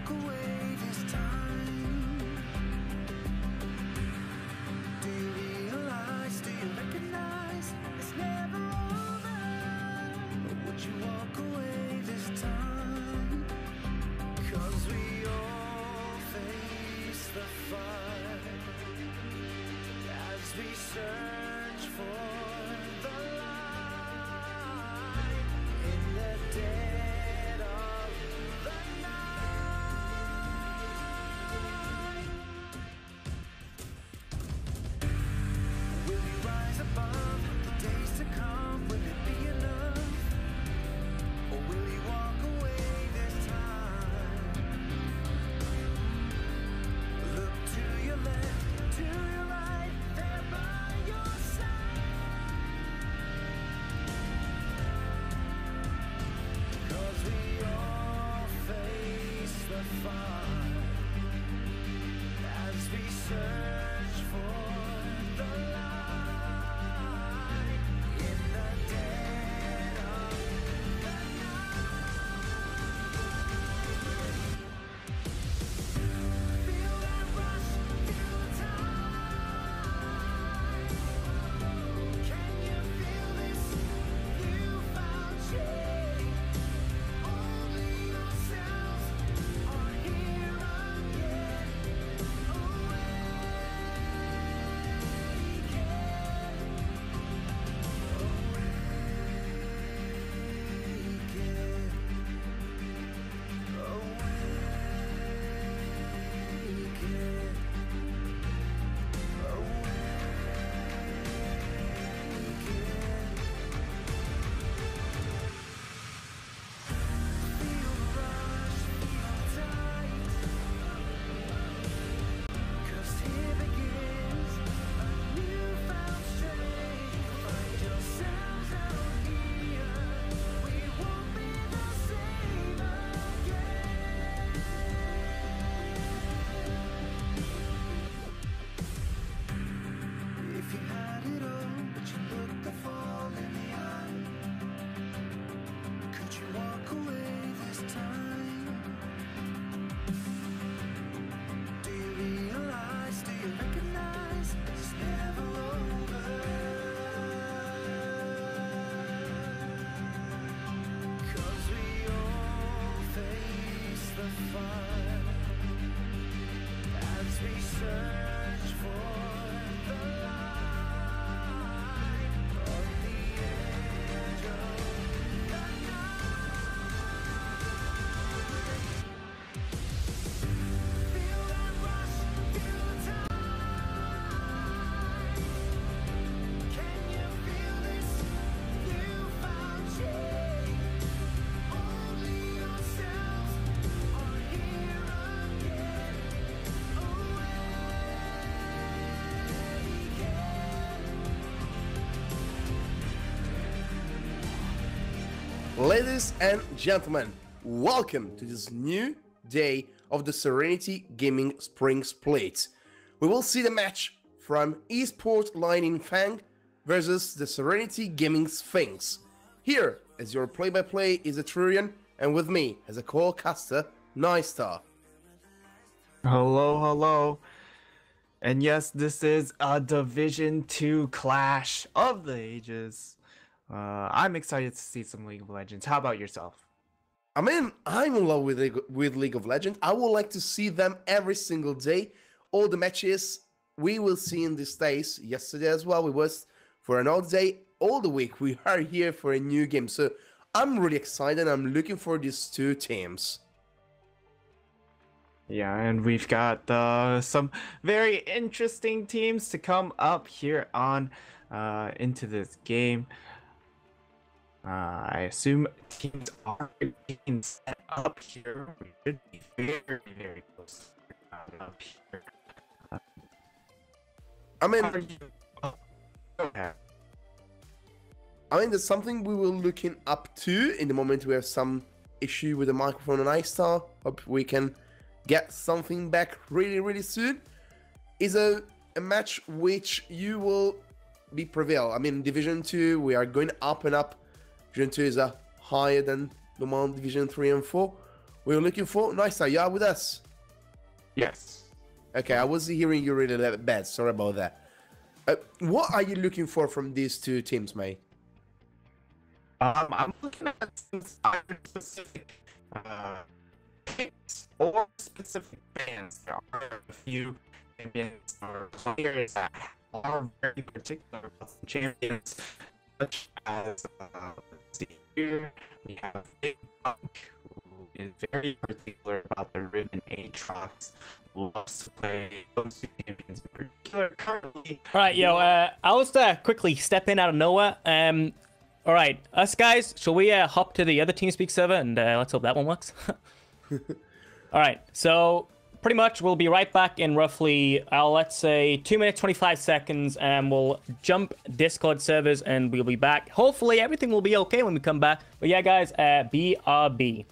walk away this time? Do you realize, do you recognize it's never over? Or would you walk away this time? 'Cause we all face the fire as we search for the light in the dead of the night. Will you rise above the days to come? Will it be enough? Or will you walk away this time? Look to your left, to your right, there by your side. 'Cause we all face the fire as we search for the light in the dead of the night. Feel that rush, feel the time. Can you feel this? You found change. Only yourselves are here again. If you had it all, but you looked the fall in the eye, could you walk away this time? Do you realize, do you recognize it's never over? 'Cause we all face the fire as we search for the light on the edge of the night. Feel that rush, feel the time. Can you feel this? You found change. Only yourselves are here again. Ladies and gentlemen, welcome to this new day of the Serenity Gaming Springsplit. We will see the match from eSport Lightning Fang versus the Serenity Gaming Sphinx. Here, as your play-by-play is Etrurian, and with me as a co-caster, Nystar. Hello, hello. And yes, this is a Division 2 clash of the ages. I'm excited to see some League of Legends. How about yourself? I mean, I'm in love with League of Legends. I would like to see them every single day. All the matches we will see in these days. Yesterday as well, we was for another day. All the week, we are here for a new game. So I'm really excited. I'm looking for these two teams. Yeah, and we've got some very interesting teams to come up here on into this game. I assume teams are being set up here. We should be very, very close up here. I mean, How are you? Oh, okay. I mean, there's something we were looking up to in the moment we have some issue with the microphone on iStar. Hope we can get something back really soon. Is a match which you will be prevail. I mean, Division 2, we are going up and up. Division 2 is higher than normal Division 3 and 4. we're looking for. Nice start. You are with us. Yes. Okay, I was hearing you really bad. Sorry about that. What are you looking for from these two teams, mate? I'm looking at some specific picks or specific bands. There are a few champions or players that are very particular about some champions, such as let's see here, we have Big Punk, who is very particular about the Ribbon Aatrox, loves to play those two champions in particular currently. All right, yo, I'll just quickly step in out of nowhere. All right, us guys, shall we hop to the other TeamSpeak server and let's hope that one works? All right, so pretty much we'll be right back in roughly, let's say 2 minutes, 25 seconds, and we'll jump Discord servers and we'll be back. Hopefully everything will be okay when we come back. But yeah, guys, BRB.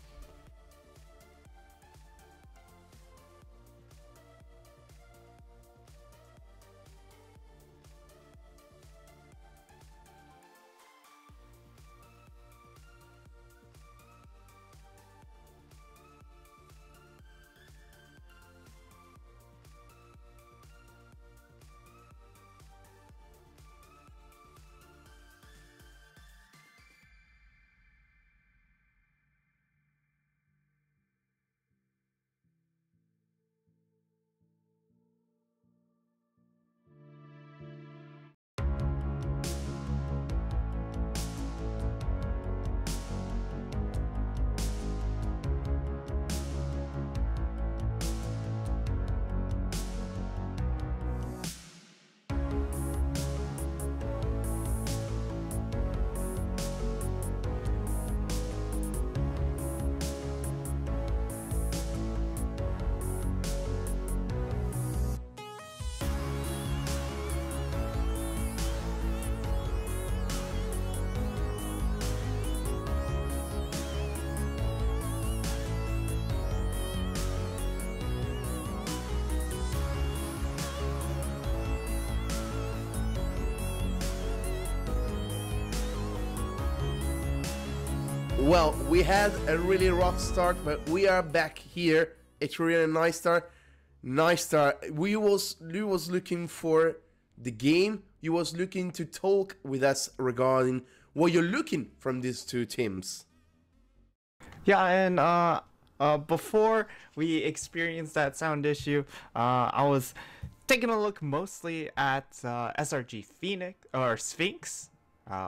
Well, we had a really rough start, but we are back here. It's really a nice start. Nice start. You was looking for the game. You was looking to talk with us regarding what you're looking from these two teams. Yeah, and before we experienced that sound issue, I was taking a look mostly at SRG Phoenix or Sphinx.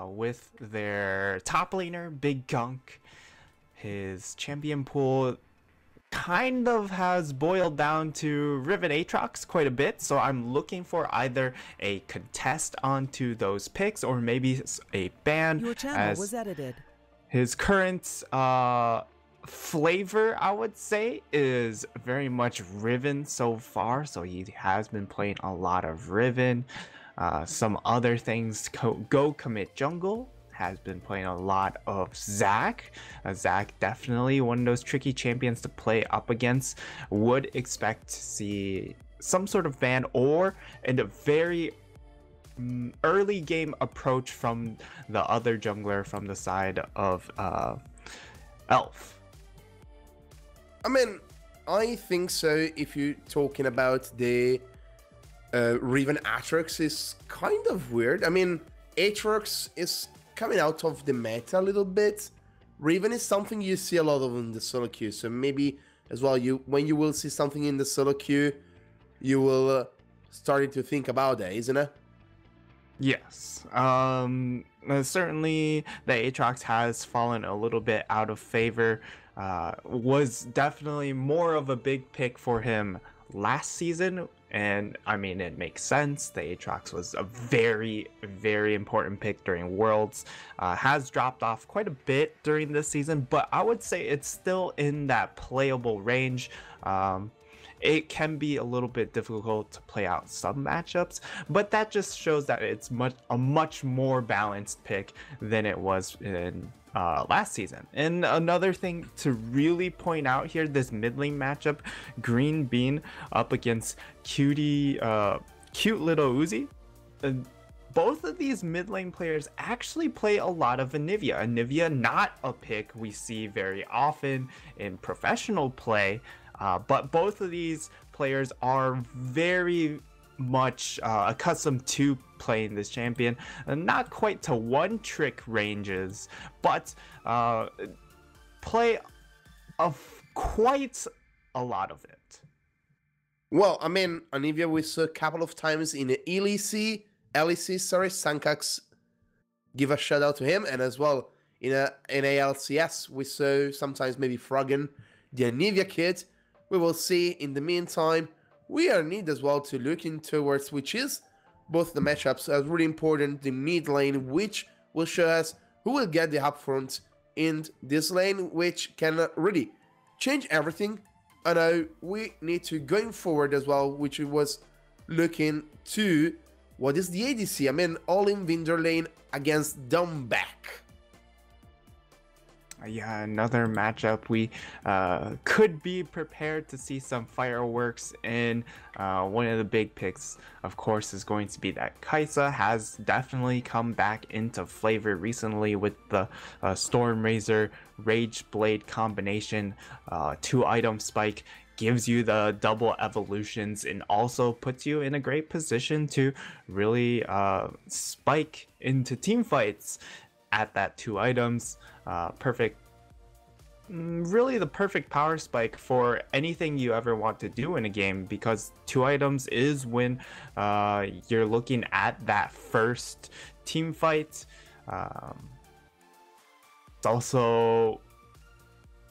With their top laner, Big Gunk. His champion pool kind of has boiled down to Riven Aatrox quite a bit, so I'm looking for either a contest onto those picks or maybe a ban. Your channel was edited. His current flavor, I would say, is very much Riven so far, so he has been playing a lot of Riven. Some other things, Go Commit Jungle has been playing a lot of Zac. Zac definitely one of those tricky champions to play up against. Would expect to see some sort of ban or in a very early game approach from the other jungler from the side of Elf. I mean, I think so. If you're talking about the Riven Aatrox is kind of weird. I mean, Aatrox is coming out of the meta a little bit. Riven is something you see a lot of in the solo queue, so maybe as well, when you will see something in the solo queue, you will starting to think about that, isn't it? Yes. Certainly the Aatrox has fallen a little bit out of favor. Was definitely more of a big pick for him last season, and I mean, it makes sense. The Aatrox was a very, very important pick during Worlds. Has dropped off quite a bit during this season, but I would say it's still in that playable range. It can be a little bit difficult to play out some matchups, but that just shows that it's a much more balanced pick than it was in last season. And another thing to really point out here, this mid lane matchup, Green Bean up against cute little Uzi. both of these mid lane players actually play a lot of Anivia. Anivia, not a pick we see very often in professional play, but both of these players are very much accustomed to playing this champion. Not quite to one-trick ranges, but play of quite a lot of it. Well, I mean, Anivia we saw a couple of times in the LEC, sorry, Sankax, give a shout out to him, and as well in a ALCS we saw sometimes maybe Froggen, the Anivia kid. We will see. In the meantime, we are need as well to looking towards which is both the matchups are really important. The mid lane, which will show us who will get the upfront in this lane, which can really change everything. I know we need to going forward as well, which was looking to what is the ADC. I mean, all in Winder lane against Dumbback. Yeah, another matchup we could be prepared to see some fireworks in. One of the big picks, of course, is going to be that Kai'Sa has definitely come back into flavor recently with the Storm Razor Rage Blade combination. 2-item spike gives you the double evolutions and also puts you in a great position to really spike into team fights at that 2 items. Perfect, really the perfect power spike for anything you ever want to do in a game, because 2 items is when you're looking at that first team fight. It's also,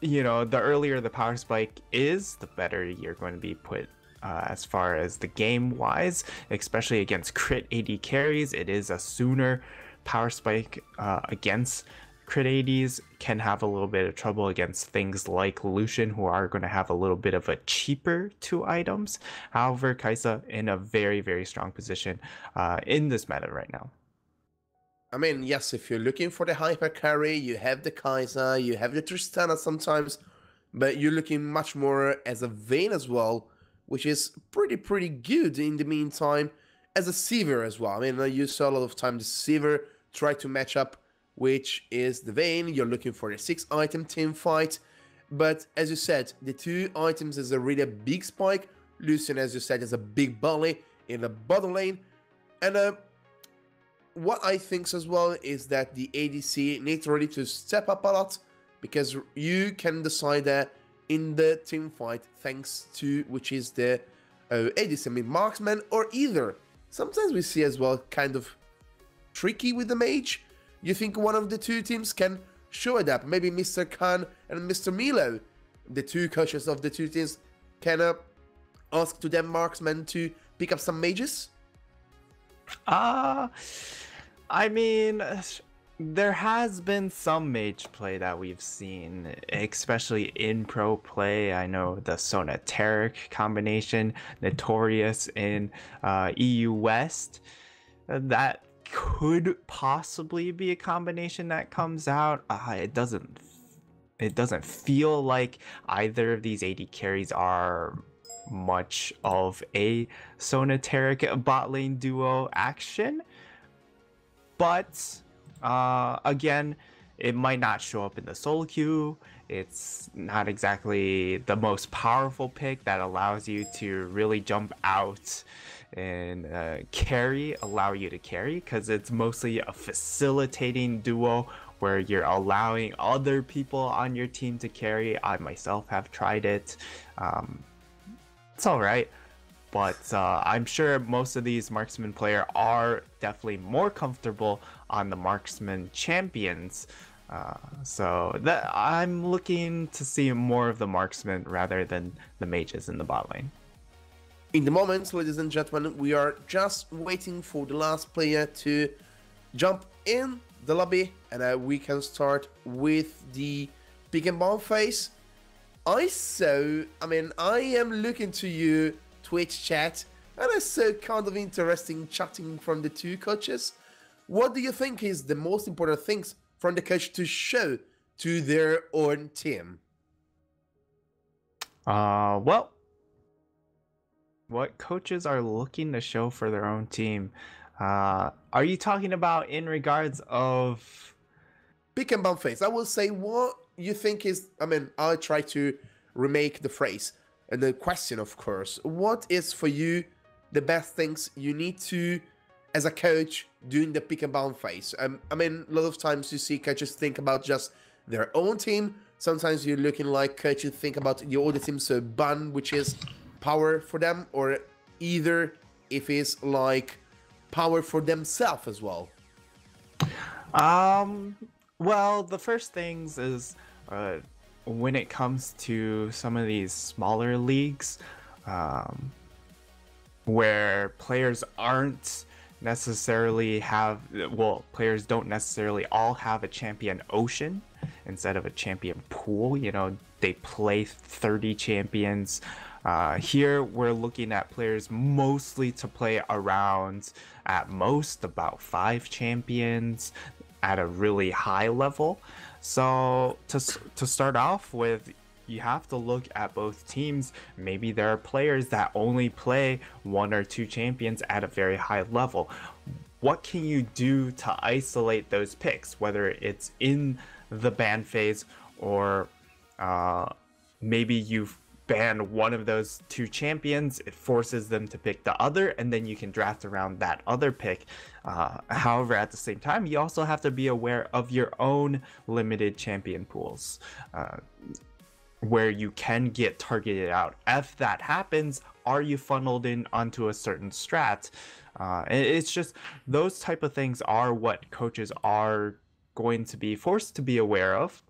you know, the earlier the power spike is, the better you're going to be put as far as the game wise, especially against crit AD carries. It is a sooner power spike against crit ADs, can have a little bit of trouble against things like Lucian, who are going to have a little bit of a cheaper 2 items. However, Kai'Sa in a very, very strong position in this meta right now. I mean, yes, if you're looking for the hyper carry, you have the Kai'Sa, you have the Tristana sometimes, but you're looking much more as a Vayne as well, which is pretty good in the meantime, as a Sivir as well. I mean, you saw a lot of times the Sivir try to match up, which is the Vayne. You're looking for a 6-item team fight, but as you said, the 2 items is a really big spike. Lucian, as you said, is a big bully in the bottom lane, and what I think as well is that the ADC needs really to step up a lot, because you can decide that in the team fight thanks to which is the ADC, I mean marksman, or either sometimes we see as well kind of tricky with the mage. You think one of the 2 teams can show it up? Maybe Mr. Khan and Mr. Milo, the 2 coaches of the 2 teams, can ask to them marksmen to pick up some mages? I mean, there has been some mage play that we've seen, especially in pro play. I know the Sonateric combination, notorious in EU West. That could possibly be a combination that comes out. It doesn't feel like either of these AD carries are much of a Sonateric bot lane duo action, but again, it might not show up in the solo queue. It's not exactly the most powerful pick that allows you to really jump out and allow you to carry, because it's mostly a facilitating duo where you're allowing other people on your team to carry. I myself have tried it. It's all right, but I'm sure most of these marksman players are definitely more comfortable on the marksman champions. So that I'm looking to see more of the marksman rather than the mages in the bot lane. In the moment, ladies and gentlemen, we are just waiting for the last player to jump in the lobby, and we can start with the pick and bomb phase. I am looking to you, Twitch chat, and I saw kind of interesting chatting from the 2 coaches. What do you think is the most important things from the coach to show to their own team? Well, what coaches are looking to show for their own team, Are you talking about in regards of Pick and ban phase. I will say what you think is. I mean, I'll try to remake the phrase and the question, of course. What is for you the best things you need to, as a coach, during the pick and ban phase? I mean, a lot of times you see coaches think about just their own team. Sometimes you're looking like coaches think about the other team's ban, which is power for them, or either if it's like power for themselves as well. Well, the first things is when it comes to some of these smaller leagues, where players aren't necessarily players don't necessarily all have a champion ocean instead of a champion pool. You know, they play 30 champions. Here we're looking at players mostly to play around at most about 5 champions at a really high level. So to start off with, you have to look at both teams. Maybe there are players that only play 1 or 2 champions at a very high level. What can you do to isolate those picks, whether it's in the ban phase or maybe you've banned one of those 2 champions, it forces them to pick the other, and then you can draft around that other pick. However, at the same time, you also have to be aware of your own limited champion pools, where you can get targeted out. If that happens, are you funneled in onto a certain strat? It's just those type of things are what coaches are going to be forced to be aware of,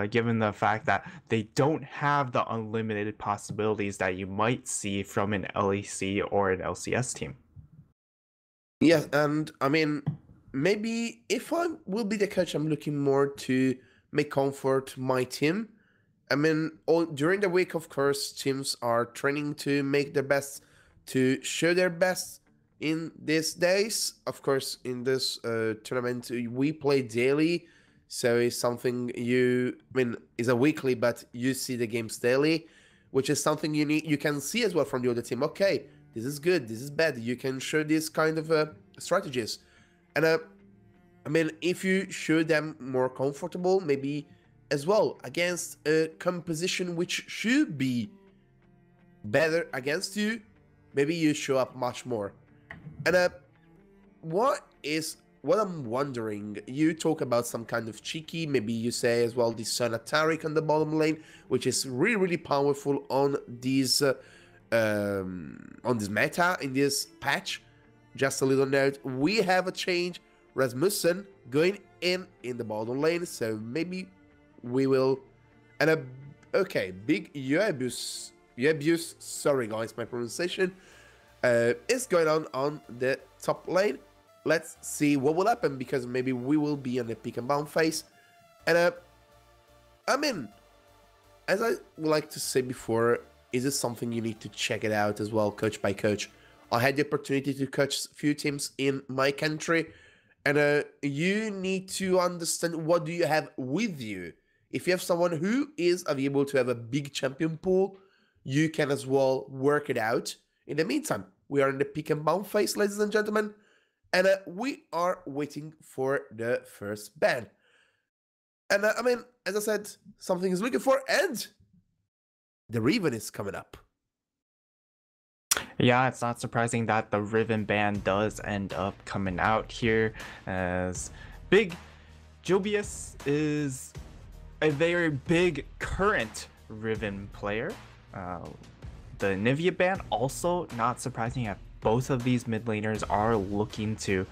given the fact that they don't have the unlimited possibilities that you might see from an LEC or an LCS team. Yes, and I mean, maybe if I will be the coach, I'm looking more to make comfort my team. I mean, during the week, of course, teams are training to make their best, to show their best in these days. Of course, in this tournament, we play daily. So it's something is a weekly, but you see the games daily, which is something you can see as well from the other team. Okay, this is good, this is bad. You can show these kind of strategies. And I mean, if you show them more comfortable, maybe as well against a composition which should be better against you, maybe you show up much more. And what I'm wondering, you talk about some kind of cheeky, maybe you say as well the Sun Ataric on the bottom lane, which is really, really powerful on this meta, in this patch. Just a little note, we have a change, Rasmussen going in the bottom lane, so maybe we will... And okay, big Uebus, sorry guys, my pronunciation, is going on the top lane. Let's see what will happen, because maybe we will be on the pick and ban phase. And I mean, as I would like to say before, is this something you need to check it out as well, coach by coach? I had the opportunity to coach a few teams in my country, and you need to understand what do you have with you. If you have someone who is able to have a big champion pool, you can as well work it out. In the meantime, we are in the pick and ban phase, ladies and gentlemen. And we are waiting for the first ban. And I mean, as I said, something is looking for, and the Riven is coming up. Yeah, it's not surprising that the Riven ban does end up coming out here, as Big Jobius is a very big current Riven player. The Nivea ban also not surprising at both of these mid laners are looking to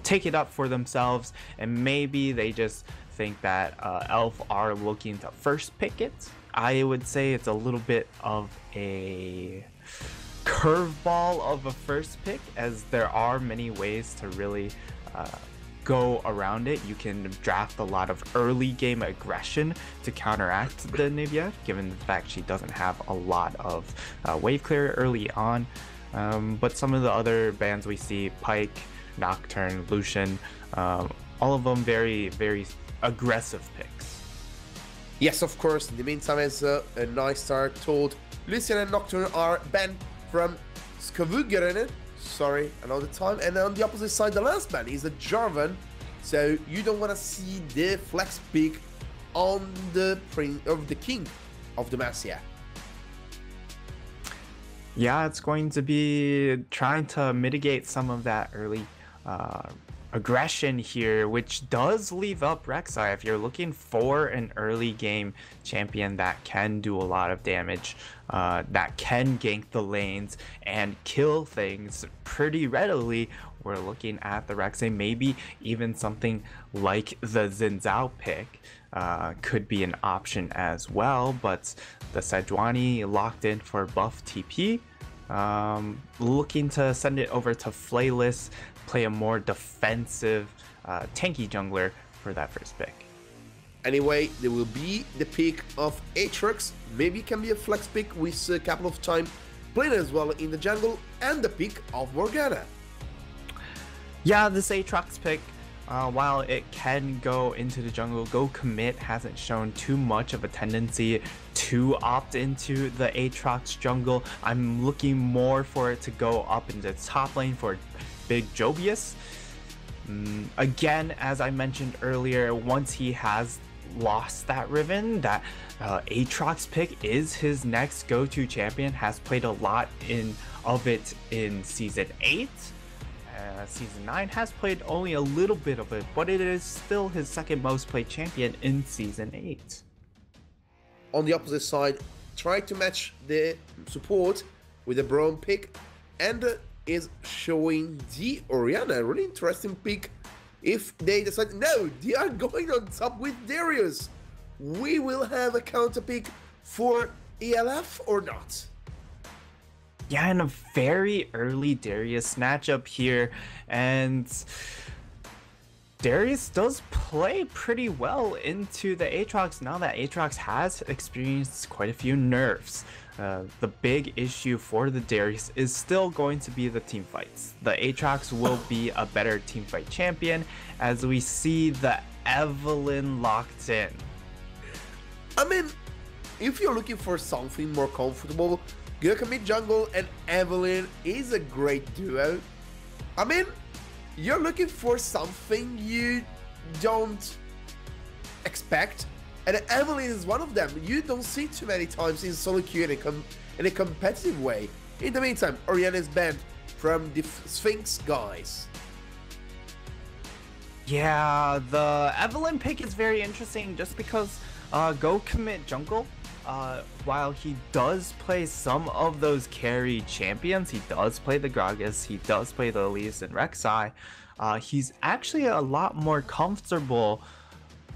take it up for themselves, and maybe they just think that Elf are looking to first pick it. I would say it's a little bit of a curveball of a first pick, as there are many ways to really go around it. You can draft a lot of early game aggression to counteract the Nivea, given the fact she doesn't have a lot of wave clear early on. But some of the other bans we see, Pike, Nocturne, Lucian, all of them very, very aggressive picks. Yes, of course. In the meantime, as a nice start told, Lucian and Nocturne are banned from Skovhuggerne. sorry, another time. And on the opposite side, the last man is a Jarvan. So you don't want to see the flex pick on the king of Demacia. Yeah, it's going to be trying to mitigate some of that early aggression here, which does leave up Rek'Sai. If you're looking for an early game champion that can do a lot of damage, that can gank the lanes and kill things pretty readily, we're looking at the Rek'Sai. Maybe even something like the Xin Zhao pick could be an option as well, but the Sejuani locked in for buff TP. Looking to send it over to Flayless, play a more defensive tanky jungler for that first pick. Anyway, there will be the pick of Aatrox. Maybe it can be a flex pick with a couple of time playing as well in the jungle, and the pick of Morgana. Yeah, this Aatrox pick, while it can go into the jungle, Go Commit hasn't shown too much of a tendency to opt into the Aatrox jungle. I'm looking more for it to go up into the top lane for Big Jovius. Again, as I mentioned earlier, once he has lost that Riven, that Aatrox pick is his next go-to champion. Has played a lot of it in Season 8. Season 9 has played only a little bit of it, but it is still his second most played champion in Season 8. On the opposite side, try to match the support with a Braum pick, and is showing the Orianna. Really interesting pick. If they decide, no, they are going on top with Darius. We will have a counter pick for ELF or not? Yeah, in a very early Darius matchup here, and Darius does play pretty well into the Aatrox now that Aatrox has experienced quite a few nerfs. The big issue for the Darius is still going to be the team fights. The Aatrox will be a better team fight champion as we see the Evelynn locked in. I mean, if you're looking for something more comfortable, Gurkha mid jungle and Evelynn is a great duo. I mean, you're looking for something you don't expect, and Evelynn is one of them. You don't see too many times in solo queue in a competitive way. In the meantime, Orianna is banned from the Sphinx guys. Yeah, the Evelynn pick is very interesting just because Go Commit jungle, while he does play some of those carry champions, he does play the Gragas, he does play the Elise and Rek'Sai, he's actually a lot more comfortable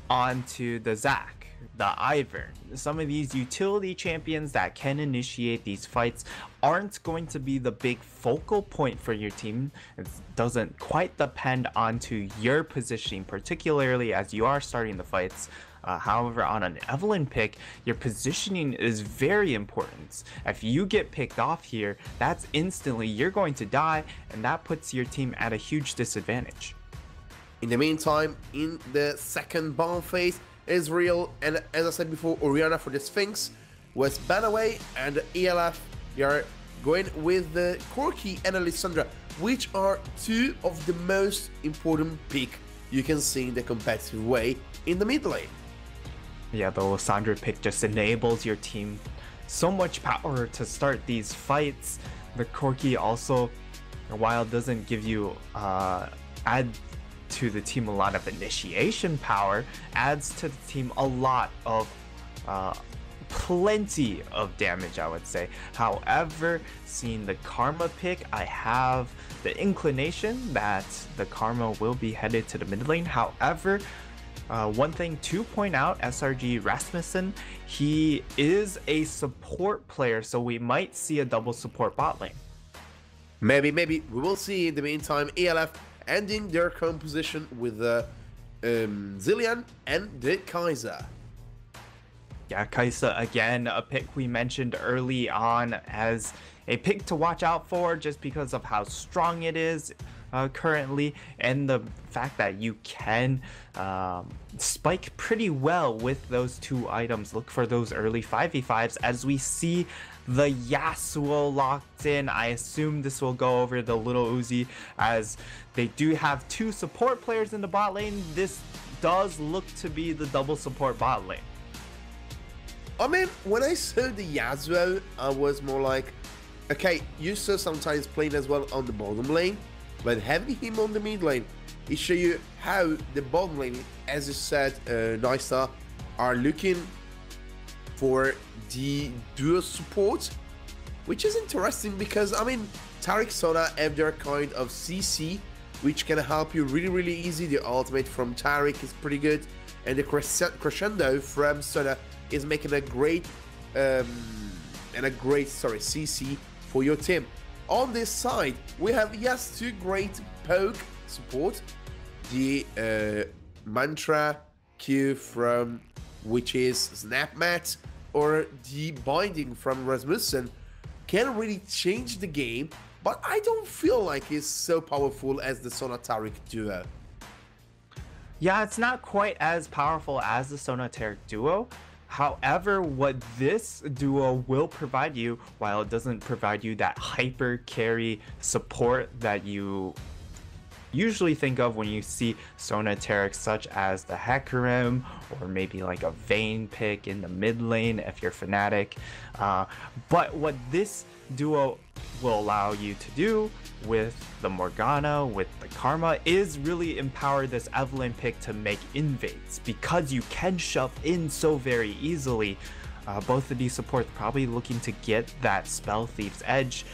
onto the Zac, the Ivern. Some of these utility champions that can initiate these fights aren't going to be the big focal point for your team. It doesn't quite depend onto your positioning, particularly as you are starting the fights. However, on an Evelynn pick, your positioning is very important. If you get picked off here, that's instantly you're going to die, and that puts your team at a huge disadvantage. In the meantime, in the second bomb phase, Israel and, as I said before, Orianna for the Sphinx was banned away, and ELF, they are going with the Corki and Alessandra, which are two of the most important pick you can see in the competitive way in the mid lane. Yeah, the Alessandra pick just enables your team so much power to start these fights. The Corki also, while it doesn't give you add to the team a lot of initiation power, adds to the team a lot of plenty of damage, I would say. However, seeing the Karma pick, I have the inclination that the Karma will be headed to the mid lane. However, one thing to point out, SRG Rasmussen, he is a support player, so we might see a double support bot lane. Maybe we will see. In the meantime, ELF ending their composition with the Zillion and the Kai'Sa. Yeah, Kai'Sa, again, a pick we mentioned early on as a pick to watch out for just because of how strong it is. currently, and the fact that you can spike pretty well with those two items. Look for those early 5v5s as we see the Yasuo locked in. I assume this will go over the little Uzi as they do have two support players in the bot lane. This does look to be the double support bot lane. I mean, when I saw the Yasuo, I was more like, okay, Yasuo sometimes playing as well on the bottom lane, but having him on the mid lane, it shows you how the bottom lane, as you said, Nisa, are looking for the duo support, which is interesting because, I mean, Taric Sona have their kind of CC, which can help you really easy. The ultimate from Taric is pretty good, and the crescendo from Sona is making a great CC for your team. On this side, we have, yes, two great poke support, the mantra Q from, which is Snapmat, or the binding from Rasmussen, can really change the game, but I don't feel like it's so powerful as the Sona Taric duo. Yeah, it's not quite as powerful as the Sona Taric duo. However, what this duo will provide you, while it doesn't provide you that hyper carry support that you usually think of when you see Sona Taric, such as the Hecarim, or maybe like a Vayne pick in the mid lane if you're Fnatic. But what this duo will allow you to do with the Morgana, with the Karma, is really empower this Evelynn pick to make invades, because you can shove in so very easily. Both of these supports probably looking to get that Spell Thief's Edge,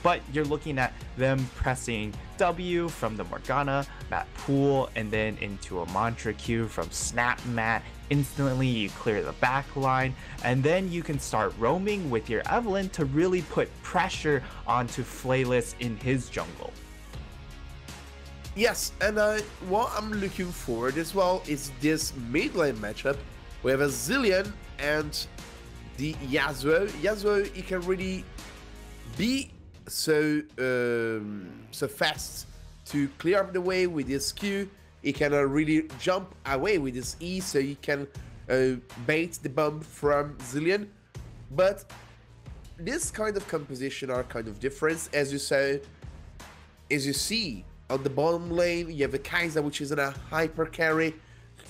but you're looking at them pressing W from the Morgana, that pool, and then into a Mantra Q from Snapmat. Instantly you clear the back line, and then you can start roaming with your Evelynn to really put pressure onto Flayless in his jungle. Yes, and what I'm looking forward as well is this mid lane matchup. We have a Zilean and the Yasuo. Yasuo, he can really be so fast to clear up the way with his Q. He can really jump away with his E, so he can bait the bump from Zilean. But this kind of composition are kind of different, as you say, as you see on the bottom lane. You have a Kai'Sa, which is in a hyper carry,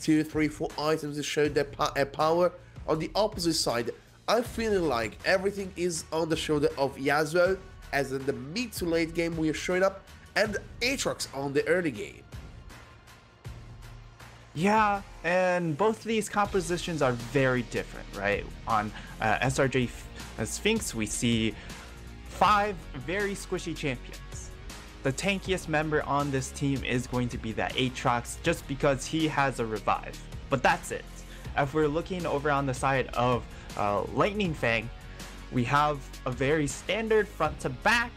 2, 3, 4 items to show their power. On the opposite side, I'm feeling like everything is on the shoulder of Yasuo, as in the mid to late game we are showing up, and Aatrox on the early game. Yeah, and both of these compositions are very different, right? On SRG Sphinx, we see 5 very squishy champions. The tankiest member on this team is going to be that Aatrox, just because he has a revive. But that's it. If we're looking over on the side of Lightning Fang, we have a very standard front to back.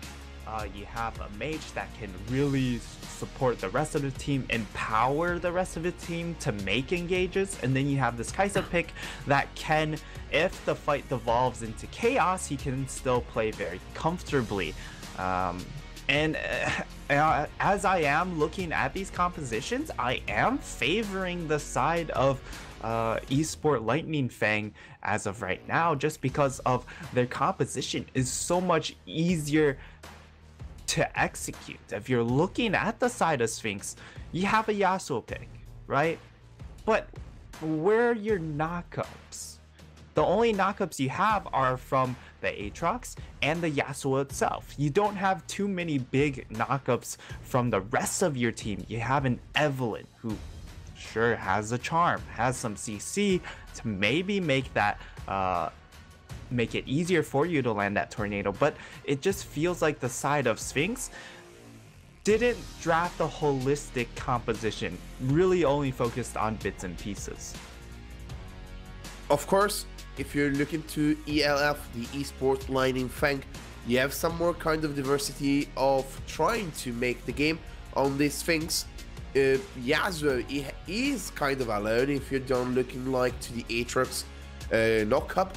You have a mage that can really support the rest of the team, empower the rest of the team to make engages, and then you have this Kai'Sa pick that can, if the fight devolves into chaos, he can still play very comfortably. And as I am looking at these compositions, I am favoring the side of Esport Lightning Fang as of right now, just because of their composition is so much easier to execute. If you're looking at the side of Sphinx, you have a Yasuo pick, right? But where are your knockups? The only knockups you have are from the Aatrox and the Yasuo itself. You don't have too many big knockups from the rest of your team. You have an Evelynn who sure has a charm, has some CC to maybe make that make it easier for you to land that tornado, but it just feels like the side of Sphinx didn't draft a holistic composition, really only focused on bits and pieces. Of course, if you're looking to ELF, the Esport Lightning Fang, you have some more kind of diversity of trying to make the game on this Sphinx. Yasuo is kind of alone if you're done looking like to the Aatrox knockup.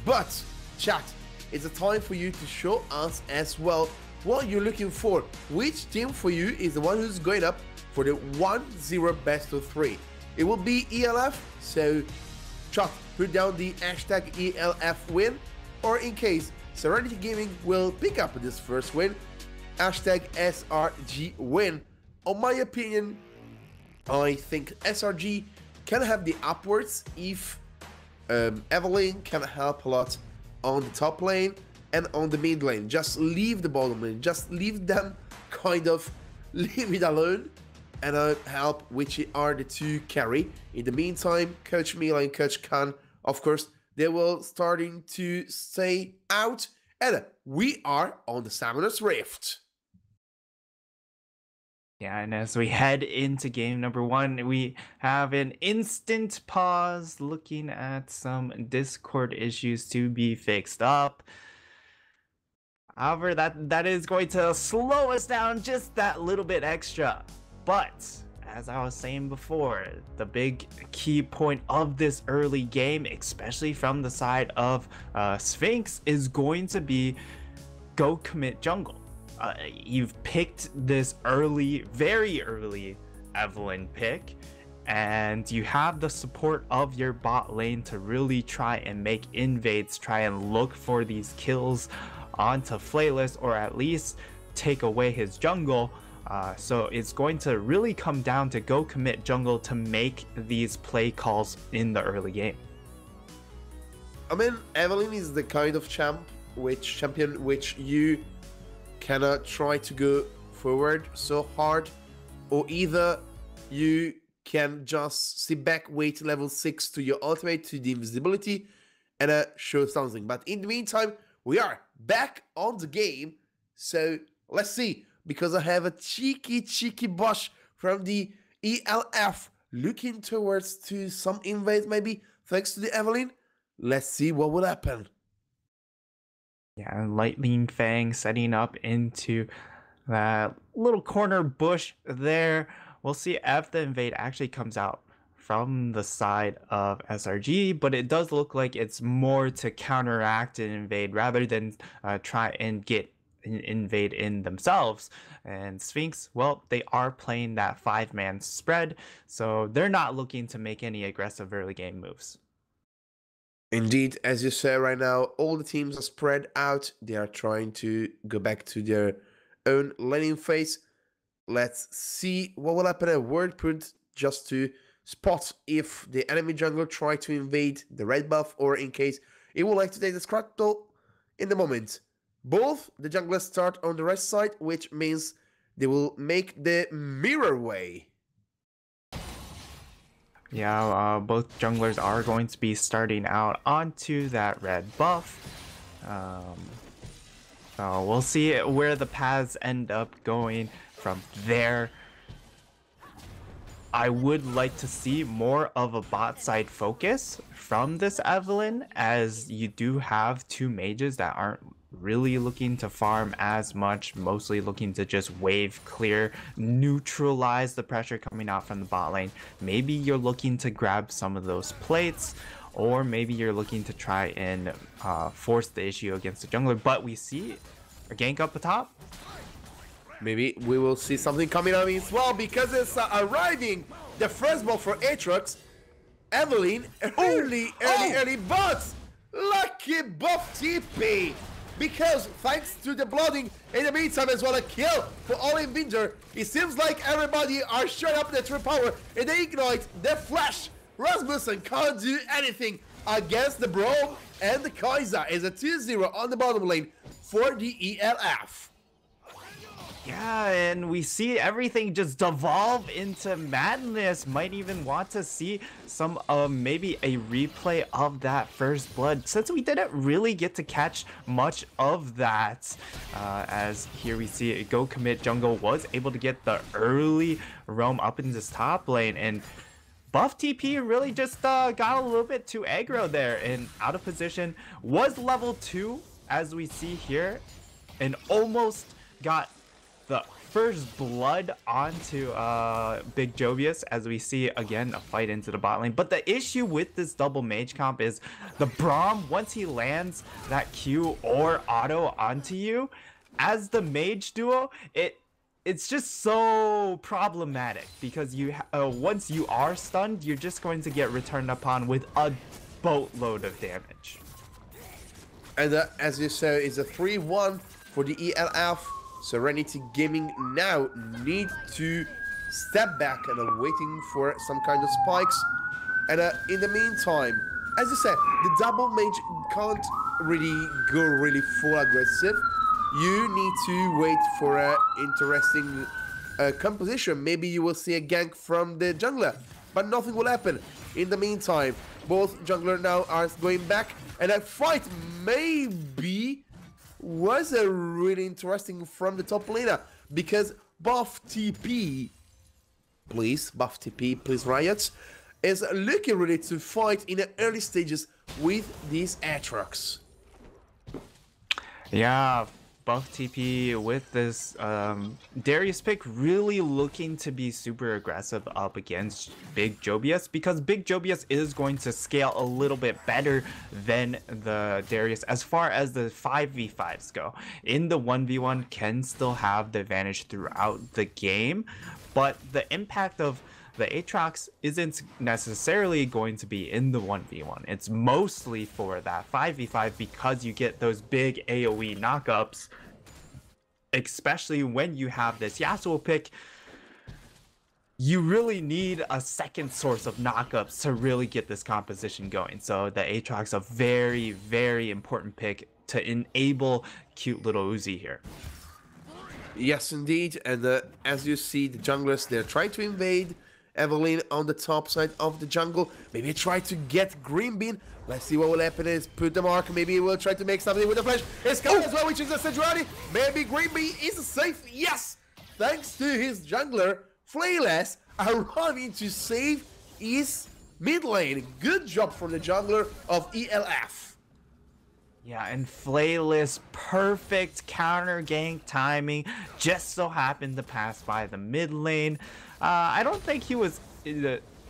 But chat, it's a time for you to show us as well what you're looking for. Which team for you is the one who's going up for the 1-0 best of 3? It will be ELF, so chat, put down the hashtag ELF win, or in case Serenity Gaming will pick up this first win, hashtag SRG win. On my opinion, I think SRG can have the upwards if Evelyn can help a lot on the top lane and on the mid lane. Just leave the bottom lane, just leave them kind of leave it alone and help which are the two carry. In the meantime, Coach Mila and Coach Khan, of course, they will starting to stay out, and we are on the Summoner's Rift. Yeah, and as we head into game number 1, we have an instant pause looking at some Discord issues to be fixed up. However, that is going to slow us down just that little bit extra. But as I was saying before, the big key point of this early game, especially from the side of Sphinx, is going to be go commit jungle. You've picked this early, very early Evelyn pick, and you have the support of your bot lane to really try and make invades, try and look for these kills onto Flayless, or at least take away his jungle. So it's going to really come down to go commit jungle to make these play calls in the early game. I mean, Evelyn is the kind of champion which you cannot try to go forward so hard, or either you can just sit back, wait level 6 to your ultimate, to the invisibility, and show something. But in the meantime, we are back on the game, so let's see, because I have a cheeky bush from the ELF looking towards to some invade, maybe thanks to the Evelyn. Let's see what will happen. Yeah, Lightning Fang setting up into that little corner bush there. We'll see if the invade actually comes out from the side of SRG, but it does look like it's more to counteract an invade rather than try and get an invade in themselves. And Sphinx, well, they are playing that 5-man spread, so they're not looking to make any aggressive early game moves. Indeed, as you say right now, all the teams are spread out. They are trying to go back to their own laning phase. Let's see what will happen. A word put just to spot if the enemy jungler try to invade the red buff, or in case it would like to take the scrattle in the moment. Both the junglers start on the right side, which means they will make the mirror way. Yeah, both junglers are going to be starting out onto that red buff. So we'll see where the paths end up going from there. I would like to see more of a bot side focus from this Evelyn, as you do have two mages that aren't really looking to farm as much, mostly looking to just wave clear, neutralize the pressure coming out from the bot lane. Maybe you're looking to grab some of those plates, or maybe you're looking to try and force the issue against the jungler. But we see a gank up the top. Maybe we will see something coming out as well, because it's arriving. The first ball for Aatrox. Evelyn, early bots. Lucky buff TP. Because thanks to the blooding, in the meantime as well, a kill for all in Winder. It seems like everybody are showing up the true power, and they ignite the flash. Rasmussen can't do anything against the Braum, and the Kaiser is a 2-0 on the bottom lane for the ELF. Yeah, and we see everything just devolve into madness. Might even want to see some maybe a replay of that first blood, since we didn't really get to catch much of that. As here we see Go Commit Jungle was able to get the early roam up in this top lane, and Buff TP really just got a little bit too aggro there and out of position. Was level 2, as we see here, and almost got the first blood onto Big Jovius, as we see again a fight into the bot lane. But the issue with this double mage comp is the Braum, once he lands that Q or auto onto you, as the mage duo, it's just so problematic because once you are stunned, you're just going to get returned upon with a boatload of damage. And as you said, it's a 3-1 for the ELF. Serenity Gaming now need to step back and are waiting for some kind of spikes. And in the meantime, as you said, the double mage can't really go really full aggressive. You need to wait for an interesting composition. Maybe you will see a gank from the jungler, but nothing will happen. In the meantime, both jungler now are going back, and that fight maybe was a really interesting from the top laner, because buff TP, please Riot, is looking ready to fight in the early stages with these Aatrox. Yeah, buff TP with this Darius pick really looking to be super aggressive up against Big Jobius, because Big Jobius is going to scale a little bit better than the Darius as far as the 5v5s go. In the 1v1 can still have the advantage throughout the game, but the impact of the Aatrox isn't necessarily going to be in the 1v1. It's mostly for that 5v5 because you get those big AoE knockups, especially when you have this Yasuo pick. You really need a second source of knockups to really get this composition going. So the Aatrox is a very, very important pick to enable cute little Uzi here. Yes, indeed. And as you see, the junglers, they're trying to invade Evelyn on the top side of the jungle. Maybe try to get Green Bean. Let's see what will happen is put the mark. Maybe we'll try to make something with the flash. It's coming as well, which is a Serenity. Maybe Green Bean is safe. Yes! Thanks to his jungler, Flayless, arriving to save his mid lane. Good job from the jungler of ELF. Yeah, and Flayless, perfect counter gank timing. Just so happened to pass by the mid lane. I don't think he was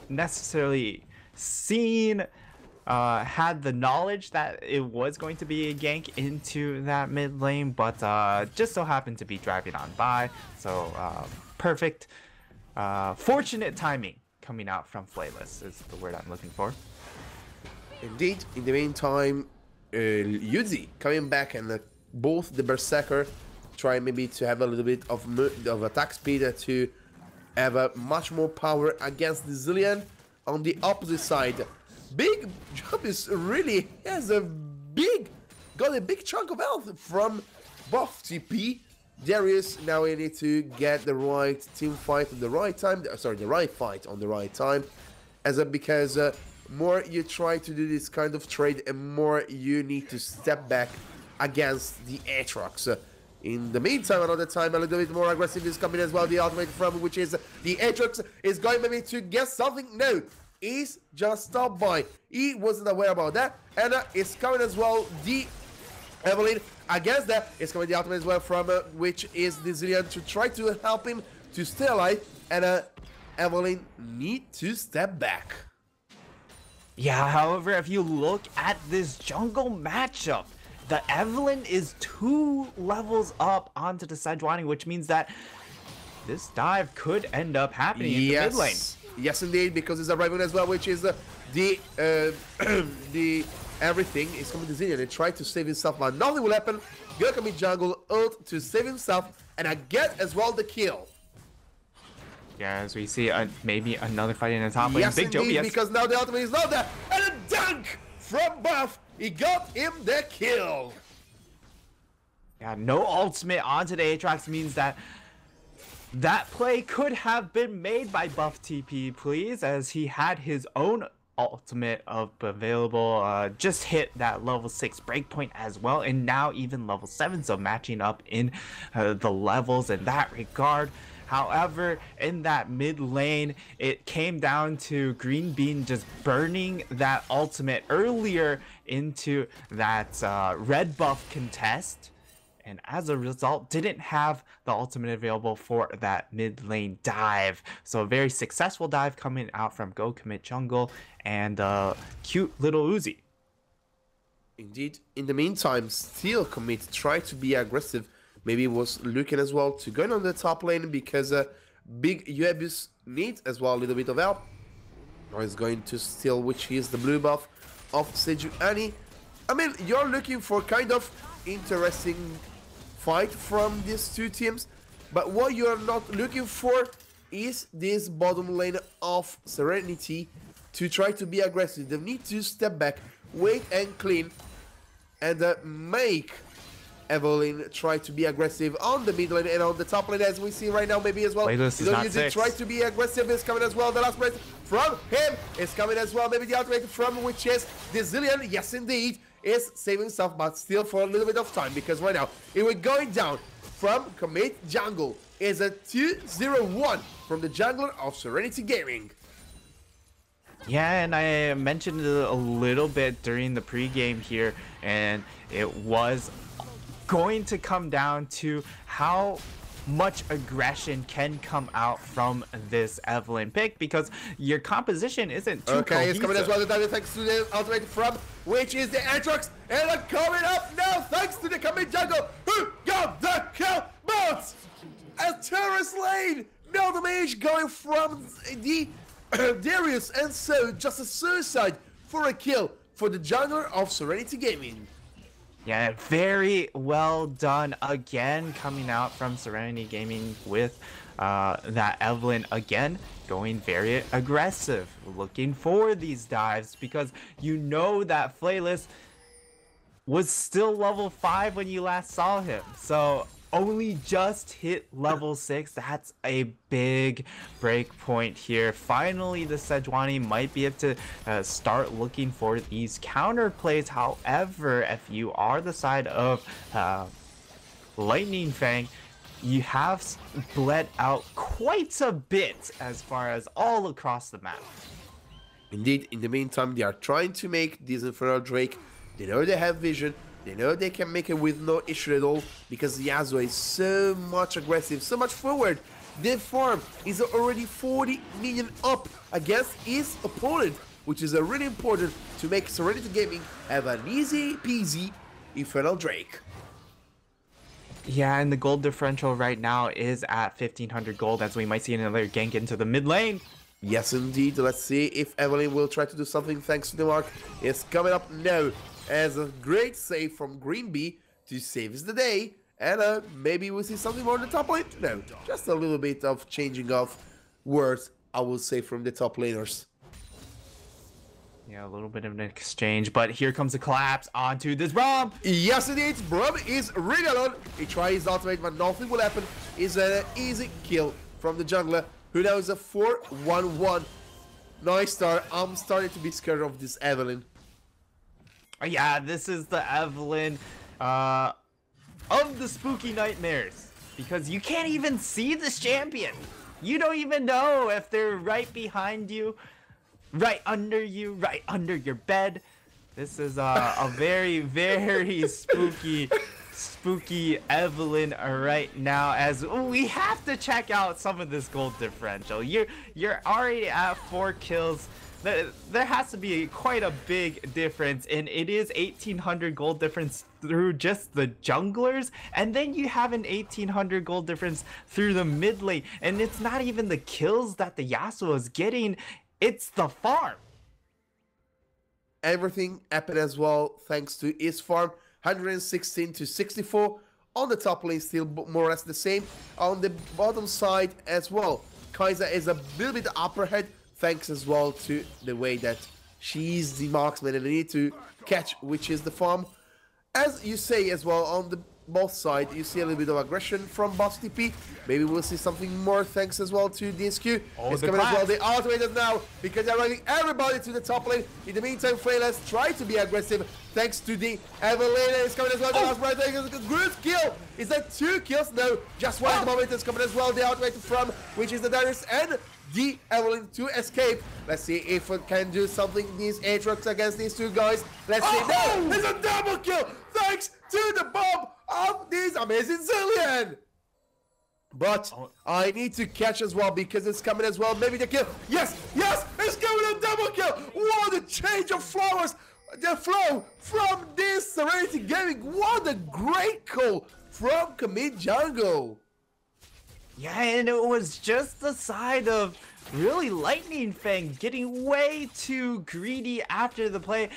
necessarily seen, had the knowledge that it was going to be a gank into that mid lane, but just so happened to be driving on by. So perfect, fortunate timing coming out from Flayless is the word I'm looking for. Indeed. In the meantime, Yuzi coming back, and both the Berserker try maybe to have a little bit of attack speed to have a much more power against the Zillion. On the opposite side, Big Jobius really has got a big chunk of health from buff TP. Darius now we need to get the right team fight at the right time. Sorry, the right fight on the right time, because more you try to do this kind of trade, and more you need to step back against the Aatrox. In the meantime, another time, a little bit more aggressive is coming as well. The ultimate from which is the Aatrox is going maybe to get something. No, he's just stopped by. He wasn't aware about that. And it's coming as well the Evelyn. Against that, it's coming the ultimate as well from which is the Zillion to try to help him to stay alive. And Evelyn need to step back. Yeah, however, if you look at this jungle matchup, the Evelyn is 2 levels up onto the Sejuani, which means that this dive could end up happening in the mid lane. Yes, indeed, because it's arriving as well, which is the everything is coming to Zillion. They try to save himself, but nothing will happen. Gurkami jungle ult to save himself, and I get as well the kill. Yeah, as we see maybe another fight in the top lane. Yes, Big indeed, Jobius. because now the ultimate is not there, and a dunk from buff. He got him the kill. Yeah, no ultimate onto the Aatrox means that play could have been made by buff TP, please, as he had his own ultimate available, just hit that level 6 breakpoint as well, and now even level 7, so matching up in the levels in that regard. However, in that mid lane, it came down to Green Bean just burning that ultimate earlier into that red buff contest, and as a result didn't have the ultimate available for that mid lane dive. So a very successful dive coming out from Go Commit Jungle and cute little Uzi. Indeed. In the meantime, still Commit try to be aggressive maybe was looking as well to going on the top lane because big Uebus needs as well a little bit of help. Or is going to steal, which is the blue buff of Skovhuggerne. I mean, you're looking for kind of interesting fight from these two teams, but what you're not looking for is this bottom lane of Serenity to try to be aggressive. They need to step back, wait and clean, and make Evelyn try to be aggressive on the mid lane and on the top lane, as we see right now, maybe as well. Try to be aggressive is coming as well. The last breath from him is coming as well. Maybe the ultimate from which is the Zillion, yes indeed, is saving stuff, but still for a little bit of time, because right now it was going down from commit jungle is a 2-0-1 from the jungler of Serenity Gaming. Yeah, and I mentioned it a little bit during the pregame here, and it was going to come down to how much aggression can come out from this Evelyn pick, because your composition isn't too cohesive. It's coming as well. The thanks to the ultimate from which is the Aatrox, and coming up now thanks to the commit jungle who got the kill, but a terrorist lane, no damage going from the Darius, and so just a suicide for a kill for the jungler of Serenity Gaming. Yeah, very well done again, coming out from Serenity Gaming with that Evelyn again going very aggressive, looking for these dives, because you know that Flayless was still level 5 when you last saw him, so only just hit level 6. That's a big break point here. Finally, the Sejuani might be able to start looking for these counter plays. However, if you are the side of Lightning Fang, you have bled out quite a bit as far as all across the map. Indeed, in the meantime, they are trying to make this Infernal Drake. They know they have vision. They know they can make it with no issue at all, because Yasuo is so much aggressive, so much forward. Their farm is already 40 million up against his opponent, which is really important to make Serenity Gaming have an easy peasy Infernal Drake. Yeah, and the gold differential right now is at 1500 gold, as we might see another gank into the mid lane. Yes, indeed. Let's see if Evelyn will try to do something thanks to the mark. It's coming up now as a great save from Green Bee to save the day. And maybe we'll see something more on the top lane. No, just a little bit of changing of words, I will say, from the top laners. Yeah, a little bit of an exchange, but here comes the collapse onto this Braum. Yes, indeed. Braum is really alone. He tries his ultimate, but nothing will happen. It's an easy kill from the jungler, who now is a 4-1-1. Nice start. I'm starting to be scared of this Evelyn. Yeah, this is the Evelyn of the spooky nightmares, because you can't even see this champion. You don't even know if they're right behind you, right under you, right under your bed. This is a very, very spooky Evelyn right now, as we have to check out some of this gold differential. You're already at 4 kills. There has to be quite a big difference, and it is 1800 gold difference through just the junglers, and then you have an 1800 gold difference through the mid lane, and it's not even the kills that the Yasuo is getting, it's the farm. Everything happened as well thanks to his farm. 116 to 64 on the top lane, still more or less the same on the bottom side as well. Kai'Sa is a little bit upper head, thanks as well to the way that she's the marksman and they need to catch, which is the farm. As you say as well, on the both side, you see a little bit of aggression from boss TP. Maybe we'll see something more thanks as well to DSQ. It's coming as well. They ultimated now because they're running everybody to the top lane. In the meantime, Flayless try to be aggressive thanks to the Evelyn. It's coming as well. The last right there is a good kill. Is that 2 kills? No, just one at the moment. It's coming as well. The ultimate from which is the Darius and the Evelyn to escape. Let's see if it can do something. These Aatrox against these two guys. Let's see. No, it's a double kill thanks to the bomb of this amazing Zillion. But I need to catch as well because it's coming as well. Maybe the kill. Yes, yes, it's coming a double kill. What a change of flowers. The flow from this Serenity Gaming. What a great call from Commit Jungle. Yeah, and it was just the side of really Lightning Fang getting way too greedy after the play.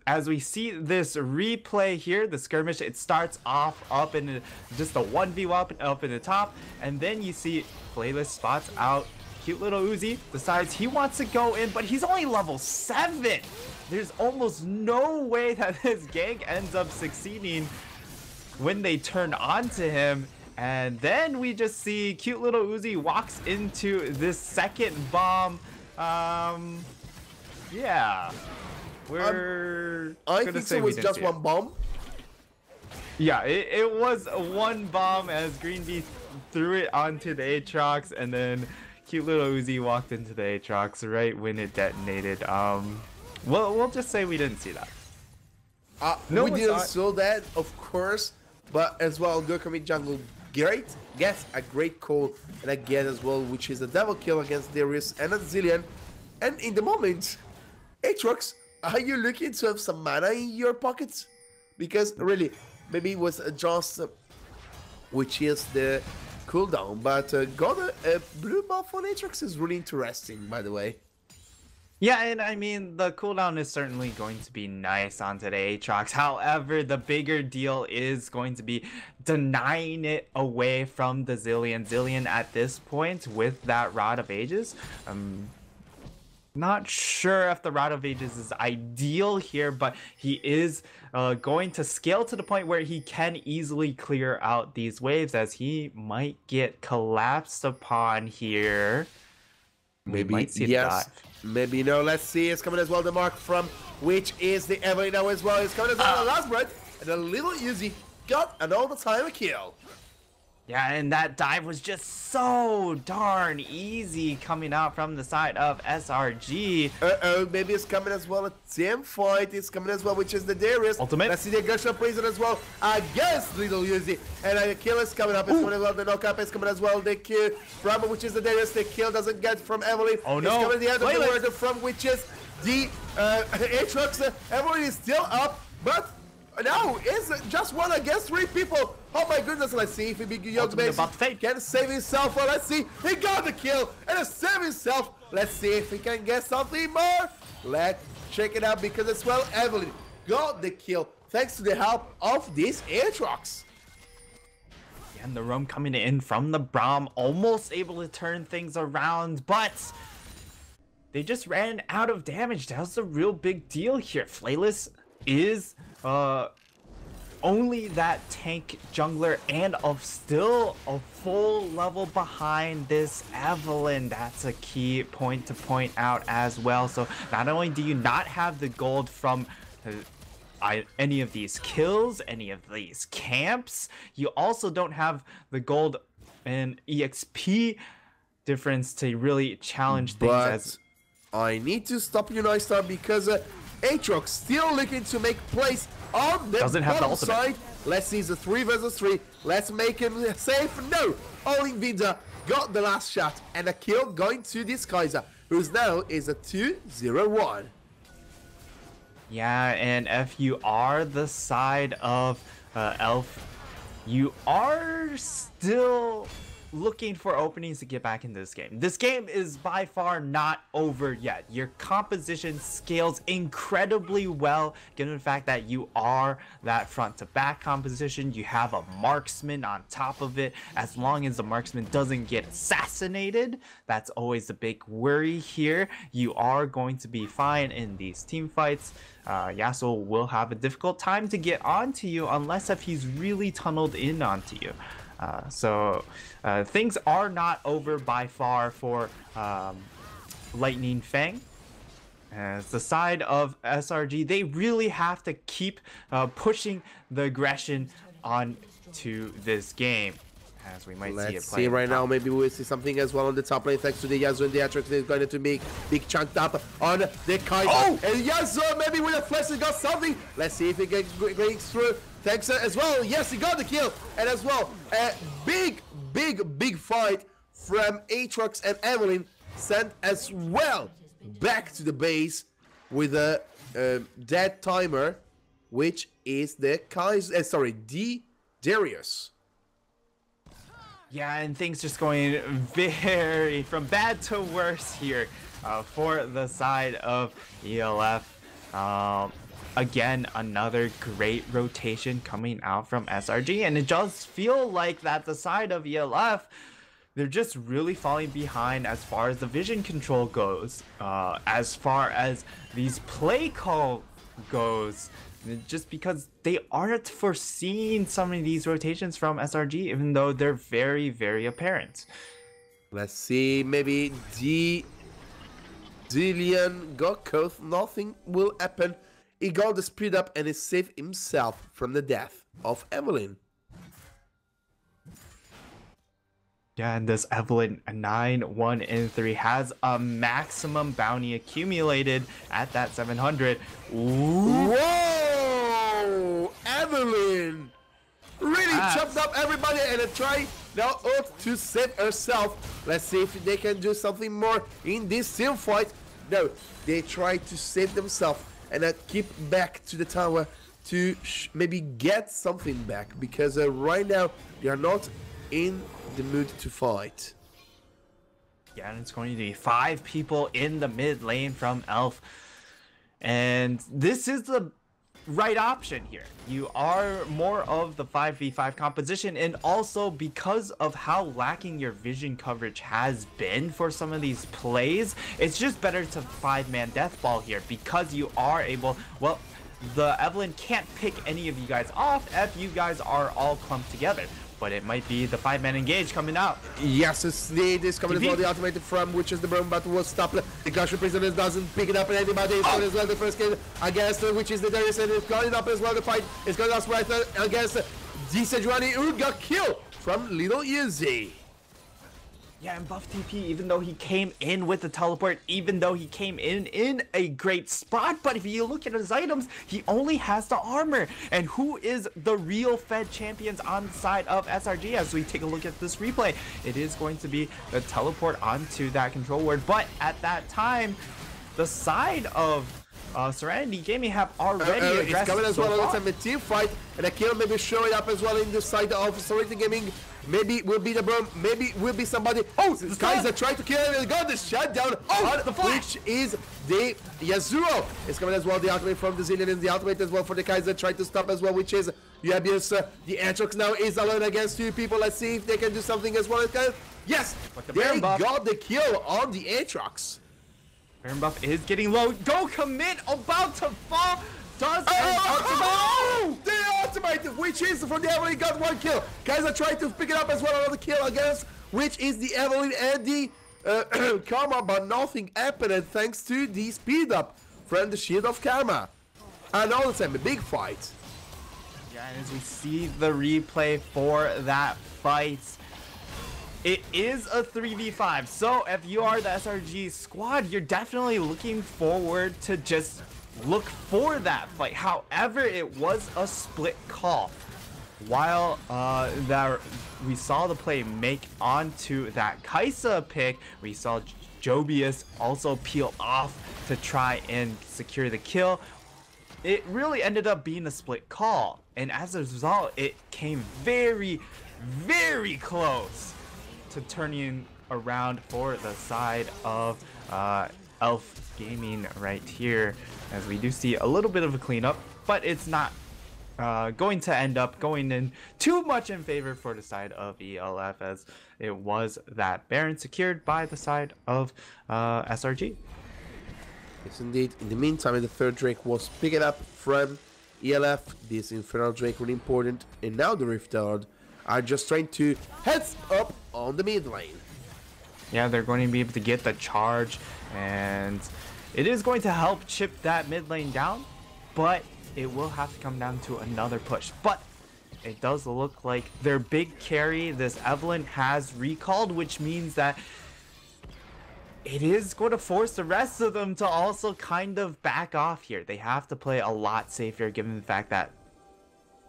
As we see this replay here, the skirmish, it starts off up in just a 1v1 up in the top, and then you see Playlist spots out cute little Uzi, decides he wants to go in, but he's only level 7. There's almost no way that this gang ends up succeeding when they turn on to him. And then we just see cute little Uzi walks into this second bomb. Yeah. I think it was just one bomb. Yeah, it was one bomb as Green Bee threw it onto the Aatrox, and then cute little Uzi walked into the Aatrox right when it detonated. We'll just say we didn't see that. We didn't saw that, of course, but as well, Go Commit Jungle gets a great call, and again as well, which is a double kill against Darius and a Zillion. And in the moment, Aatrox, are you looking to have some mana in your pockets? Because really, maybe it was just which is the cooldown, but got a blue buff on Aatrox is really interesting, by the way. Yeah, and I mean, the cooldown is certainly going to be nice onto the Aatrox. However, the bigger deal is going to be denying it away from the Zillion. Zillion at this point with that Rod of Ages. Not sure if the Rod of Ages is ideal here, but he is going to scale to the point where he can easily clear out these waves, as he might get collapsed upon here. Maybe yes, maybe no. Let's see. It's coming as well. The mark from which is the Evelyn now as well. It's coming as well. The last breath, and a little Uzi got an all-the-time kill. Yeah, and that dive was just so darn easy coming out from the side of SRG. Maybe it's coming as well. A team fight is coming as well, which is the Darius. Ultimate. Let's see the aggression prison as well against little Uzi. And a kill is coming up. It's coming as well. The knockup is coming as well. The kill from which is the Darius. The kill doesn't get from Evelyn. Oh no. It's coming the end of the word from which is the Aatrox. Evelyn is still up, but now it's just one against 3 people. Oh my goodness, let's see if he can save himself. Well, let's see. He got the kill and he saved himself. Let's see if he can get something more. Let's check it out, because as well, Evelyn got the kill thanks to the help of this Aatrox. Yeah, and the roam coming in from the Braum, almost able to turn things around, but they just ran out of damage. That was the real big deal here. Flayless is only that tank jungler and still a full level behind this Evelyn. That's a key point to point out as well. So not only do you not have the gold from any of these kills, any of these camps, you also don't have the gold and EXP difference to really challenge things. But I need to stop you, Nightstar, because Aatrox still looking to make plays on the bottom side. Let's see, it's a 3 versus 3. Let's make him safe. No, only Vinda got the last shot, and a kill going to this Kaiser, who's now is a 2-0-1. Yeah, and if you are the side of Elf, you are still looking for openings to get back into this game. This game is by far not over yet. Your composition scales incredibly well, given the fact that you are that front to back composition. You have a marksman on top of it. As long as the marksman doesn't get assassinated, that's always the big worry here. You are going to be fine in these team fights. Yasuo will have a difficult time to get onto you unless if he's really tunneled in onto you. Things are not over by far for Lightning Fang. As the side of SRG, they really have to keep pushing the aggression on to this game. As we might see it Let's see right now, maybe we'll see something as well on the top lane thanks to the Yasuo and the Aatrox. Is going to make big chunked up on the Kaiser. Oh! And Yasuo maybe with a flash he got something. Let's see if he can break through. Thanks as well. Yes, he got the kill. And as well, a big fight from Aatrox and Evelyn, sent as well back to the base with a dead timer, which is the Kaiser. The Darius. Yeah, and things just going very from bad to worse here for the side of ELF. Again, another great rotation coming out from SRG, and it does feel like that the side of ELF, they're just really falling behind as far as the vision control goes, as far as these play call goes, just because they aren't foreseeing some of these rotations from SRG, even though they're very, very apparent. Let's see, maybe Dillian got caught, nothing will happen. He got the speed up and he saved himself from the death of Evelyn. Yeah, and this Evelyn 9, 1, and 3 has a maximum bounty accumulated at that 700. Ooh. Whoa! Evelyn! Really chopped up everybody and try now to save herself. Let's see if they can do something more in this team fight. No, they try to save themselves and keep back to the tower to maybe get something back, because right now they are not in the mood to fight. Yeah, and it's going to be 5 people in the mid lane from Elf, and this is the right option here. You are more of the 5v5 composition, and also because of how lacking your vision coverage has been for some of these plays, it's just better to 5-man death ball here, because you are able, well, the Evelyn can't pick any of you guys off if you guys are all clumped together. But it might be the 5-man engage coming out. Yes, it's is coming as well. The ultimate from which is the Burn, but was stopped. The Gushing Prisoners doesn't pick it up, and anybody is going as well. The first kill against which is the Darius, and it's going up as well. The fight is going up right against D Sejuani, who got killed from Little Easy. Yeah, and Buff TP, even though he came in with the teleport, even though he came in a great spot, but if you look at his items, he only has the armor. And who is the real Fed champions on the side of SRG as we take a look at this replay? It is going to be the teleport onto that control ward, but at that time, the side of Serenity Gaming have already addressed it's coming as well. far. It's a team fight, and a kill maybe showing up as well in the side of Serenity Gaming. Maybe will be the Burn, maybe will be somebody. Oh, this guys that tried to kill him and got the shutdown. Oh, the flash! Which is the Yasuo. It's coming as well. The ultimate from the Zillion, and the ultimate as well for the guys that tried to stop as well, which is Yabius. The Aatrox now is alone against 2 people. Let's see if they can do something as well. Yes, they got the kill on the Aatrox. Burn buff is getting low. Go commit, about to fall. Does the ultimate, which is from the Evelyn, got 1 kill. Guys are trying to pick it up as well, another kill against, which is the Evelyn and the Karma, but nothing happened, and thanks to the speed up from the Shield of Karma. And all the time, a big fight. Yeah, and as we see the replay for that fight, it is a 3v5. So if you are the SRG squad, you're definitely looking forward to just look for that fight. However, it was a split call. While that we saw the play make onto that Kaisa pick, we saw Jobius also peel off to try and secure the kill. It really ended up being a split call, and as a result, it came very, very close to turning around for the side of Elf Gaming right here, as we do see a little bit of a cleanup, but it's not going to end up going in too much in favor for the side of ELF, as it was that Baron secured by the side of SRG. Yes, indeed. In the meantime, the third Drake was picked up from ELF. This Infernal Drake really important, and now the Rift Guard are just trying to heads up on the mid lane. Yeah, they're going to be able to get the charge, and it is going to help chip that mid lane down, but it will have to come down to another push. But it does look like their big carry, this Evelyn, has recalled, which means that it is going to force the rest of them to also kind of back off here. They have to play a lot safer, given the fact that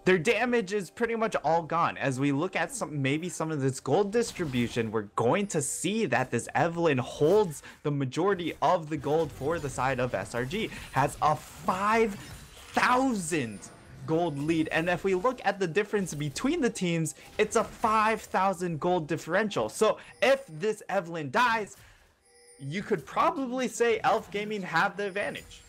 their damage is pretty much all gone. As we look at maybe some of this gold distribution, we're going to see that this Evelyn holds the majority of the gold for the side of SRG. Has a 5,000 gold lead. And if we look at the difference between the teams, it's a 5,000 gold differential. So if this Evelyn dies, you could probably say Elf Gaming have the advantage.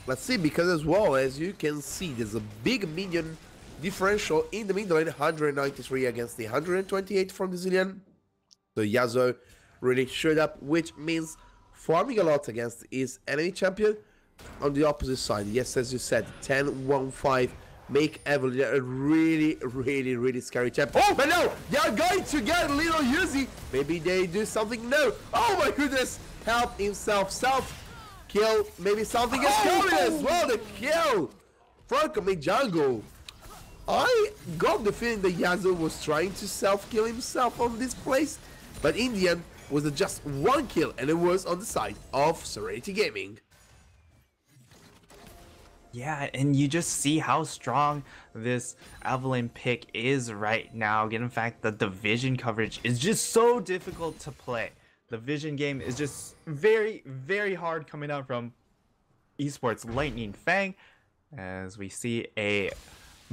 Let's see, because as well as you can see, there's a big minion differential in the mid lane, 193 against the 128 from the Zillion. So Yasuo really showed up, which means farming a lot against his enemy champion. On the opposite side, yes, as you said, 10-1-5 make Evelyn a really scary champion. Oh, but no, they're going to get a little Yuzi. Maybe they do something. No, oh my goodness, help himself, self-kill, maybe something is coming as well. The kill from Commit Jungle. I got the feeling that Yasuo was trying to self-kill himself on this place, but in the end, was just one kill, and it was on the side of Serenity Gaming. Yeah, and you just see how strong this Evelyn pick is right now. In fact, the division coverage is just so difficult to play. The vision game is just very hard coming out from Esports Lightning Fang. As we see a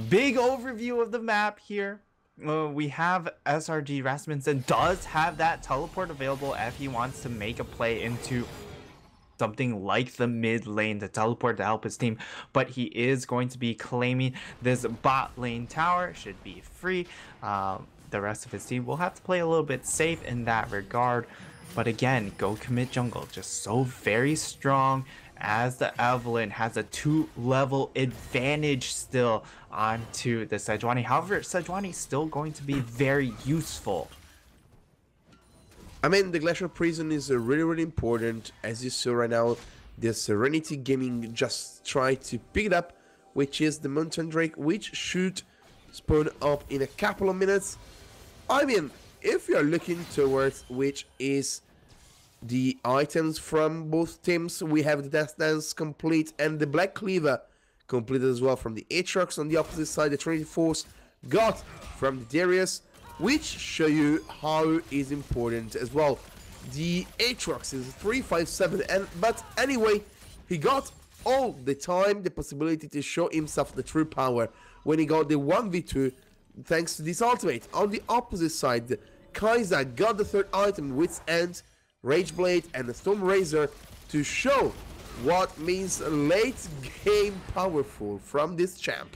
big overview of the map here. We have SRG Rasmussen does have that teleport available if he wants to make a play into something like the mid lane to teleport to help his team, but he is going to be claiming this bot lane tower. Should be free. The rest of his team will have to play a little bit safe in that regard, but again, go commit jungle, just so very strong, as the Evelyn has a 2-level advantage still onto the Sejuani. However, Sejuani is still going to be very useful. I mean, the Glacial Prison is really important. As you saw right now, the Serenity Gaming just tried to pick it up, which is the Mountain Drake, which should spawn up in a couple of minutes. I mean, if you're looking towards which is the items from both teams, we have the Death Dance complete and the Black Cleaver completed as well from the Aatrox. On the opposite side, the Trinity Force got from the Darius, which show you how is important as well. The Aatrox is 357, but anyway, he got all the time the possibility to show himself the true power when he got the 1v2 thanks to this ultimate. On the opposite side, Kaiser got the third item, Wit's End, Rage Blade, and the Storm Razor to show what means late game powerful from this champ.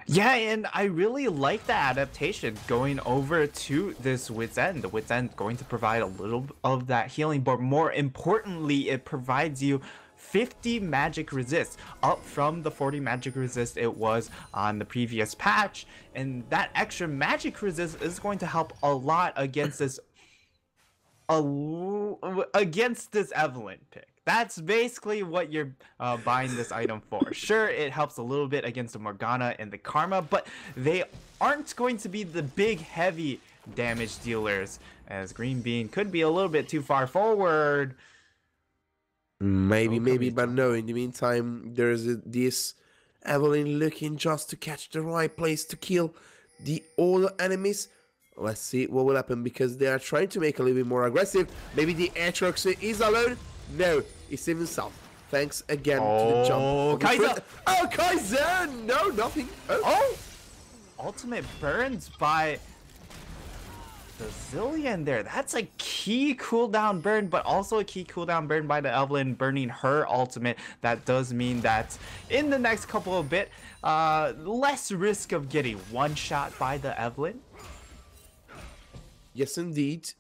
Yeah, and I really like the adaptation going over to this Wit's End. The Wit's End going to provide a little of that healing, but more importantly, it provides you 50 magic resist, up from the 40 magic resist it was on the previous patch. And that extra magic resist is going to help a lot against this Evelyn pick. That's basically what you're buying this item for. Sure, it helps a little bit against the Morgana and the Karma, but they aren't going to be the big heavy damage dealers, as Green Bean could be a little bit too far forward. Maybe, but no, in the meantime, there's this Evelyn looking just to catch the right place to kill the other enemies. Let's see what will happen, because they are trying to make a little bit more aggressive. Maybe the Aatrox is alone. No, he saved himself. Thanks again to the jump. Kaiser! Oh, Kaiser! No, nothing. Oh! Ultimate burns by the Zillion there. That's a key cooldown burn, but also a key cooldown burn by the Evelyn burning her ultimate. That does mean that in the next couple of bit, less risk of getting one shot by the Evelyn. Yes, indeed.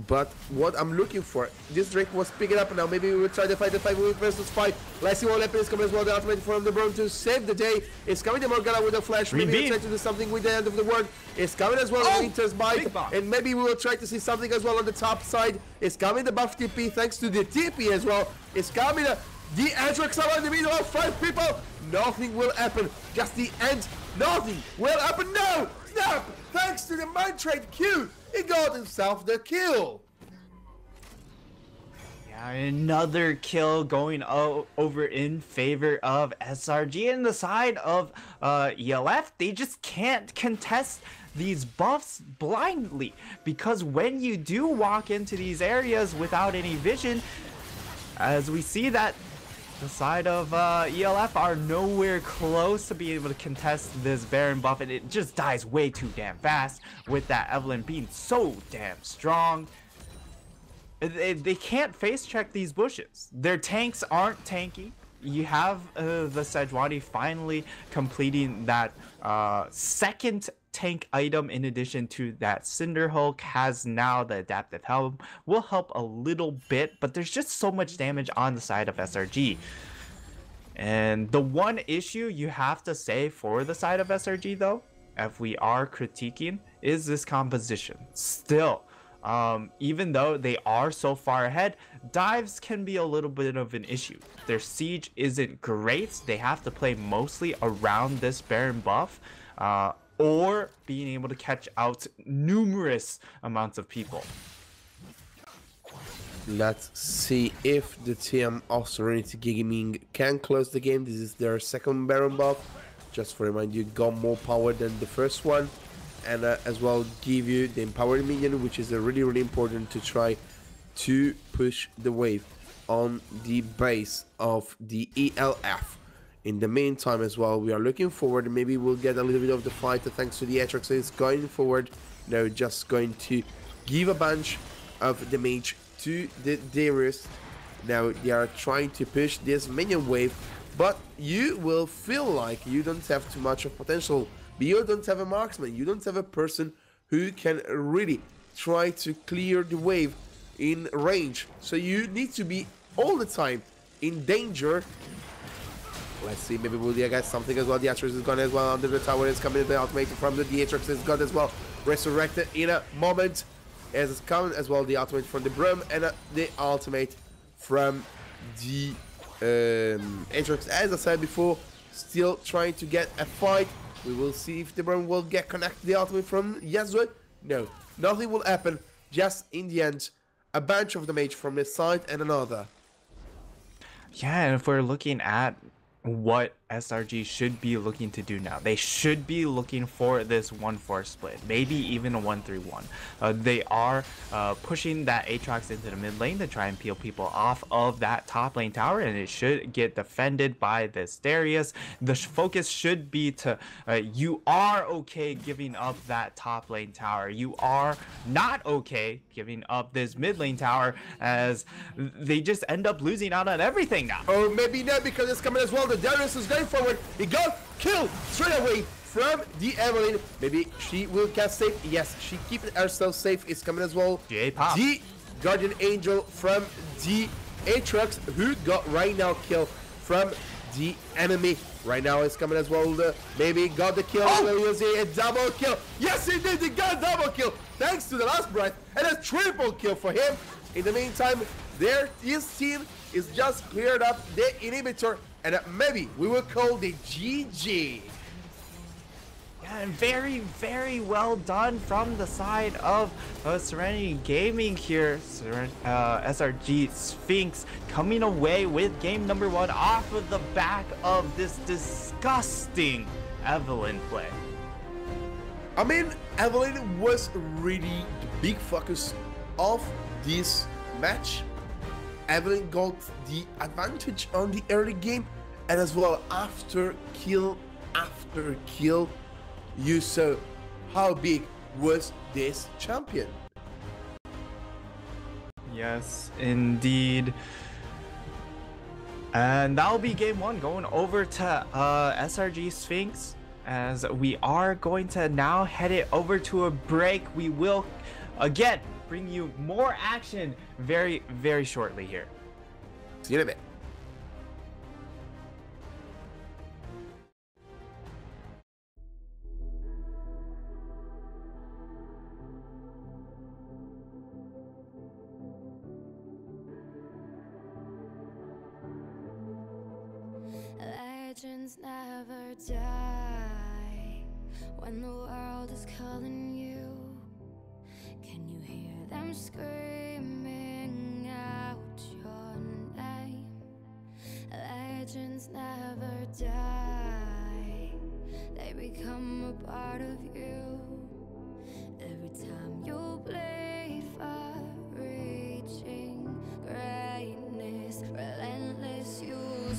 But what I'm looking for, this Drake was picking up now. Maybe we will try to fight the 5 versus 5. Let's see what happens. Coming as well, the ultimate from the Brown to save the day. It's coming the Morgana with a flash. Maybe we'll try to do something with the end of the world. It's coming as well, Winter's Bite. And maybe we will try to see something as well on the top side. It's coming the buff TP thanks to the TP as well. It's coming the Aatrox are in the middle of 5 people. Nothing will happen. Just the end. Nothing will happen. No! Snap! Thanks to the Mind Trade Q. He got himself the kill. Yeah, another kill going over in favor of SRG. And the side of ELF, they just can't contest these buffs blindly, because when you do walk into these areas without any vision, as we see that The side of ELF are nowhere close to being able to contest this Baron buff, and it just dies way too damn fast with that Evelyn being so damn strong. They can't face check these bushes. Their tanks aren't tanky. You have the Sejuani finally completing that second tank item in addition to that Cinder Hulk has now the adaptive helm. Will help a little bit, but there's just so much damage on the side of SRG. And the one issue you have to say for the side of SRG though, if we are critiquing, is this composition. Still, even though they are so far ahead, dives can be a little bit of an issue. Their siege isn't great. They have to play mostly around this Baron buff, or being able to catch out numerous amounts of people. Let's see if the team of Serenity Gaming can close the game. This is their second Baron buff. Just for remind you, got more power than the first one. And as well give you the empowered minion, which is really important to try to push the wave on the base of the ELF. In the meantime as well, we are looking forward. Maybe we'll get a little bit of the fight thanks to the Atrox is going forward. Now just going to give a bunch of damage to the Darius. Now they are trying to push this minion wave, but you will feel like you don't have too much of potential. But you don't have a marksman, you don't have a person who can really try to clear the wave in range. So you need to be all the time in danger. Let's see, maybe we'll get something as well. The Atrox is gone as well. Under the tower is coming, the ultimate from the Atrox is gone as well. Resurrected in a moment. As it's coming as well, the ultimate from the Brum and the ultimate from the Atrox. As I said before, still trying to get a fight. We will see if the Brum will get connected the ultimate from Yasuo. No, nothing will happen. Just in the end, a bunch of damage from this side and another. Yeah, and if we're looking at what SRG should be looking to do now, they should be looking for this 1-4 split, maybe even a 1-3-1. They are pushing that Aatrox into the mid lane to try and peel people off of that top lane tower, and it should get defended by this Darius. The focus should be to you are okay giving up that top lane tower, you are not okay giving up this mid lane tower, as they just end up losing out on everything now. Or maybe not, because it's coming as well. The Darius is going forward. He got killed straight away from the Evelyn. Maybe she will get safe. Yes, she keeps herself safe. It's coming as well. The Guardian Angel from the Aatrox, who got right now killed from the enemy. Right now it's coming as well. Maybe got the kill. We'll see a double kill. Yes, he did. He got a double kill. Thanks to the last breath. And a triple kill for him. In the meantime, his team is just cleared up the inhibitor. And maybe we will call the GG. Yeah, and very, very well done from the side of Serenity Gaming here. SRG Sphinx coming away with game number 1 off of the back of this disgusting Evelyn play. I mean, Evelyn was really the big focus of this match. Evelyn got the advantage on the early game, and as well after kill, you saw how big was this champion. Yes, indeed. And that'll be game 1 going over to SRG Sphinx, as we are going to now head it over to a break. We will again bring you more action very, very shortly here. See you in a bit. Legends never die when the world is calling you. Can you hear them screaming out your name? Legends never die, they become a part of you. Every time you bleed for reaching greatness, relentless, you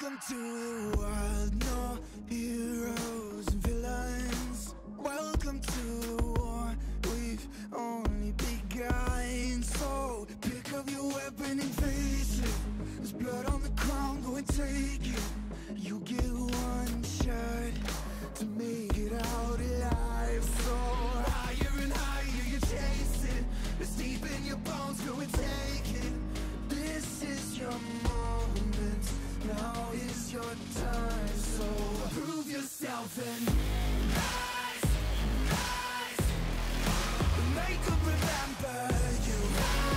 Welcome to the world, no heroes and villains. Welcome to the war, we've only begun. So pick up your weapon and face it. There's blood on the ground, go and take it. You get one shot to make it out alive. So higher and higher you chase it. It's deep in your bones, go and take it. This is your moment, now is your time. So prove yourself and rise, rise. Make them remember you. Rise,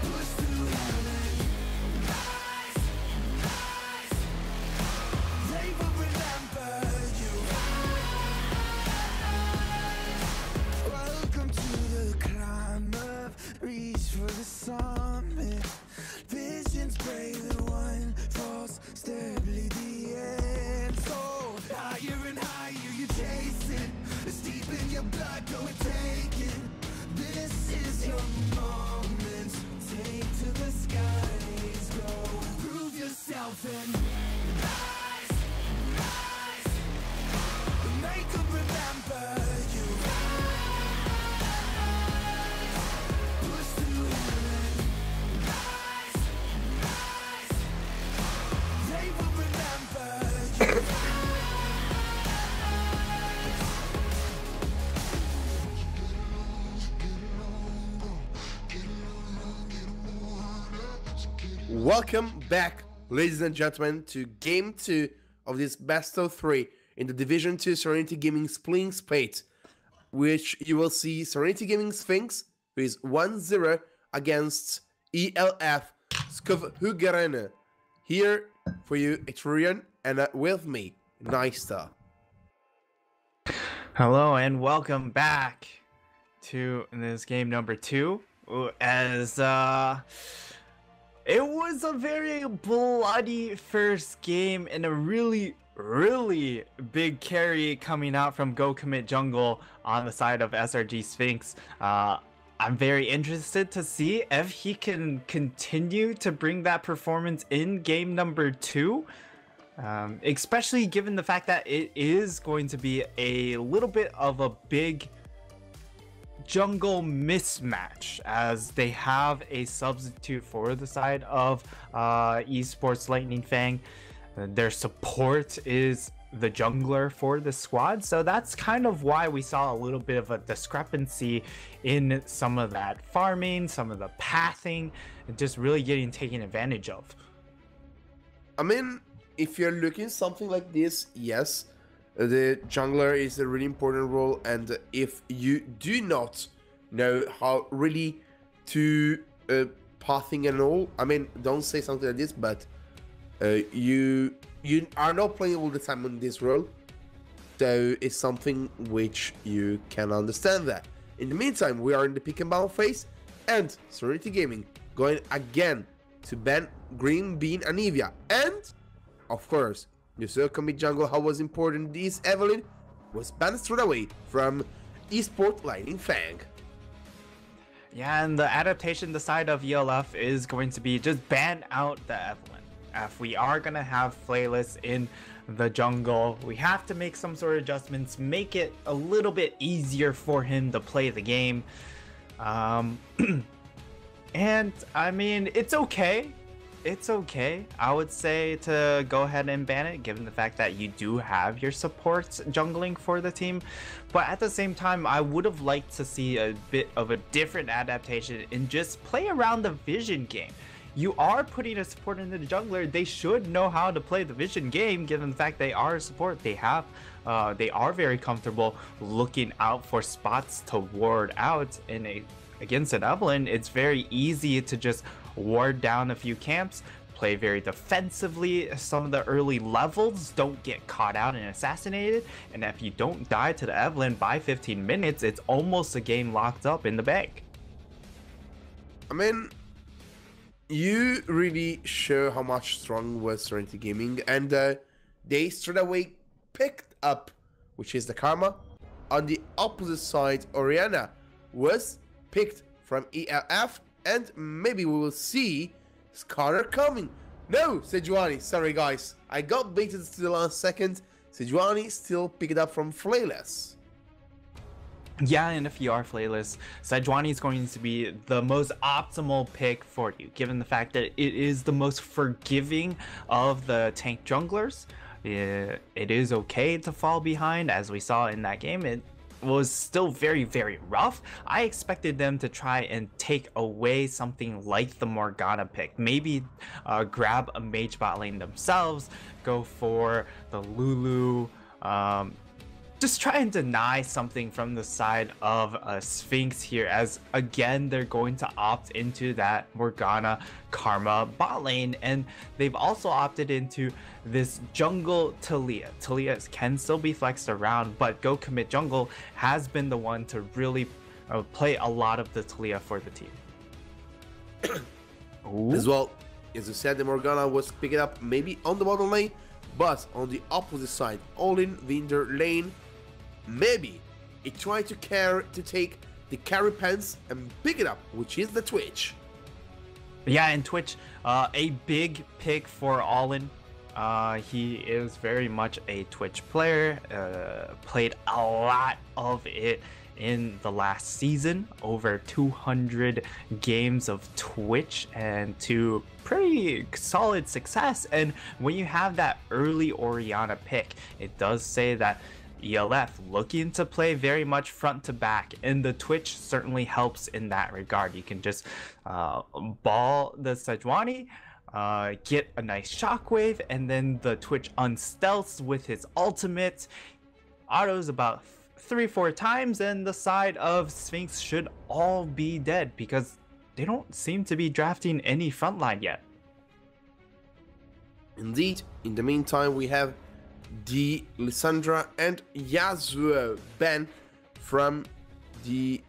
push through heaven. Rise, rise. They will remember you. Rise. Welcome to the climb up, reach for the summit. Visions brave, the one falls steadily the end. So higher and higher you chase it. It's deep in your blood, go and take it. This is your moment. Take to the skies, go. Prove yourself and rise, rise. Make them remember you. Rise, push through heaven. Rise, rise. They will remember you. Welcome back, ladies and gentlemen, to Game 2 of this Best of 3 in the Division 2 Serenity Gaming Split, which you will see Serenity Gaming Sphinx, who is 1-0 against ELF Skovhuggerne. Here for you, Etrurian, and with me, Nysta. Hello and welcome back to this game number 2. As it was a very bloody first game and a really big carry coming out from Go Commit Jungle on the side of SRG Sphinx. I'm very interested to see if he can continue to bring that performance in game number 2. Especially given the fact that it is going to be a little bit of a big jungle mismatch, as they have a substitute for the side of esports Lightning Fang. Their support is the jungler for the squad, so that's kind of why we saw a little bit of a discrepancy in some of that farming, some of the pathing, and just really getting taken advantage of. I mean, if you're looking something like this, yes, the jungler is a really important role, and if you do not know how really to pathing and all, I mean, don't say something like this, but you are not playing all the time on this role, so it's something which you can understand that. In the meantime, we are in the pick and bound phase, and Serenity Gaming going again to ban Green Bean and Evia, and of course, you saw Commit Jungle, how was important this Evelyn was banned straight away from eSport Lightning Fang. Yeah, and the adaptation, the side of ELF is going to be just ban out the Evelyn. If we are going to have playlists in the jungle, we have to make some sort of adjustments, make it a little bit easier for him to play the game. And I mean, it's okay. It's okay, I would say, to go ahead and ban it, given the fact that you do have your supports jungling for the team. But at the same time, I would have liked to see a bit of a different adaptation and just play around the vision game. You are putting a support into the jungler, they should know how to play the vision game, given the fact they are a support. They are very comfortable looking out for spots to ward out. Against an Evelyn, it's very easy to just ward down a few camps, play very defensively. Some of the early levels don't get caught out and assassinated, and if you don't die to the Evelyn by 15 minutes, it's almost a game locked up in the bank. I mean, you really show how much strong was Serenity Gaming, and they straight away picked up, which is the Karma. On the opposite side, Oriana was picked from ELF, and maybe we will see Skarner coming. No, Sejuani. Sorry, guys. I got baited to the last second. Sejuani still pick it up from Flayless. Yeah, and if you are Flayless, Sejuani is going to be the most optimal pick for you, given the fact that it is the most forgiving of the tank junglers. It is okay to fall behind, as we saw in that game. It was still very, very rough. I expected them to try and take away something like the Morgana pick. Maybe grab a mage bot lane themselves, go for the Lulu, just try and deny something from the side of Sphinx here, as again they're going to opt into that Morgana Karma bot lane, and they've also opted into this jungle Talia. Talia can still be flexed around, but Go Commit Jungle has been the one to really play a lot of the Talia for the team. As well, as you said, the Morgana was picking up maybe on the bottom lane, but on the opposite side, all in Winder lane, maybe it tried to take the carry pants and pick it up, which is the Twitch. Yeah, and Twitch, a big pick for All-In. He is very much a Twitch player, played a lot of it in the last season, over 200 games of Twitch and to pretty solid success. And when you have that early Orianna pick, it does say that ELF looking to play very much front to back, and the Twitch certainly helps in that regard. You can just ball the Sejuani, get a nice shockwave, and then the Twitch unstealths with his ultimate, autos about 3-4 times, and the side of Sphinx should all be dead because they don't seem to be drafting any frontline yet. Indeed, in the meantime, we have the Lissandra and Yasuo ban from the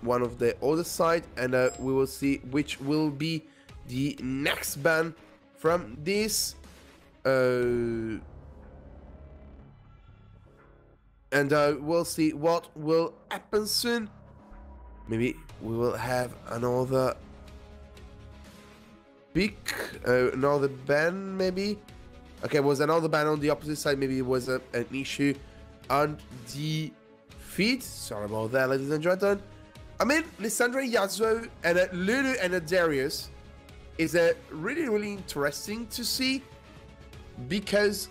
one of the other side, and we will see which will be the next ban from this and we'll see what will happen soon. Maybe we will have another pick, another ban maybe. Okay, was another ban on the opposite side. Maybe it was an issue on the feed. Sorry about that, ladies and gentlemen. I mean, Lissandra, Yasuo, and Lulu and Darius is really, really interesting to see, because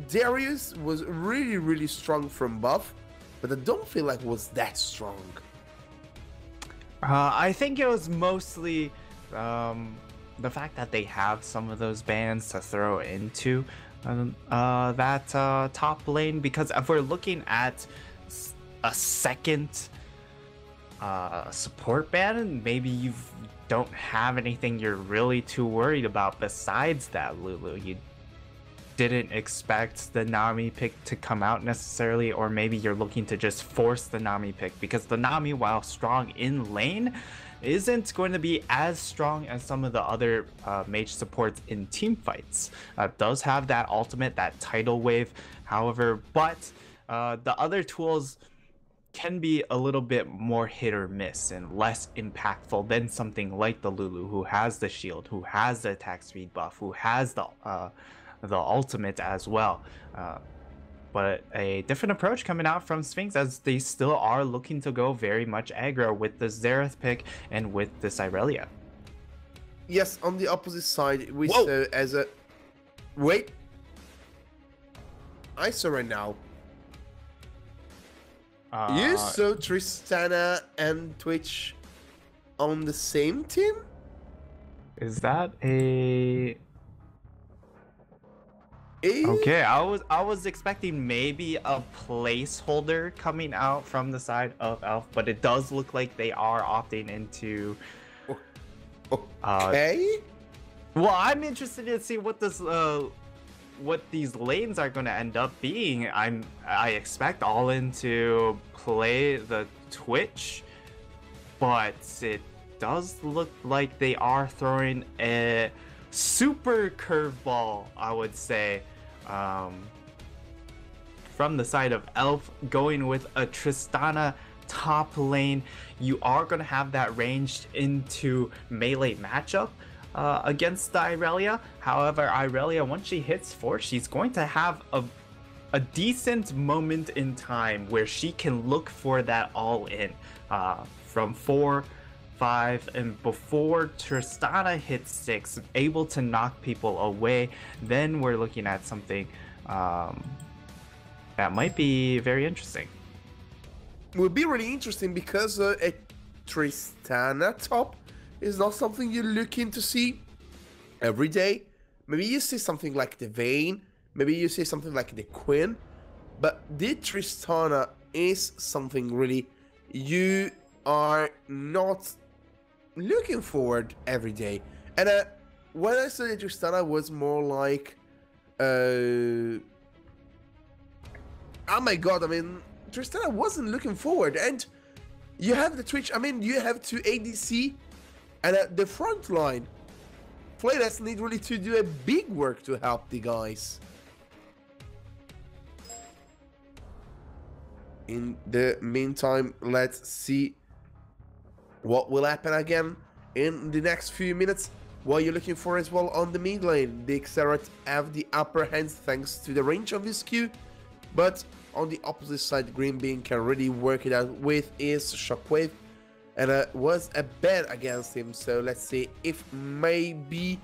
Darius was really, really strong from buff, but I don't feel like it was that strong. I think it was mostly the fact that they have some of those bans to throw into that top lane, because if we're looking at a second support ban, maybe you don't have anything you're really too worried about besides that Lulu. You didn't expect the Nami pick to come out necessarily, or maybe you're looking to just force the Nami pick, because the Nami, while strong in lane, isn't going to be as strong as some of the other mage supports in team fights. Does have that ultimate, that tidal wave, however, but the other tools can be a little bit more hit or miss and less impactful than something like the Lulu, who has the shield, who has the attack speed buff, who has the ultimate as well. But a different approach coming out from Sphinx, as they still are looking to go very much aggro with the Xerath pick and with this Irelia. Yes, on the opposite side, we saw as a... Wait. I saw right now. You saw Tristana and Twitch on the same team? Is that a... Okay, I was expecting maybe a placeholder coming out from the side of Elf, but it does look like they are opting into. Okay. Well, I'm interested to see what this what these lanes are going to end up being. I expect All-In to play the Twitch, but it does look like they are throwing a super curveball, I would say. From the side of Elf, going with a Tristana top lane. You are going to have that ranged into melee matchup. against the Irelia. However, Irelia, once she hits 4, she's going to have a decent moment in time where she can look for that all-in from 4, 5, and before Tristana hits 6, able to knock people away. Then we're looking at something that might be very interesting. It would be really interesting because a Tristana top is not something you're looking to see every day. Maybe you see something like the Vayne, maybe you see something like the Quinn, but the Tristana is something really you are not looking forward every day. And when I said Tristana was more like oh my god, I mean Tristana wasn't looking forward, and you have the Twitch, I mean you have 2 ADC, and at the front line Players need really to do a big work to help the guys. In the meantime, let's see what will happen again in the next few minutes. What you're looking for as well on the mid lane. The Xerath have the upper hand thanks to the range of his Q, but on the opposite side, Green Bean can really work it out with his Shockwave, and was a bet against him. So let's see if maybe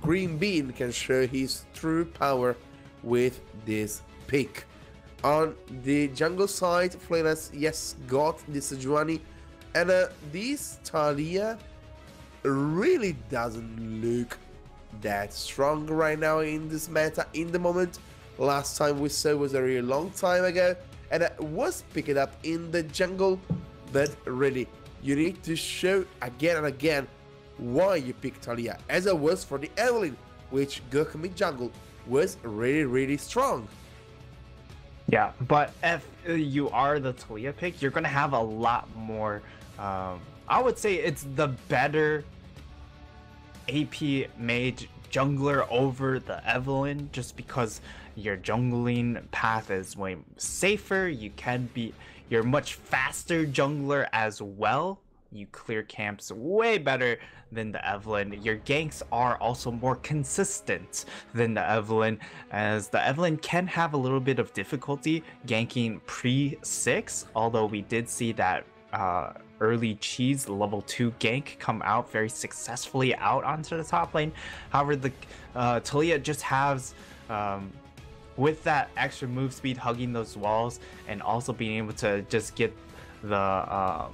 Green Bean can show his true power with this pick. On the jungle side, Flanas, yes, got the Sejuani, and this Talia really doesn't look that strong right now in this meta in the moment. Last time we saw was a really long time ago, and it was picked up in the jungle, but really, you need to show again and again why you picked Talia, as it was for the Evelynn, which go commit jungle was really strong. Yeah, but if you are the Talia pick, you're gonna have a lot more. I would say it's the better AP mage jungler over the Evelynn, just because your jungling path is way safer. You're much faster jungler as well. You clear camps way better than the Evelynn. Your ganks are also more consistent than the Evelynn, as the Evelynn can have a little bit of difficulty ganking pre-6, although we did see that early cheese level 2 gank come out very successfully out onto the top lane. However, the Talia just has with that extra move speed, hugging those walls, and also being able to just get the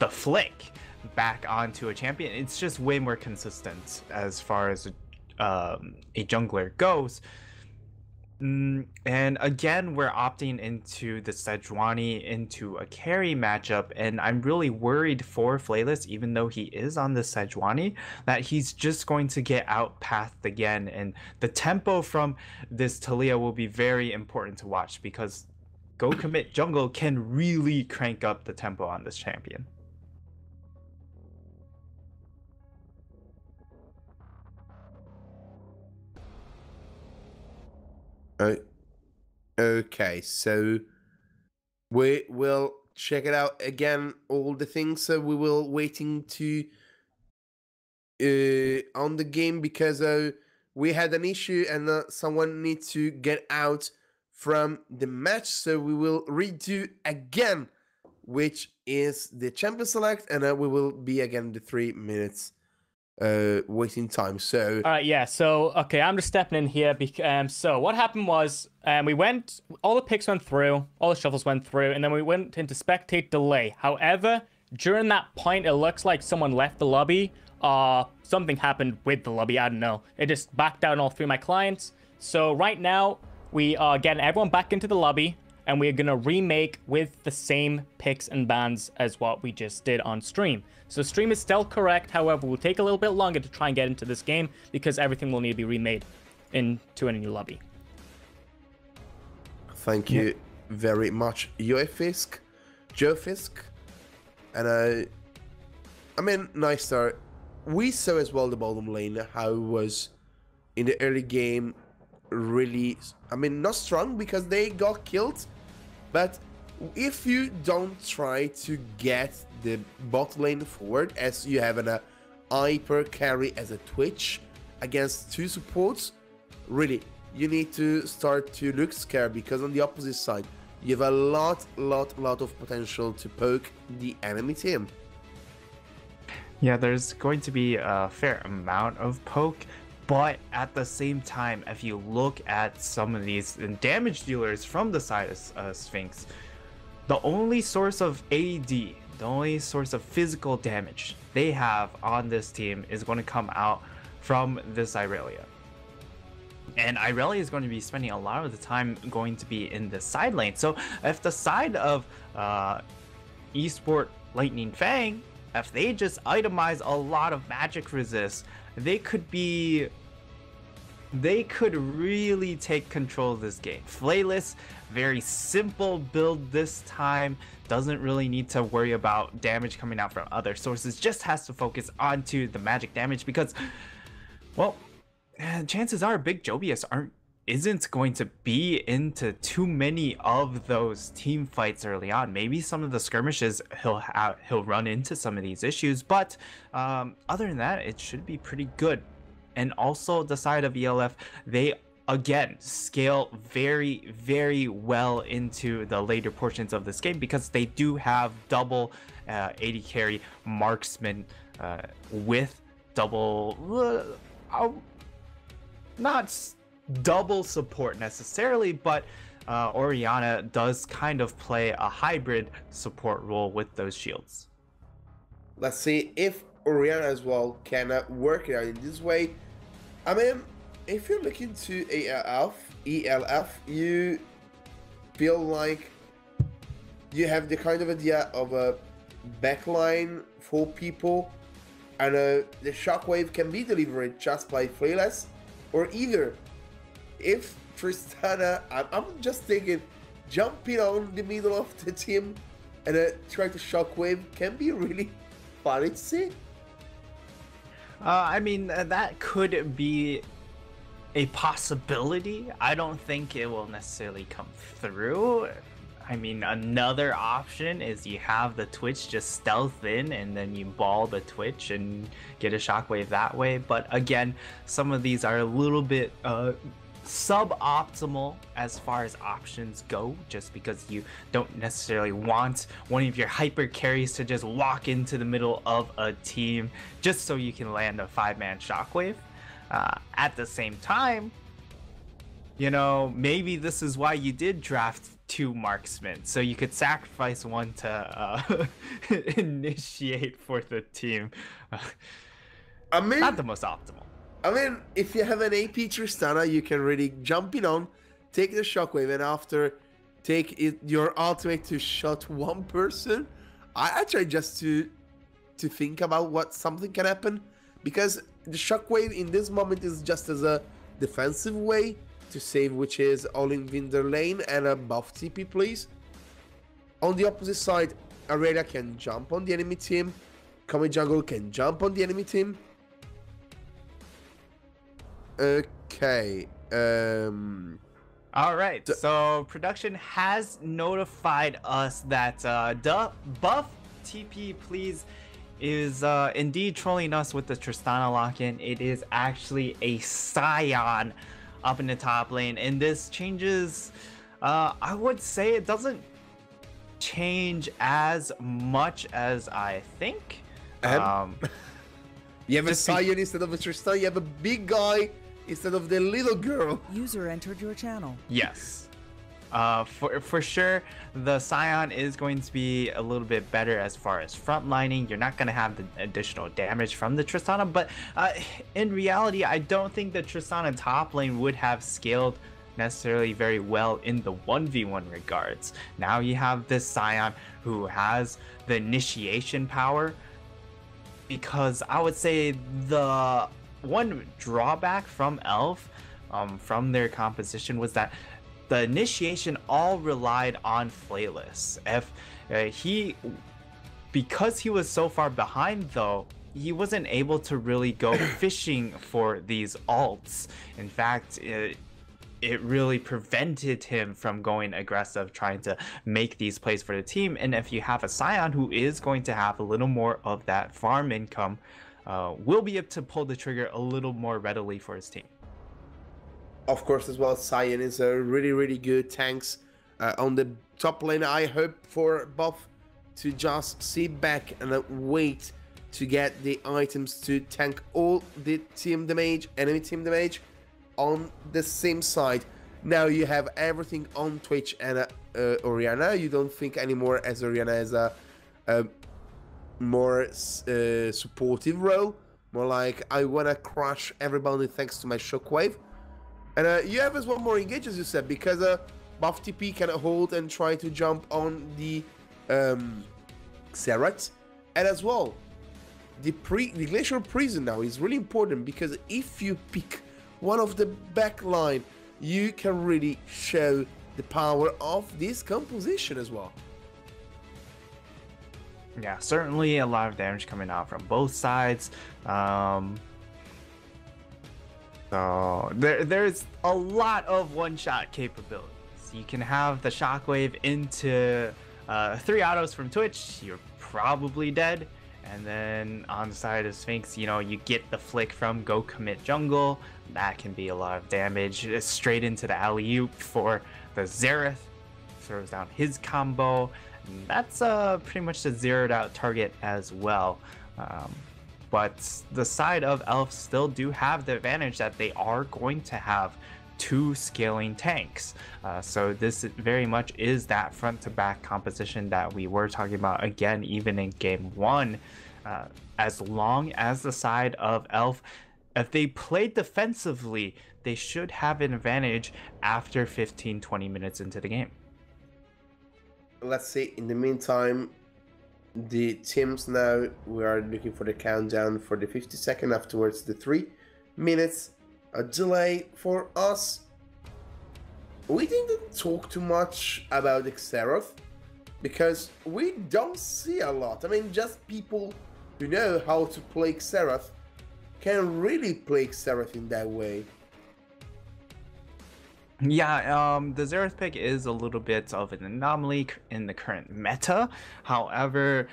flick back onto a champion, it's just way more consistent as far as a jungler goes. And again, we're opting into the Sejuani into a carry matchup, and I'm really worried for Flayless, even though he is on the Sejuani, that he's just going to get outpathed again, and the tempo from this Talia will be very important to watch, because Go Commit Jungle can really crank up the tempo on this champion. Okay, so we will check it out again, all the things. So we will waiting to on the game, because we had an issue and someone needs to get out from the match, so we will redo again, which is the champion select, and we will be again the 3 minutes waiting time. So all right, yeah, so okay, I'm just stepping in here because so what happened was all the picks went through, all the shuffles went through, and then we went into spectate delay. However, during that point, it looks like someone left the lobby, something happened with the lobby, I don't know, it just backed out on all 3 of my clients. So right now we are getting everyone back into the lobby, and we're gonna remake with the same picks and bans as what we just did on stream. So stream is still correct, however, we'll take a little bit longer to try and get into this game, because everything will need to be remade into a new lobby. Thank you very much, Joe Fisk. And I mean, nice start. We saw as well the bottom lane, how it was in the early game, really, I mean, not strong because they got killed, but if you don't try to get the bot lane forward, as you have an hyper carry as a Twitch against 2 supports, really, you need to start to look scared, because on the opposite side, you have a lot of potential to poke the enemy team. Yeah, there's going to be a fair amount of poke, but at the same time, if you look at some of these damage dealers from the side of Sphinx, the only source of AD, the only source of physical damage they have on this team is going to come out from this Irelia. And Irelia is going to be spending a lot of the time going to be in the side lane. So if the side of Esport Lightning Fang, if they just itemize a lot of magic resist, they could really take control of this game. Flayless, very simple build this time, doesn't really need to worry about damage coming out from other sources, just has to focus onto the magic damage, because, well, chances are Big Jovius isn't going to be into too many of those team fights early on. Maybe some of the skirmishes he'll run into some of these issues, but other than that, it should be pretty good. And also the side of ELF, they again scale very well into the later portions of this game, because they do have double AD carry marksman with double not double support necessarily, but Orianna does kind of play a hybrid support role with those shields. Let's see if Orianna as well can work it out in this way. I mean, if you're looking to ELF, you feel like you have the kind of idea of a backline for people, and the shockwave can be delivered just by Flayless, or either if Tristana, I'm just thinking, jumping on the middle of the team and trying to shockwave can be really funny to see. I mean, that could be a possibility. I don't think it will necessarily come through. I mean, another option is you have the Twitch just stealth in and then you ball the Twitch and get a shockwave that way. But again, some of these are a little bit suboptimal as far as options go, just because you don't necessarily want one of your hyper carries to just walk into the middle of a team just so you can land a 5-man shockwave. At the same time, you know, maybe this is why you did draft 2 marksmen, so you could sacrifice one to initiate for the team. I mean, not the most optimal. I mean, if you have an AP Tristana, you can really jump in on, take the shockwave, and after take your ultimate to shot one person. I try just to think about what something can happen, because the shockwave in this moment is just as a defensive way to save, which is all in Winder lane and a buff TP, please. On the opposite side, Aurelia can jump on the enemy team. Kami Jungle can jump on the enemy team. Okay. All right. So production has notified us that the buff TP, please, is indeed trolling us with the Tristana lock-in. It is actually a Scion up in the top lane, and this changes, I would say it doesn't change as much as I think. You have a Scion instead of a Tristana. You have a big guy instead of the little girl. User entered your channel. Yes. For sure, the Scion is going to be a little bit better as far as frontlining. You're not going to have the additional damage from the Tristana, but in reality, I don't think the Tristana top lane would have scaled necessarily very well in the 1v1 regards. Now you have this Scion who has the initiation power, because I would say the one drawback from Elf, from their composition, was that the initiation all relied on Flayless. If because he was so far behind though, he wasn't able to really go fishing for these ults. In fact, it really prevented him from going aggressive, trying to make these plays for the team. And if you have a Scion who is going to have a little more of that farm income, will be able to pull the trigger a little more readily for his team. Of course, as well, Cyan is a really good tanks on the top lane. I hope for Buff to just sit back and wait to get the items to tank all the team damage, enemy team damage on the same side. Now you have everything on Twitch and Orianna. You don't think anymore as Orianna as a more supportive role, more like I wanna crush everybody thanks to my shockwave. And you have as well more engage, as you said, because Buff TP can hold and try to jump on the Xerath. And as well, the Glacial Prison now is really important, because if you pick one of the back line, you can really show the power of this composition as well. Yeah, certainly a lot of damage coming out from both sides. So there's a lot of one-shot capabilities. You can have the shockwave into 3 autos from Twitch, you're probably dead. And then on the side of Sphinx, you know, you get the flick from Go Commit Jungle. That can be a lot of damage. Straight into the alley-oop for the Xerath. Throws down his combo. And that's pretty much a zeroed out target as well. But the side of Elf still do have the advantage that they are going to have 2 scaling tanks. So this very much is that front to back composition that we were talking about again, even in game 1. As long as the side of Elf, if they play defensively, they should have an advantage after 15-20 minutes into the game. Let's see, in the meantime, the teams now, we are looking for the countdown for the 50-second, afterwards the 3 minutes. A delay for us. We didn't talk too much about Xerath because we don't see a lot. I mean, just people who know how to play Xerath can really play Xerath in that way. Yeah, the Xerath pick is a little bit of an anomaly in the current meta. However,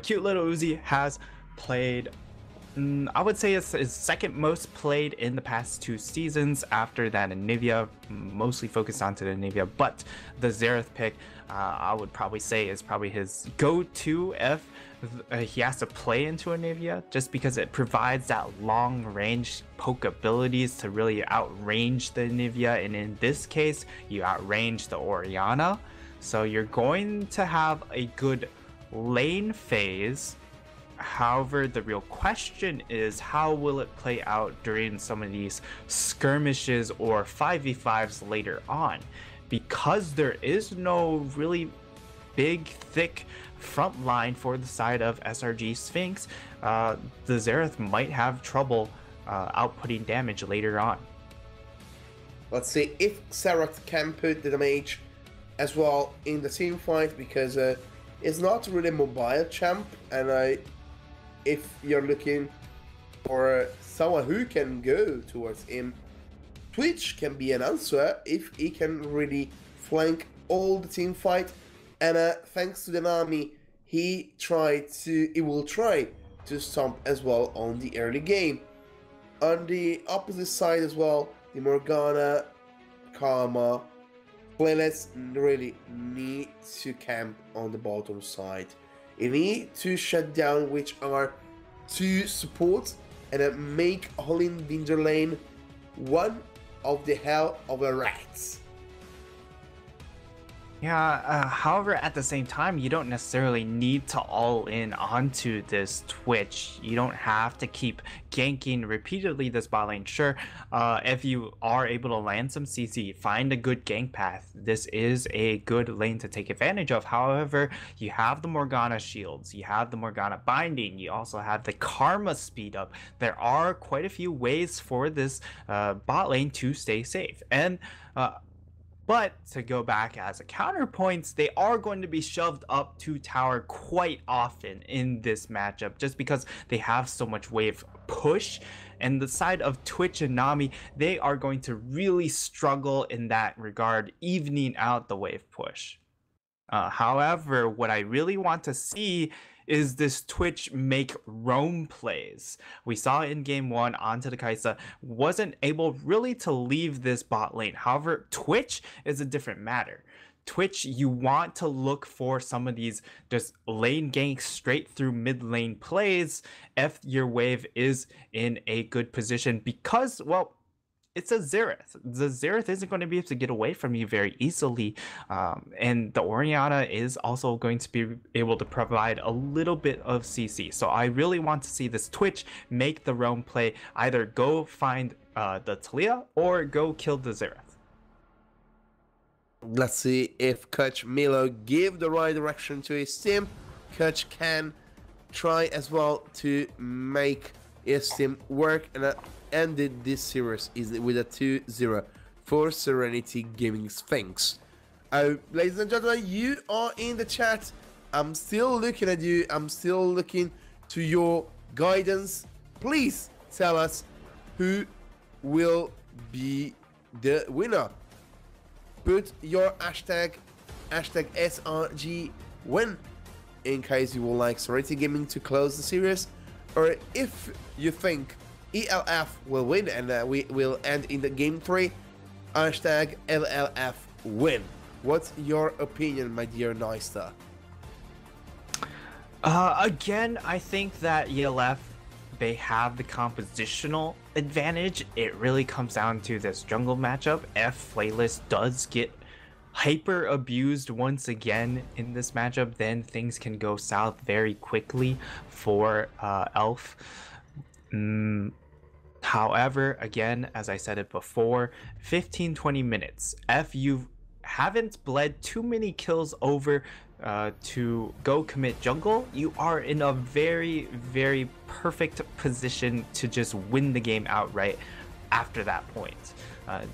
Cute Little Uzi has played, I would say it's his second most played in the past 2 seasons after that Anivia, mostly focused onto the Anivia, but the Xerath pick, I would probably say is probably his go-to if he has to play into Anivia, just because it provides that long range poke abilities to really outrange the Anivia, and in this case, you outrange the Orianna. So you're going to have a good lane phase. However, the real question is, how will it play out during some of these skirmishes or 5v5s later on? Because there is no really big, thick front line for the side of SRG Sphinx, the Xerath might have trouble outputting damage later on. Let's see if Xerath can put the damage as well in the team fight, because it's not really a mobile champ, and if you're looking for someone who can go towards him, Twitch can be an answer if he can really flank all the team fight. And thanks to the Nami, he will try to stomp as well on the early game. On the opposite side as well, the Morgana, Karma, playlists really need to camp on the bottom side. You need to shut down which are 2 supports and make Holland Dinger Lane one of the hell of a rats. Yeah, however, at the same time, you don't necessarily need to all in onto this Twitch. You don't have to keep ganking repeatedly this bot lane. Sure, if you are able to land some CC, find a good gank path, this is a good lane to take advantage of. However, you have the Morgana shields, you have the Morgana binding, you also have the Karma speed up. There are quite a few ways for this bot lane to stay safe. And but to go back as a counterpoint, they are going to be shoved up to tower quite often in this matchup, just because they have so much wave push. And the side of Twitch and Nami, they are going to really struggle in that regard, evening out the wave push. However, what I really want to see is this Twitch make roam plays. We saw in game one, onto the Kaisa wasn't able really to leave this bot lane. However, Twitch is a different matter. Twitch, you want to look for some of these just lane ganks straight through mid lane plays if your wave is in a good position, because, well, it's a Xerath. The Xerath isn't going to be able to get away from you very easily. And the Orianna is also going to be able to provide a little bit of CC. So I really want to see this Twitch make the roam play, either go find the Talia or go kill the Xerath. Let's see if Coach Milo give the right direction to his team. Coach can try as well to make his team work, and ended this series is with a 2-0 for Serenity Gaming Sphinx. Ladies and gentlemen, you are in the chat. I'm still looking at you. I'm still looking to your guidance. Please tell us who will be the winner. Put your hashtag SRG win in case you would like Serenity Gaming to close the series, or if you think ELF will win and we will end in the game 3, hashtag LLF win. What's your opinion, my dear Nystar? Again, I think that ELF, they have the compositional advantage. It really comes down to this jungle matchup. If Playlist does get hyper abused once again in this matchup, then things can go south very quickly for Elf. However, again, as I said it before, 15-20 minutes. If you haven't bled too many kills over to go commit jungle, you are in a very, very perfect position to just win the game outright after that point.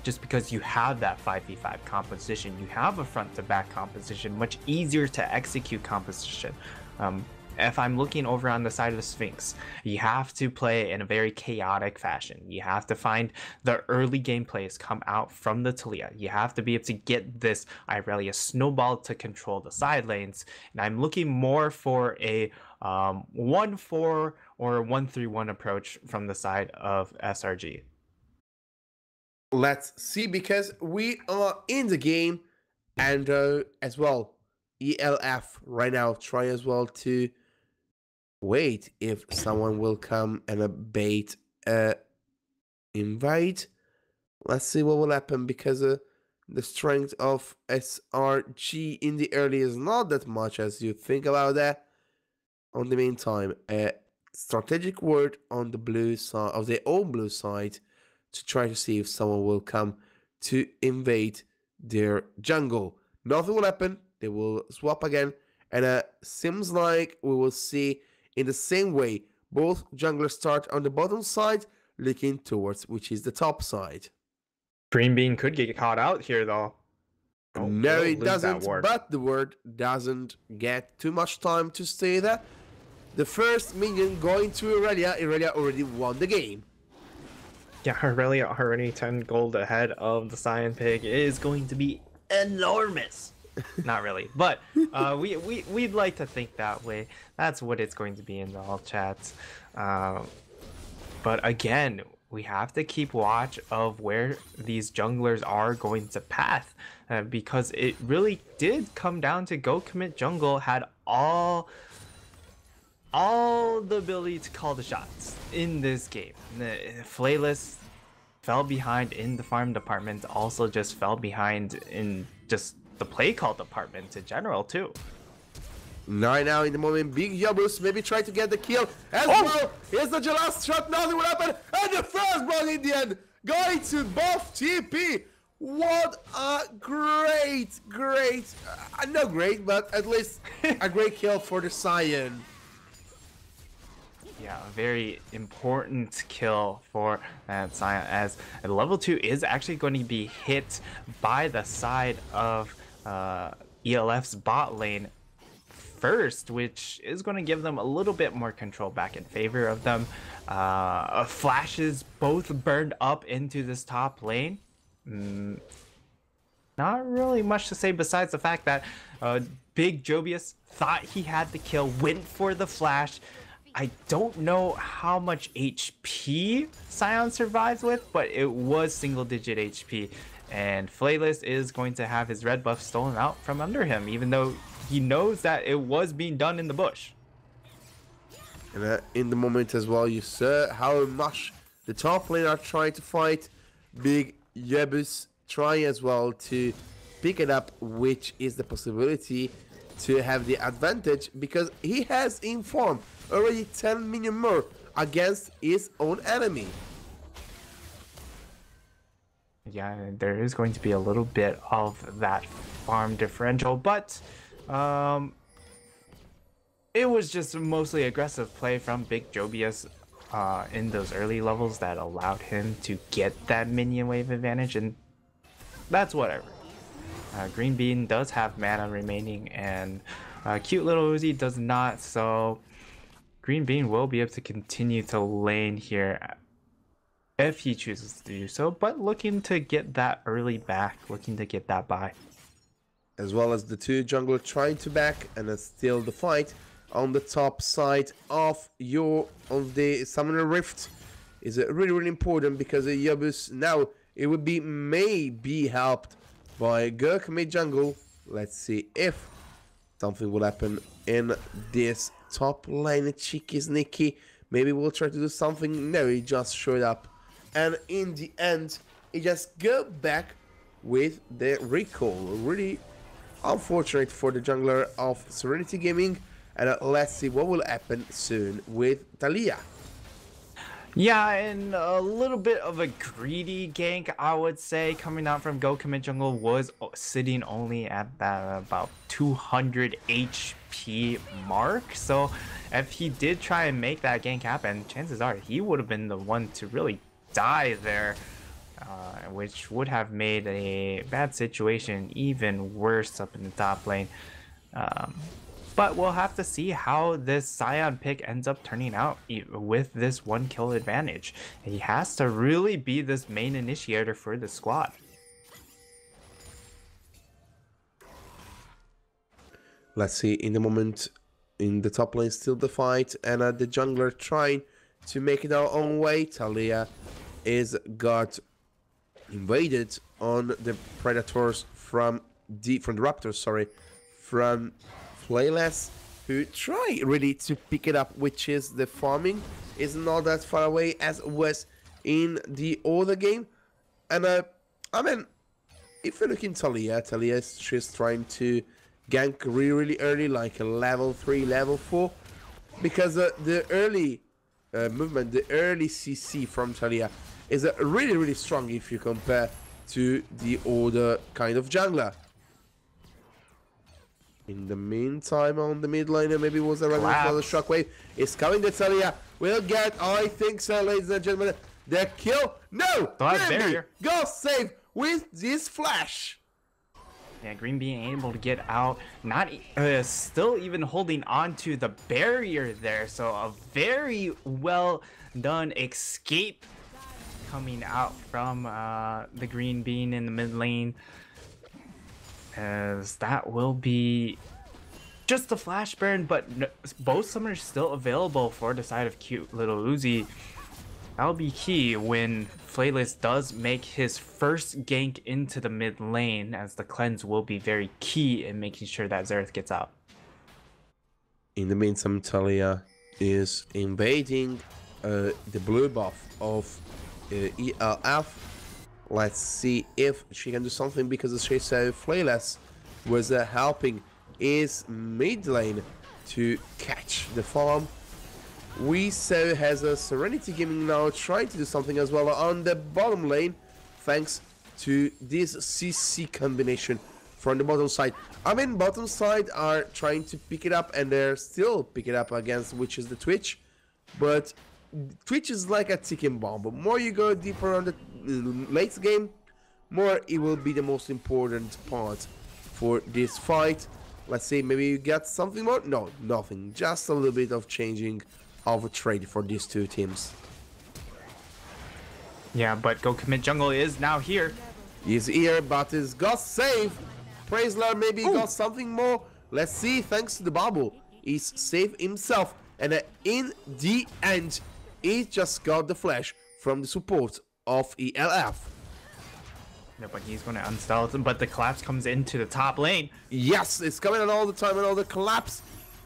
Just because you have that 5v5 composition, you have a front-to-back composition, much easier to execute composition. If I'm looking over on the side of the Sphinx, you have to play in a very chaotic fashion. You have to find the early gameplays come out from the Talia. You have to be able to get this Irelia snowball to control the side lanes. And I'm looking more for a 1-4 or a 1-3-1 approach from the side of SRG. Let's see, because we are in the game, and as well, ELF right now try as well to wait if someone will come and bait invite. Let's see what will happen, because the strength of SRG in the early is not that much as you think about that. On the meantime, a strategic word on the blue side of their own blue side to try to see if someone will come to invade their jungle. Nothing will happen. They will swap again, and seems like we will see in the same way both junglers start on the bottom side, looking towards which is the top side. Green Bean could get caught out here though. No, it doesn't, but the word doesn't get too much time to stay there. The first minion going to Irelia. Irelia already won the game. Yeah, Irelia already 10 gold ahead of the Cyan Pig. It is going to be enormous. Not really, but we'd like to think that way. That's what it's going to be in the all chats. But again, we have to keep watch of where these junglers are going to path, because it really did come down to go commit jungle had all the ability to call the shots in this game. Flayless fell behind in the farm department, also just fell behind in just the play call department in general too. Right now in the moment, Big Yabus maybe try to get the kill as well. Here's the last shot, nothing will happen, and the first blood in the end going to buff TP. What a great, not great, but at least a great kill for the Cyan. Yeah, a very important kill for Cyan, as level 2 is actually going to be hit by the side of ELF's bot lane first, which is going to give them a little bit more control back in favor of them. Flashes both burned up into this top lane. Not really much to say besides the fact that Big Jobius thought he had the kill, went for the flash. I don't know how much HP Scion survives with, but it was single-digit HP. And Flayless is going to have his red buff stolen out from under him, even though he knows that it was being done in the bush. And in the moment as well, you saw how much the top lane are trying to fight. Big Yebus trying as well to pick it up, which is the possibility to have the advantage, because he has in farm already 10 million more against his own enemy. Yeah, there is going to be a little bit of that farm differential, but it was just mostly aggressive play from Big Jobius in those early levels that allowed him to get that minion wave advantage, and that's whatever. Green Bean does have mana remaining, and cute little Uzi does not, so Green Bean will be able to continue to lane here if he chooses to do so, but looking to get that early back, looking to get that buy. As well as the two jungler trying to back, and it's still the fight on the top side of the Summoner Rift is really important, because the Yabus now it would be maybe helped by Gurk mid jungle. Let's see if something will happen in this top lane. Cheeky sneaky, maybe we'll try to do something. No, he just showed up, and in the end he just go back with the recall. Really unfortunate for the jungler of Serenity Gaming. And let's see what will happen soon with Talia. Yeah, and a little bit of a greedy gank, I would say, coming out from Go Commit Jungle was sitting only at that about 200 HP mark. So if he did try and make that gank happen, chances are he would have been the one to really die there, which would have made a bad situation even worse up in the top lane. But we'll have to see how this Scion pick ends up turning out with this 1 kill advantage. He has to really be this main initiator for the squad. Let's see, in the moment, in the top lane, still the fight, and the jungler trying to make it our own way. Talia got invaded on the predators from the raptors, sorry, from Flayless, who try really to pick it up, which is the farming is not that far away as it was in the other game. And I mean, if you look in Talia, she's trying to gank really early, like a level 3, level 4, because the early movement, the early CC from Talia is really strong if you compare to the other kind of jungler. In the meantime, on the mid lane, maybe it was a rather shockwave. It's coming to Talia. We'll get, I think so, ladies and gentlemen, the kill. No! Barrier. Go save with this flash. Yeah, Green being able to get out, not still even holding on to the barrier there. So a very well done escape coming out from the Green Bean in the mid lane, as that will be just a flash burn, but both summoners still available for the side of cute little Uzi. That'll be key when Flayless does make his first gank into the mid lane, as the cleanse will be very key in making sure that Xerath gets out. In the meantime, Talia is invading the blue buff of ELF. Let's see if she can do something, because she saw Flayless was helping his mid lane to catch the farm. We saw has a Serenity Gaming now trying to do something as well on the bottom lane, thanks to this CC combination from the bottom side. I mean, bottom side are trying to pick it up, and they're still picking it up against, which is the Twitch. But Twitch is like a ticking bomb. But more you go deeper on the late game, more it will be the most important part for this fight. Let's see, maybe you get something more? No, nothing. Just a little bit of changing of a trade for these two teams. Yeah, but Go Commit Jungle is now here. He's here, but he's got save. Praisler maybe got something more. Let's see, thanks to the bubble, he's saved himself. And in the end, he just got the flash from the support of ELF. Yeah, but he's going to unstealth him, but the collapse comes into the top lane. Yes, it's coming on all the time and all the collapse.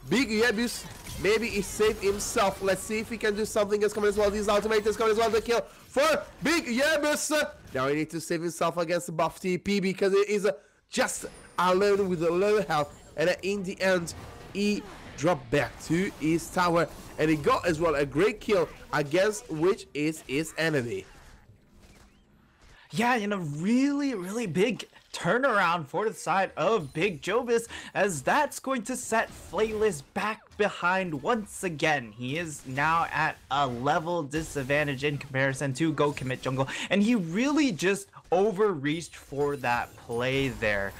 Big Yebus, maybe he saved himself. Let's see if he can do something else coming as well. These ultimate is coming as well. The kill for Big Yebus. Now he needs to save himself against the buff TP because it is just alone with a low health. And in the end, he dropped back to his tower. And he got as well a great kill against which is his enemy. Yeah, and a really big turnaround for the side of Big Jobus, as that's going to set Flayless back behind once again. He is now at a level disadvantage in comparison to Go Commit Jungle, and he really just overreached for that play there.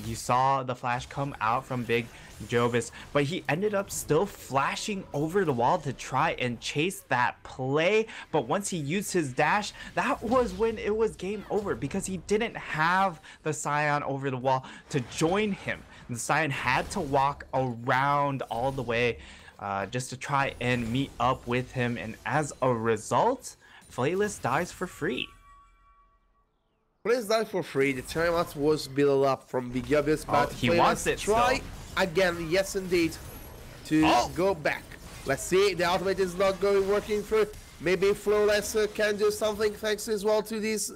You saw the flash come out from Big Jobus, but he ended up still flashing over the wall to try and chase that play. But once he used his dash, that was when it was game over, because he didn't have the Scion over the wall to join him. The Scion had to walk around all the way just to try and meet up with him, and as a result, Flayless dies for free. Please die for free. The timeout was built up from Big Yobus, but he wants it try still. again, yes indeed, to go back. Let's see, the ultimate is not working through. Maybe Flawless can do something thanks as well to this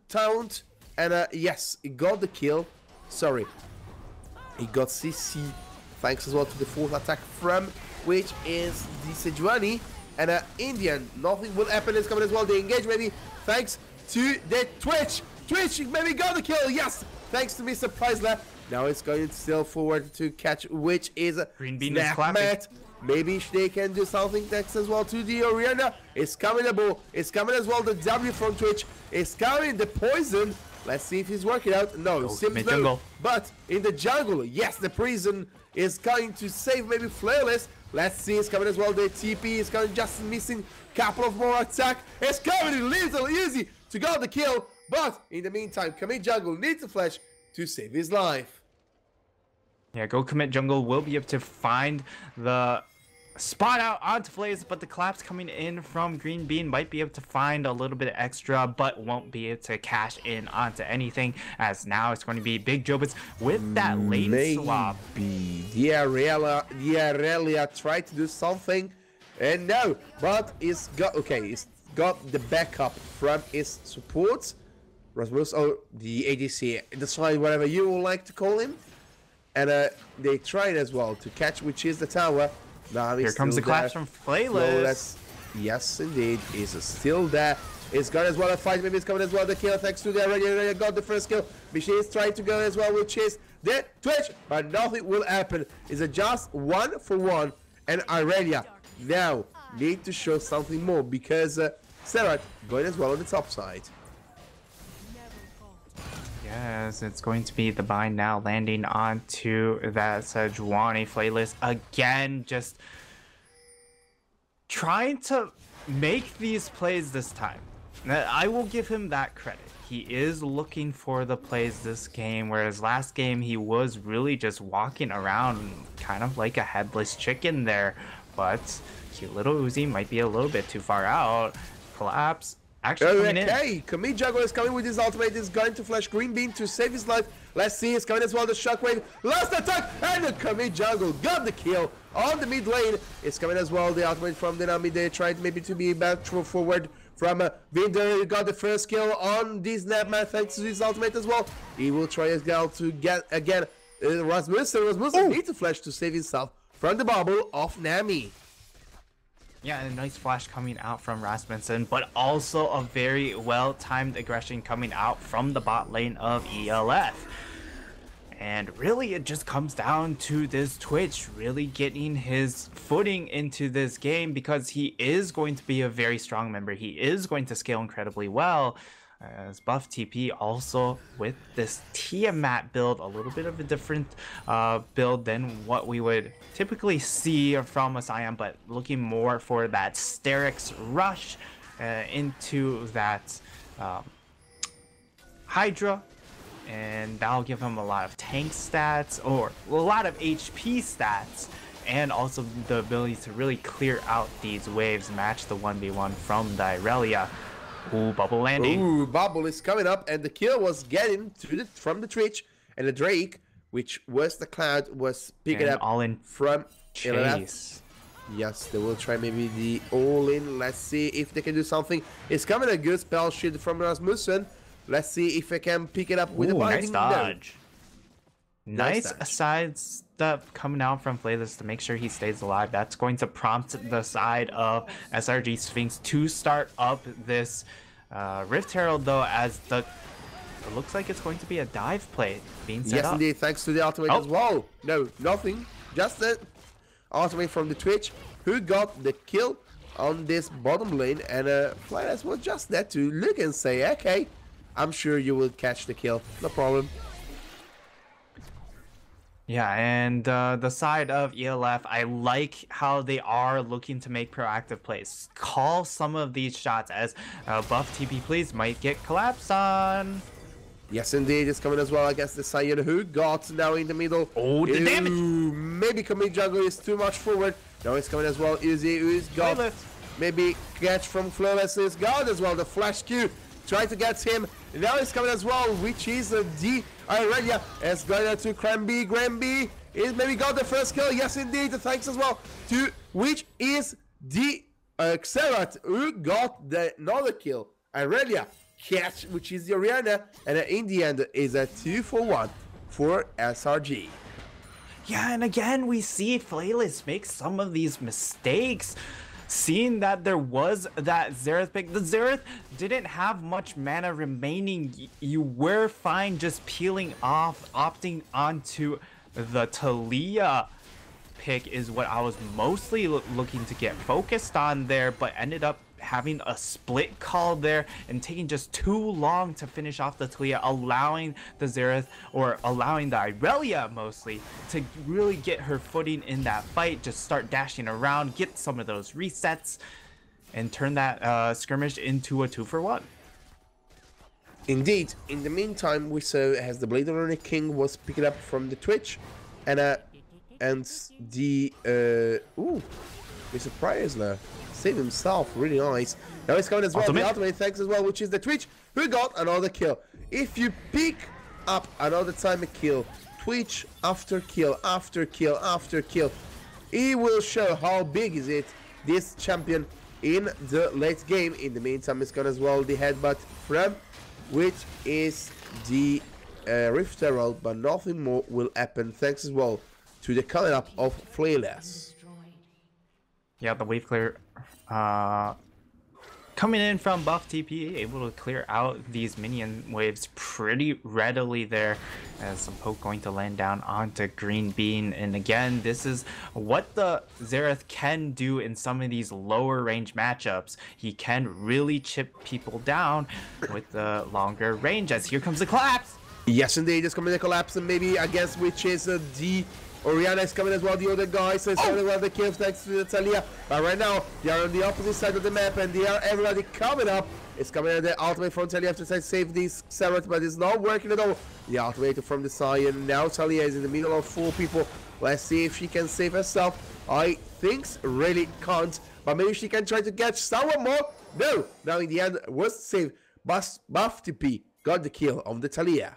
taunt. And yes, he got the kill. Sorry, he got CC thanks as well to the fourth attack from which is the Sejuani. And in the end, nothing will happen. It's coming as well. They engage maybe thanks to the Twitch. Twitch maybe got the kill. Yes, thanks to Mr. Preisler. Now it's going still forward to catch, which is Green Bean is clapping. Maybe they can do something next as well to the arena. It's coming the ball. It's coming as well the W from Twitch. It's coming the poison. Let's see if he's working out. No, seems no. But in the jungle, yes, the prison is going to save maybe Flayless. Let's see, it's coming as well. The TP is coming, just missing couple of more attack. It's coming a little easy to get the kill. But in the meantime, Commit Jungle needs a flash to save his life. Yeah, Go Commit Jungle will be able to find the spot out onto Flays, but the collapse coming in from Green Bean might be able to find a little bit extra, but won't be able to cash in onto anything, as now it's going to be Big Jobus with that lane swap. The Aurelia tried to do something, and no, but it's got, okay, it's got the backup from his supports, Rasmus, or the ADC, decide whatever you would like to call him. And they tried as well to catch, which is the tower. Now here comes the collapse from Flayless. Yes, indeed, is still there. It's got as well a fight. Maybe it's coming as well. The kill thanks to the already got the first kill. Michelle is trying to go as well, which is the Twitch, but nothing will happen. It's a just 1-for-1, and Aurelia now need to show something more because Serenity going as well on the top side. Yes, it's going to be the bind now, landing onto that Sejuani. Flayless again, just trying to make these plays this time. I will give him that credit. He is looking for the plays this game, whereas last game he was really just walking around kind of like a headless chicken there. But cute little Uzi might be a little bit too far out. Collapse. Actually coming in. Commit Jungle is coming with his ultimate. He's going to flash Green Bean to save his life. Let's see, it's coming as well, the Shockwave. Last attack, and the Commit Jungle got the kill on the mid lane. It's coming as well, the ultimate from Dynami. They tried maybe to be back forward from Vinder. Got the first kill on this Snapman thanks to his ultimate as well. He will try as well to get again Rasmussen. Rasmussen needs to flash to save himself from the bubble of Nami. Yeah, a nice flash coming out from Rasmussen, but also a very well-timed aggression coming out from the bot lane of ELF. And really, it just comes down to this Twitch really getting his footing into this game, because he is going to be a very strong member. He is going to scale incredibly well. As buff TP also with this Tiamat build, a little bit of a different build than what we would typically see from a Scion, but looking more for that Sterix rush into that Hydra. and that'll give him a lot of tank stats, or a lot of HP stats, and also the ability to really clear out these waves, match the 1v1 from the Irelia. Ooh, bubble landing. Ooh, bubble is coming up, and the kill was getting to from the Twitch, and the Drake, which was the Cloud, was picking And up all in from chase. Yes, they will try maybe the all-in. Let's see if they can do something. It's coming a good spell shield from Rasmussen. Let's see if they can pick it up with a nice binding. dodge. Nice dodge. side step coming out from Flayless to make sure he stays alive. That's going to prompt the side of SRG Sphinx to start up this Rift Herald, though, as it looks like it's going to be a dive play being set Yes, up. indeed. Thanks to the ultimate as well. No, nothing. Just the ultimate from the Twitch, who got the kill on this bottom lane, and Flayless was just there to look and say, okay, I'm sure you will catch the kill. No problem. Yeah, and the side of ELF, I like how they are looking to make proactive plays. Call some of these shots, as buff TP plays might get collapsed on. Yes, indeed, it's coming as well against the Sion, who got now in the middle. Oh, the damage! Maybe commit jungle is too much forward. Now it's coming as well. Uzi, who's got Flayless. maybe catch from Flawless is got as well. The flash Q trying to get him. Now it's coming as well, which is the Irelia. It's going to Granby. Granby is maybe got the first kill. Yes, indeed. Thanks as well to which is the Xerath, who got the another kill. Irelia catch, which is the Oriana, and in the end is a 2-for-1 for SRG. Yeah, and again, we see Flayless make some of these mistakes. Seeing that there was that Xerath pick, the Xerath didn't have much mana remaining. You were fine just peeling off, opting onto the Talia pick is what I was mostly looking to get focused on there, but ended up having a split call there and taking just too long to finish off the Talia, allowing the Xerath, or allowing the Irelia mostly, to really get her footing in that fight, just start dashing around, get some of those resets, and turn that skirmish into a 2-for-1. Indeed. In the meantime, we saw as the Blade Runner King was picked up from the Twitch, and the ooh, Mr. Priorsler saved himself, really nice. Now he's coming as well, the ultimate thanks as well, which is the Twitch, who got another kill. If you pick up another time a kill, Twitch after kill, after kill, after kill, it will show how big is it, this champion, in the late game. In the meantime, it's got as well the headbutt from, which is the Rift Herald, but nothing more will happen, thanks as well to the coming up of Flayless. Yeah, the wave clear coming in from buff TP, able to clear out these minion waves pretty readily there, as some poke going to land down onto Green Bean. And again, this is what the Xerath can do in some of these lower range matchups. He can really chip people down with the longer range, as here comes the collapse. Yes, indeed, it's coming to collapse, and maybe I guess which is the Oriana is coming as well, the other guy, so it's coming well the kills thanks to the Talia. But right now, they are on the opposite side of the map, and they are everybody coming up. It's coming at the ultimate from Talia to save this Xerath, but it's not working at all. The ultimate from the Sion. Now Talia is in the middle of 4 people. Let's see if she can save herself. I think really can't, but maybe she can try to catch someone more. No, now in the end was saved. Buff TP got the kill on the Talia.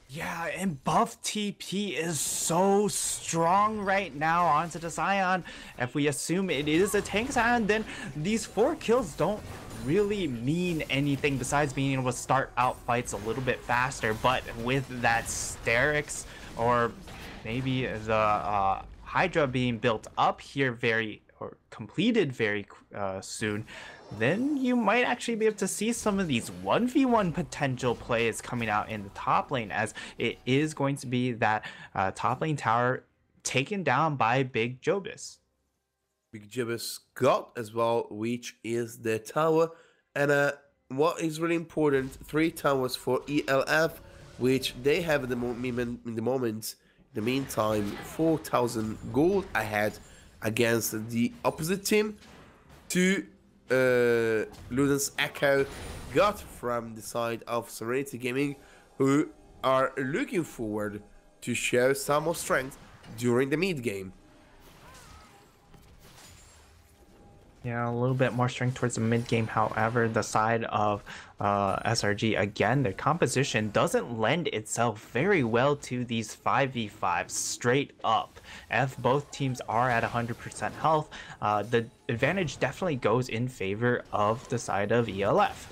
Yeah, and buff TP is so strong right now onto the Scion. If we assume it is a tank Scion, then these 4 kills don't really mean anything besides being able to start out fights a little bit faster. But with that Sterix, or maybe the Hydra being built up here completed very soon, then you might actually be able to see some of these 1v1 potential plays coming out in the top lane, as it is going to be that top lane tower taken down by Big Jobus. Big Jobus got as well, which is the tower, and what is really important, 3 towers for ELF, which they have at the moment. In the meantime, 4,000 gold ahead against the opposite team. 2 Luden's Echo got from the side of Serenity Gaming, who are looking forward to show some more strength during the mid game. Yeah, a little bit more strength towards the mid game. However, the side of SRG, again, their composition doesn't lend itself very well to these 5v5s straight up. If both teams are at 100% health, the advantage definitely goes in favor of the side of ELF.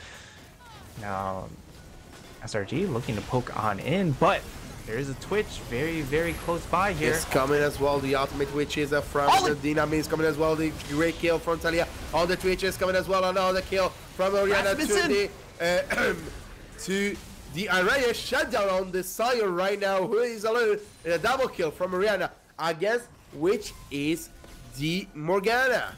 Now, SRG looking to poke on in, but there is a Twitch very close by here. It's coming as well, the ultimate, which is from the Dynami is coming as well, the great kill from Talia on the Twitch is coming as well, another kill from Oriana to the Araya shutdown on the Sire right now, who is alone in a double kill from Oriana against which is the Morgana.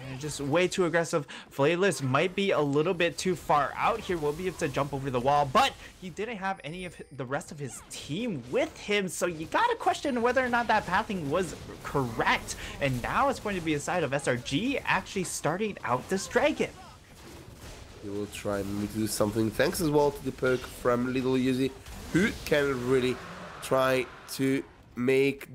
And just way too aggressive. Flayless might be a little bit too far out here. Will be able to jump over the wall, but he didn't have any of the rest of his team with him, so you gotta question whether or not that pathing was correct. And now it's going to be a side of SRG actually starting out this dragon. He will try to do something thanks as well to the poke from Little Uzi, who can really try to make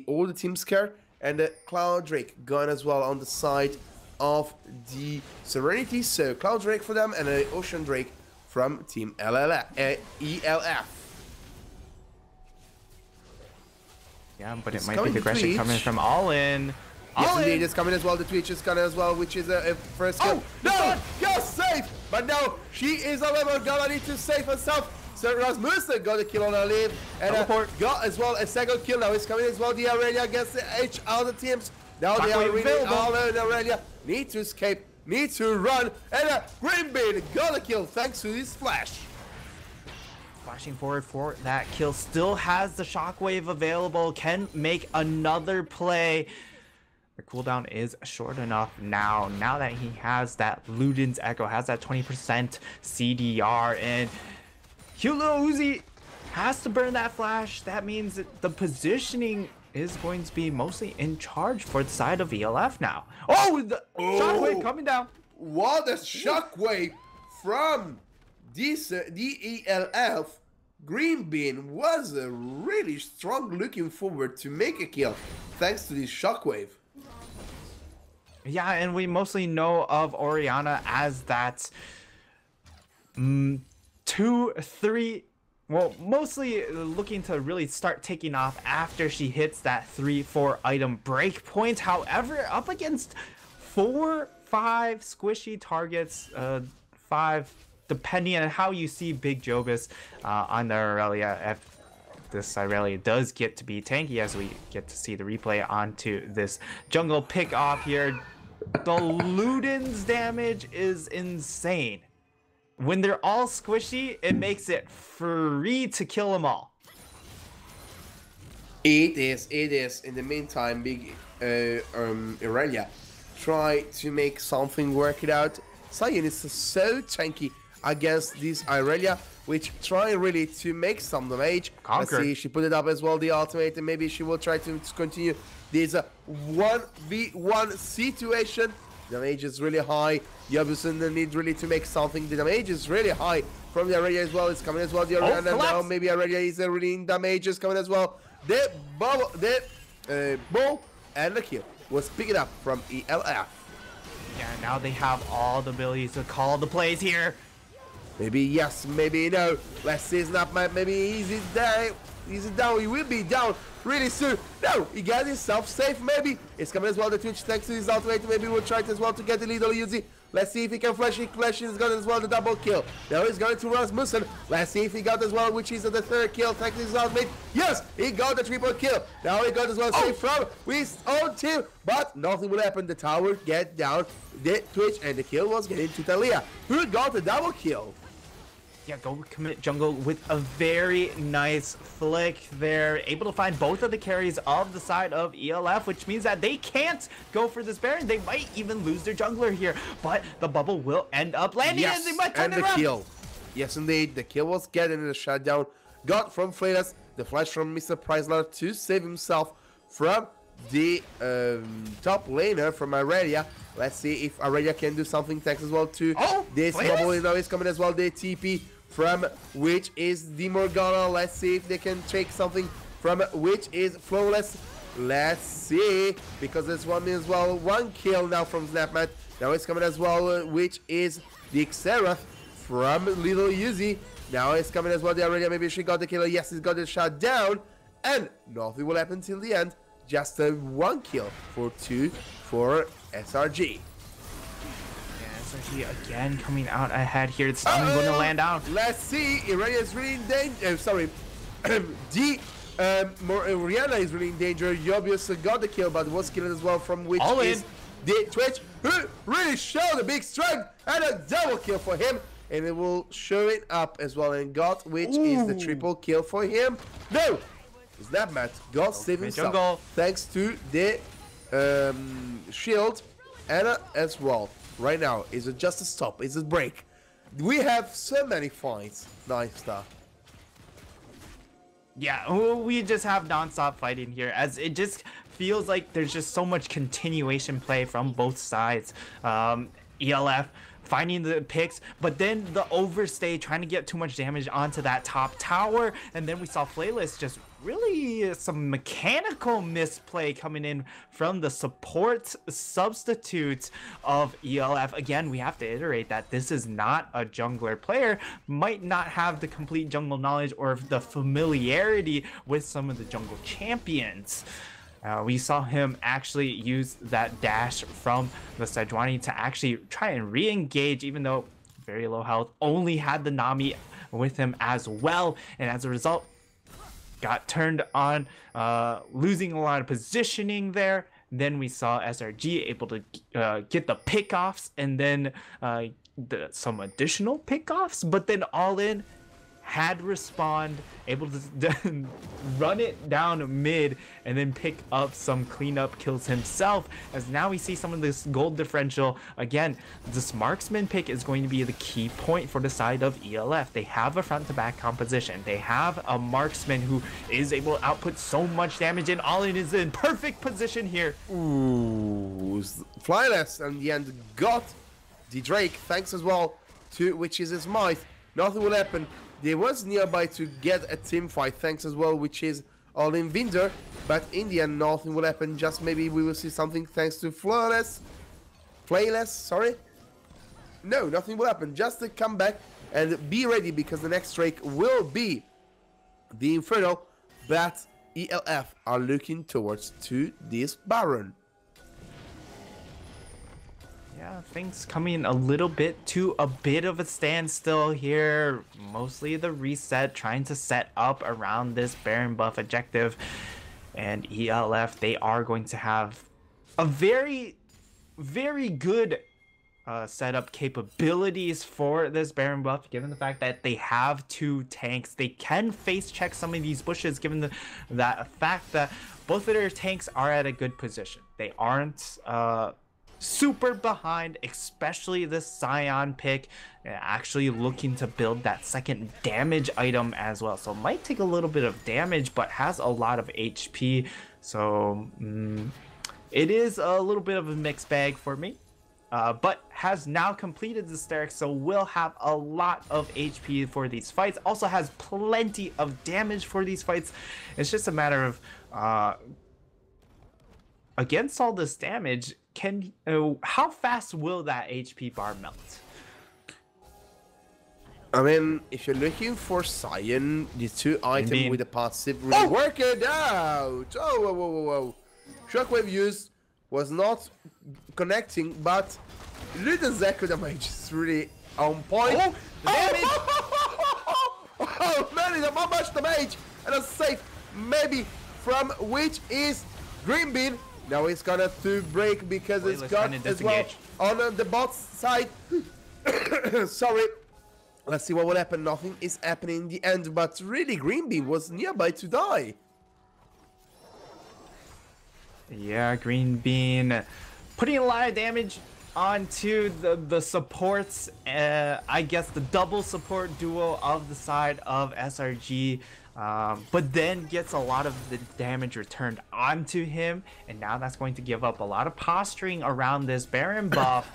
all the team scared. And the Cloud Drake gone as well on the side of the Serenity. So Cloud Drake for them and an Ocean Drake from Team ELF. Yeah, but It's it might be the aggression Twitch. coming from All In. Yes, indeed, it's coming as well. The Twitch is coming as well, which is a first kill. No! You're safe! But now she is, however, gonna need to save herself. So Rasmussen got a kill on her lead, and got as well a second kill. Now it's coming as well, the Aurelia against the H other teams. Now they are really all in Aurelia. Need to escape, need to run, and Greenbean got a kill thanks to this flash. Flashing forward for that kill, still has the shockwave available, can make another play. The cooldown is short enough now that he has that Luden's Echo, has that 20% CDR, and Little Uzi has to burn that flash. That means that the positioning is going to be mostly in charge for the side of ELF now. Oh, the shockwave coming down. What a shockwave from this DELF. Greenbean was really strong, looking forward to make a kill thanks to this shockwave. Yeah, and we mostly know of Oriana as that 2-3, well, mostly looking to really start taking off after she hits that 3-4 item breakpoint. However, up against 4-5 squishy targets, 5 depending on how you see Big Jobus on the Aurelia. If this Aurelia does get to be tanky, as we get to see the replay onto this jungle pick off here, the Luden's damage is insane. When they're all squishy, it makes it free to kill them all. It is. In the meantime, Big Aurelia try to make something work it out. Cyan is so tanky against this Aurelia, which try really to make some damage. Conquer. Let's see, she put it up as well, the ultimate, and maybe she will try to continue this 1v1 situation. Damage is really high. Yabusen need really to make something. The damage is really high from the Aurelia as well. It's coming as well. The Aurelia now, maybe Aurelia is really in damage. Is coming as well. The ball and the kill was picked up from ELF. Yeah, now they have all the abilities to call the plays here. Maybe yes, maybe no. Let's see, it's not maybe easy down. Easy down. He will be down really soon. No, he got himself safe. Maybe it's coming as well. The Twitch thanks to his ultimate. Maybe we'll try it as well to get the Little Uzi. Let's see if he can flash. He flashes. He's got as well the double kill. Now he's going to Rasmussen. Let's see if he got as well, which is the third kill thanks to his ultimate. Yes, he got the triple kill. Now he got as well safe from his own team, but nothing will happen. The tower get down. The Twitch and the kill was getting to Talia, who got the double kill. Yeah, go commit jungle with a very nice flick there. Able to find both of the carries of the side of ELF, which means that they can't go for this Baron. They might even lose their jungler here, but the bubble will end up landing and they might turn it around. Kill. Yes, indeed. The kill was getting the shutdown. Got from Flatus. The flash from Mr. Preisler to save himself from the top laner from Aurelia. Let's see if Aurelia can do something thanks as well to this bubble. Now is coming as well. The TP from which is the Morgana. Let's see if they can take something from which is Flawless. Let's see, because this one as well, 1 kill now from Snapmat. Now it's coming as well, which is the Xerath from Little Yuzi. Now it's coming as well, the Aurelia, maybe she got the killer. Yes, he's got the shot down, and nothing will happen till the end. Just a 1 kill for 2 for SRG. SRG again coming out ahead here. It's not going to land out. Let's see. Irelia is really in danger. Sorry. Rihanna is really in danger. Yobius got the kill, but was killed as well, from which All is in. the Twitch, who really showed a big strength, and a double kill for him. And it will show it up as well, and got which is the triple kill for him. No! Snapmat got saved himself jungle. thanks to the shield, and as well. Right now, is it just a stop? Is it break? We have so many fights. Nice stuff. Yeah, we just have non-stop fighting here, as it just feels like there's just so much continuation play from both sides. ELF finding the picks, but then the overstay, trying to get too much damage onto that top tower, and then we saw Flayless just really some mechanical misplay coming in from the support substitutes of ELF. Again, we have to iterate that this is not a jungler player, might not have the complete jungle knowledge or the familiarity with some of the jungle champions. We saw him actually use that dash from the Sejuani to actually try and re-engage, even though very low health, only had the Nami with him as well, and as a result got turned on, losing a lot of positioning there. Then we saw SRG able to get the pickoffs, and then some additional pickoffs, but then All In had respawned, able to run it down mid and then pick up some cleanup kills himself, as now we see some of this gold differential. Again, this marksman pick is going to be the key point for the side of ELF. They have a front to back composition. They have a marksman who is able to output so much damage, and All In is in perfect position here. Ooh, Flyless in the end got the Drake, thanks as well to which is his Smite. Nothing will happen. They was nearby to get a team fight, thanks as well, which is All In Vinder, but in the end nothing will happen. Just maybe we will see something thanks to Flayless, sorry. No, nothing will happen. Just to come back and be ready, because the next Drake will be the Inferno, but ELF are looking towards to this Baron. Yeah, things coming a little bit to a bit of a standstill here. Mostly the reset, trying to set up around this Baron buff objective. And ELF, they are going to have a very, very good setup capabilities for this Baron buff, given the fact that they have 2 tanks. They can face check some of these bushes, given that fact that both of their tanks are at a good position. They aren't super behind, especially this Scion pick, actually looking to build that second damage item as well. So might take a little bit of damage, but has a lot of HP. So it is a little bit of a mixed bag for me. But has now completed the Steric, so will have a lot of HP for these fights. Also has plenty of damage for these fights. It's just a matter of against all this damage, how fast will that HP bar melt? I mean, if you're looking for Scion, the 2 items with the passive really work it out. Oh, whoa, whoa, whoa, whoa. Shockwave used was not connecting, but little Zeko damage is really on point. Oh, damage! Oh man, it's not much damage, and a safe maybe from which is Green Bean. Now it's gonna to break because it's got as well on the bot side. Sorry. Let's see what will happen. Nothing is happening in the end, but really Green Bean was nearby to die. Yeah, Green Bean putting a lot of damage onto the supports. I guess the double support duo of the side of SRG. But then gets a lot of the damage returned onto him, and now that's going to give up a lot of posturing around this Baron buff.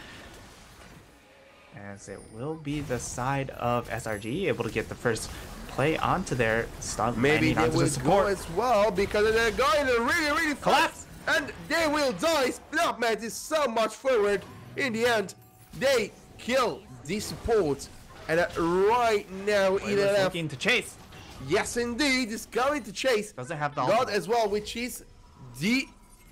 as it will be the side of SRG able to get the first play onto their stun. Maybe they onto will the support. go as well because they're going really fast. Collapse! And they will die. Splatman is so much forward. In the end, they kill the support. And right now, Flayless looking to chase. yes, indeed, is going to chase. Doesn't have the God ultimate. as well, which is the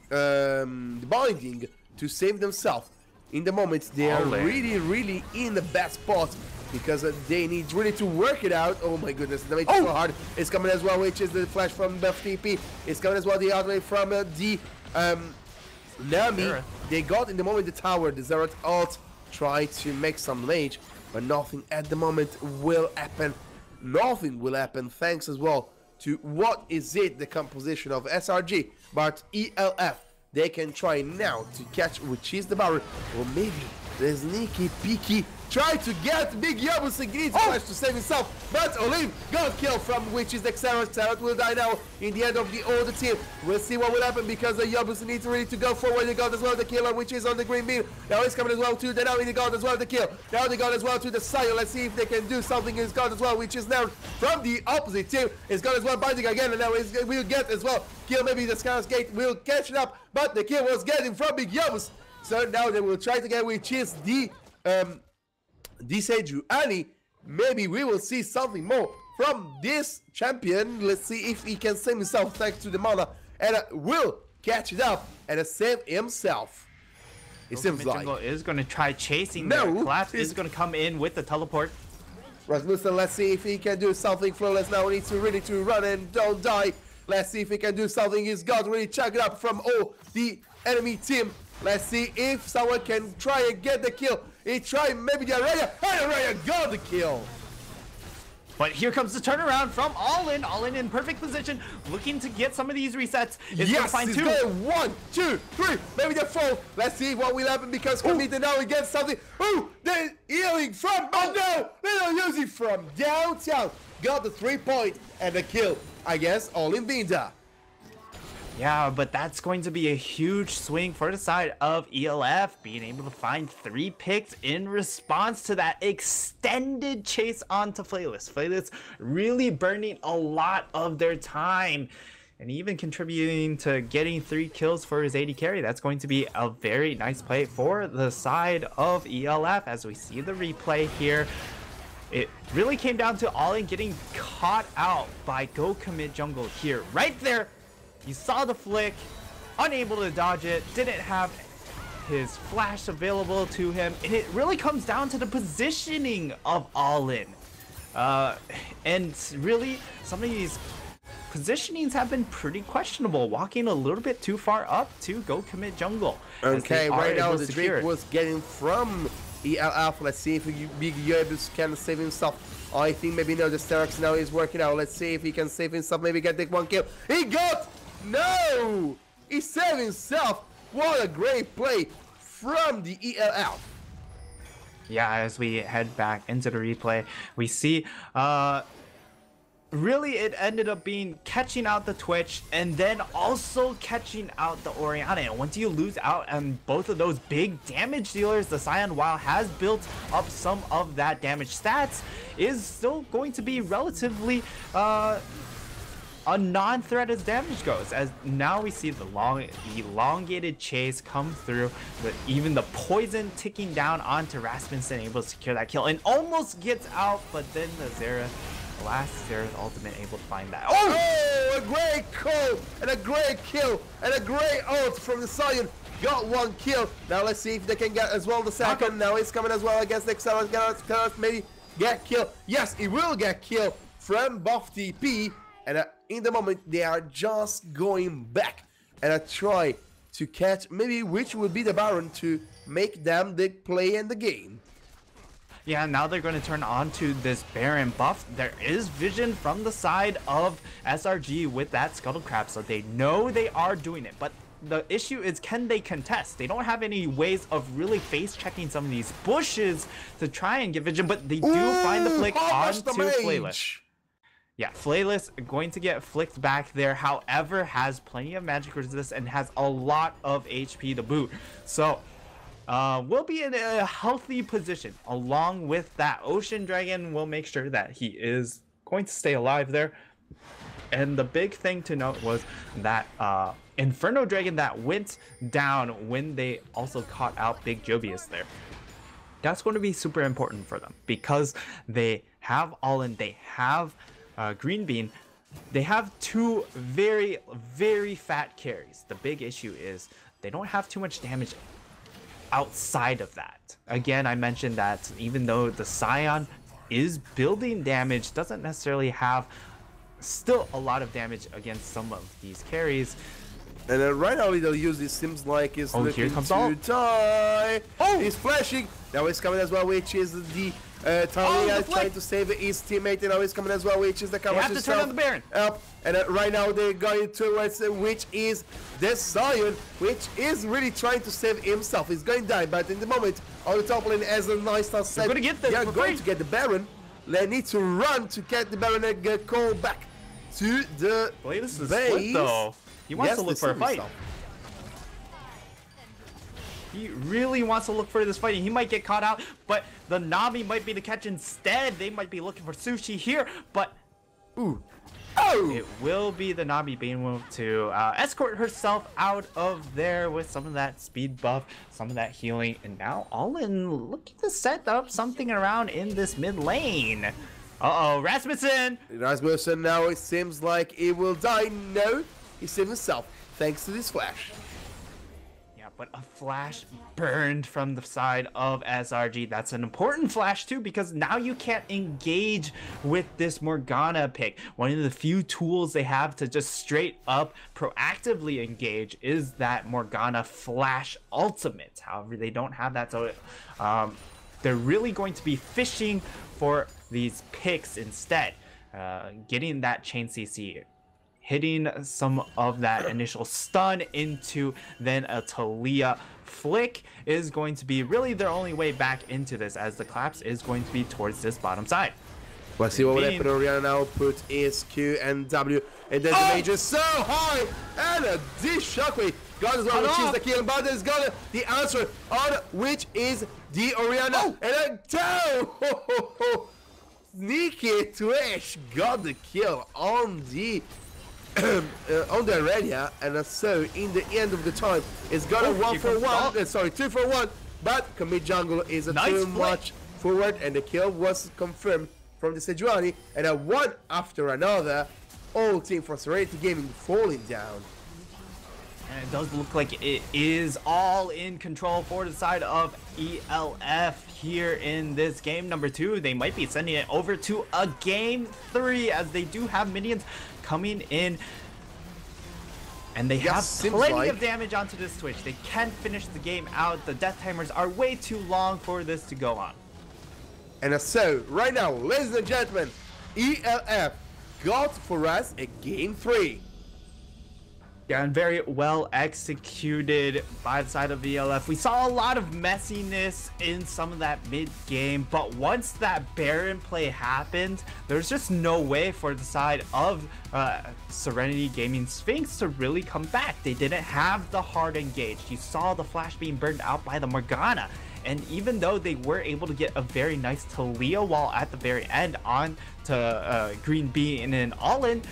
binding to save themselves. In the moment, they are Ole. really in the bad spot because they need really to work it out. Oh my goodness, the damage is so hard. It's coming as well, which is the flash from Buff TP. It's coming as well, the ultimate from the Nami. Zera. They got in the moment the tower, the Zerat ult, tried to make some rage, but nothing at the moment will happen. Nothing will happen thanks as well to what is it, the composition of SRG, but ELF. They can try now to catch which is the Baron, or maybe the sneaky peeky try to get Big Yabus and needs flash to save himself, but Olive got killed from which is the Xerath. Xerath will die now in the end of the other team. We'll see what will happen because the Yabus needs really to go forward. They got as well the killer which is on the green beam. Now he's coming as well to the now they got as well the kill. Now they got as well to the side. Let's see if they can do something. He's got as well which is now from the opposite team. He's got as well binding again and now we'll get as well kill. Maybe the Scar's Gate will catch it up, but the kill was getting from Big Yabus. So now they will try to get which is the Seju Annie. Maybe we will see something more from this champion. Let's see if he can save himself thanks to the mana and will catch it up and save himself. It seems like Jungle is going to try chasing. No, there. Collapse is going to come in with the teleport. Rasmussen, let's see if he can do something. Flawless now needs to really to run and don't die. Let's see if he can do something. He's got really chuck it up from all the enemy team. Let's see if someone can try and get the kill. He tried maybe the Araya, and Araya got the kill. But here comes the turnaround from All in perfect position, looking to get some of these resets. Is Yes, find he's two. going 1, 2, 3, maybe they fall. Let's see what will happen because Kamita now he gets something. Ooh, they're healing from, oh no, they're not using from downtown. Got the 3-point and the kill, I guess, All in Vinda. Yeah, but that's going to be a huge swing for the side of ELF, being able to find 3 picks in response to that extended chase onto Flayless. Flayless really burning a lot of their time and even contributing to getting 3 kills for his AD carry. That's going to be a very nice play for the side of ELF as we see the replay here. It really came down to All in getting caught out by Go Commit Jungle here. Right there, he saw the flick, unable to dodge it, didn't have his flash available to him, and it really comes down to the positioning of All in. And really, some of these positionings have been pretty questionable, walking a little bit too far up to Go Commit Jungle. Okay, right now the Drake was getting from ELF. Let's see if Big Yabus can save himself. I think maybe no, the Sterex now is working out. Let's see if he can save himself, maybe get the 1 kill. He got! No! He saved himself! What a great play from the ELF. Yeah, as we head back into the replay, we see really it ended up being catching out the Twitch and then also catching out the Orianna. And once you lose out on both of those big damage dealers, the Scion, while has built up some of that damage stats, is still going to be relatively a non-threat as damage goes, as now we see the long elongated chase come through, even the poison ticking down onto Rasmussen, able to secure that kill and almost gets out, but then the last Xerath ultimate able to find that. Oh, a great call and a great kill and a great ult from the Scion. Got 1 kill. Now let's see if they can get as well the second. Now he's coming as well against the Xerath. Maybe get killed. Yes, he will get killed from Buff TP. And in the moment, they are just going back and try to catch maybe which would be the Baron to make them the play in the game. Yeah, now they're going to turn on to this Baron buff. There is vision from the side of SRG with that Scuttle Crab, so they know they are doing it. But the issue is, can they contest? They don't have any ways of really face checking some of these bushes to try and get vision, but they do find the flick onto Flayless. Yeah, Flayless going to get flicked back there, however, has plenty of magic resist and has a lot of HP to boot. So will be in a healthy position. Along with that Ocean Dragon, will make sure that he is going to stay alive there. And the big thing to note was that Inferno Dragon that went down when they also caught out Big Jovius there. That's going to be super important for them because they have All-In, they have Green Bean, they have two very, very fat carries. The big issue is they don't have too much damage outside of that. Again, I mentioned that even though the Scion is building damage, doesn't necessarily have still a lot of damage against some of these carries. And right now they'll use this, seems like he's looking to die. Oh! He's flashing. Now he's coming as well, which is the Talia trying to save his teammate. And now he's coming as well, which is the cover. They have to turn on the Baron. Up. And right now they're going towards which is the Scion, which is really trying to save himself. He's going to die, but in the moment on the top lane, as a nice start set, going to get this. they are going to get the Baron. They need to run to get the Baron and get called back to the This is base. split though. He wants to look for a fight. He really wants to look for this fight. He might get caught out, but the Nami might be the catch instead. They might be looking for Sushi here, but Ooh. Oh! it will be the Nami being able to escort herself out of there with some of that speed buff, some of that healing, and now All-In looking to set up something around in this mid lane. Uh-oh, Rasmussen! Rasmussen now, it seems like he will die. No, he saved himself thanks to this flash. Yeah, but a flash burned from the side of SRG. That's an important flash too, because now you can't engage with this Morgana pick. One of the few tools they have to just straight up proactively engage is that Morgana flash ultimate. However, they don't have that, so they're really going to be fishing for these picks instead. Getting that chain CC, hitting some of that initial stun into then a Talia flick is going to be really their only way back into this, as the collapse is going to be towards this bottom side. Let's see what will happen. Oriana now put his Q and W, and then the mage is so high, and a D shockwave got as well, which is the kill, but there's got the answer on which is the Oriana, and a down. Sneaky Twitch got the kill on the on the Aurelia, and so in the end of the time it's got a 1-for-1, sorry 2-for-1, but commit jungle is a too much forward, and the kill was confirmed from the Sejuani, and a one after another, all team from Serenity Gaming falling down. And it does look like it is all in control for the side of ELF here in this game number 2. They might be sending it over to a game 3, as they do have minions coming in. And they have plenty of damage onto this Twitch. They can finish the game out. The death timers are way too long for this to go on. And so, right now, ladies and gentlemen, ELF got for us a game 3. Yeah, and very well executed by the side of ELF. We saw a lot of messiness in some of that mid-game, but once that Baron play happened, there's just no way for the side of Serenity Gaming Sphinx to really come back. They didn't have the hard engage. You saw the flash being burned out by the Morgana. And even though they were able to get a very nice Talia wall at the very end on to Green Bean and All-In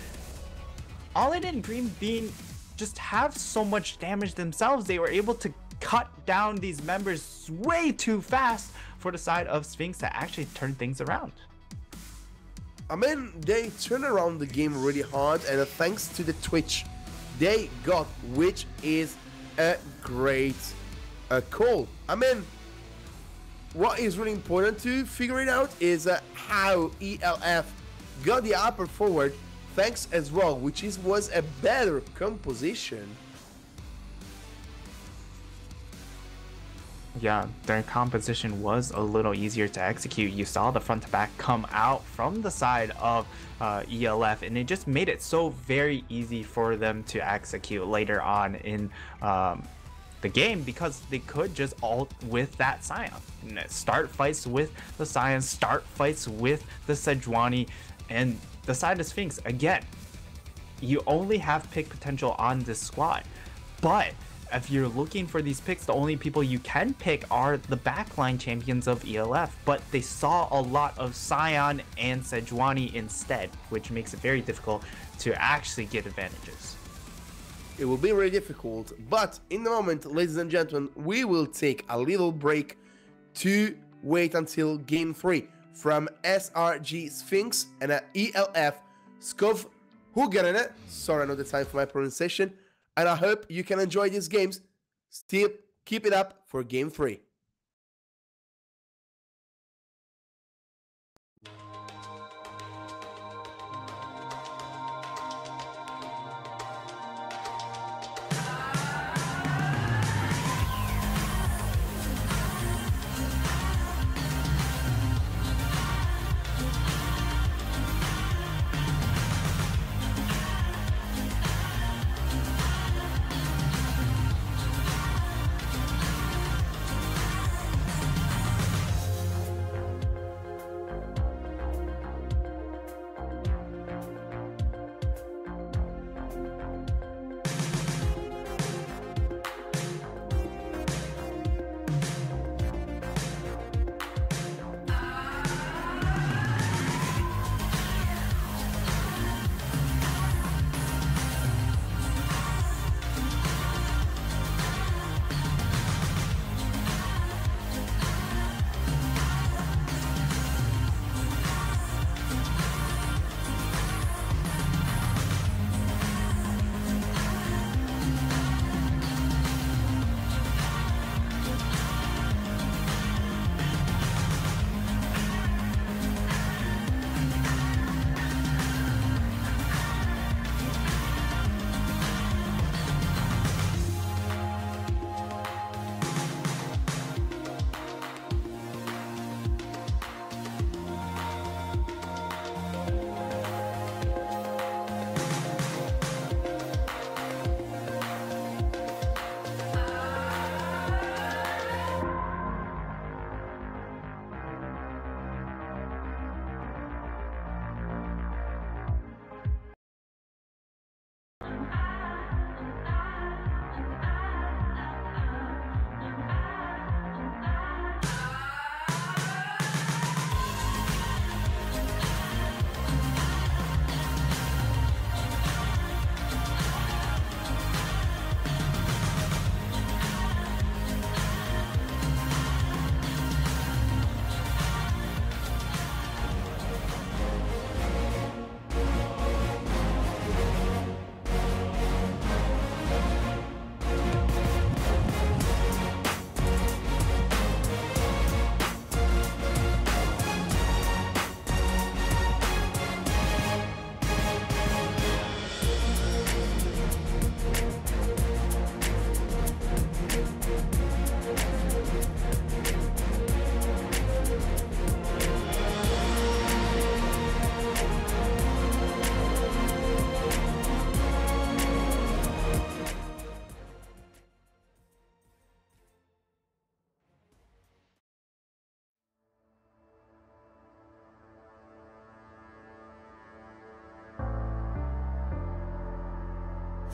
and Green Bean just have so much damage themselves. They were able to cut down these members way too fast for the side of Sphinx to actually turn things around. I mean, they turned around the game really hard, and thanks to the Twitch they got, which is a great call. I mean, what is really important to figure it out is how ELF got the upper forward, thanks as well, which was a better composition. Yeah, their composition was a little easier to execute. You saw the front to back come out from the side of ELF, and it just made it so very easy for them to execute later on in the game, because they could just ult with that Scion. Start fights with the Scion, start fights with the Sejuani, and the side of Sphinx, again, you only have pick potential on this squad, but if you're looking for these picks, the only people you can pick are the backline champions of ELF, but they saw a lot of Sion and Sejuani instead, which makes it very difficult to actually get advantages. It will be really difficult, but in the moment, ladies and gentlemen, we will take a little break to wait until game 3 from SRG Sphinx and ELF Skovhuggerne. Sorry, another time for my pronunciation. And I hope you can enjoy these games. Still, keep it up for game 3.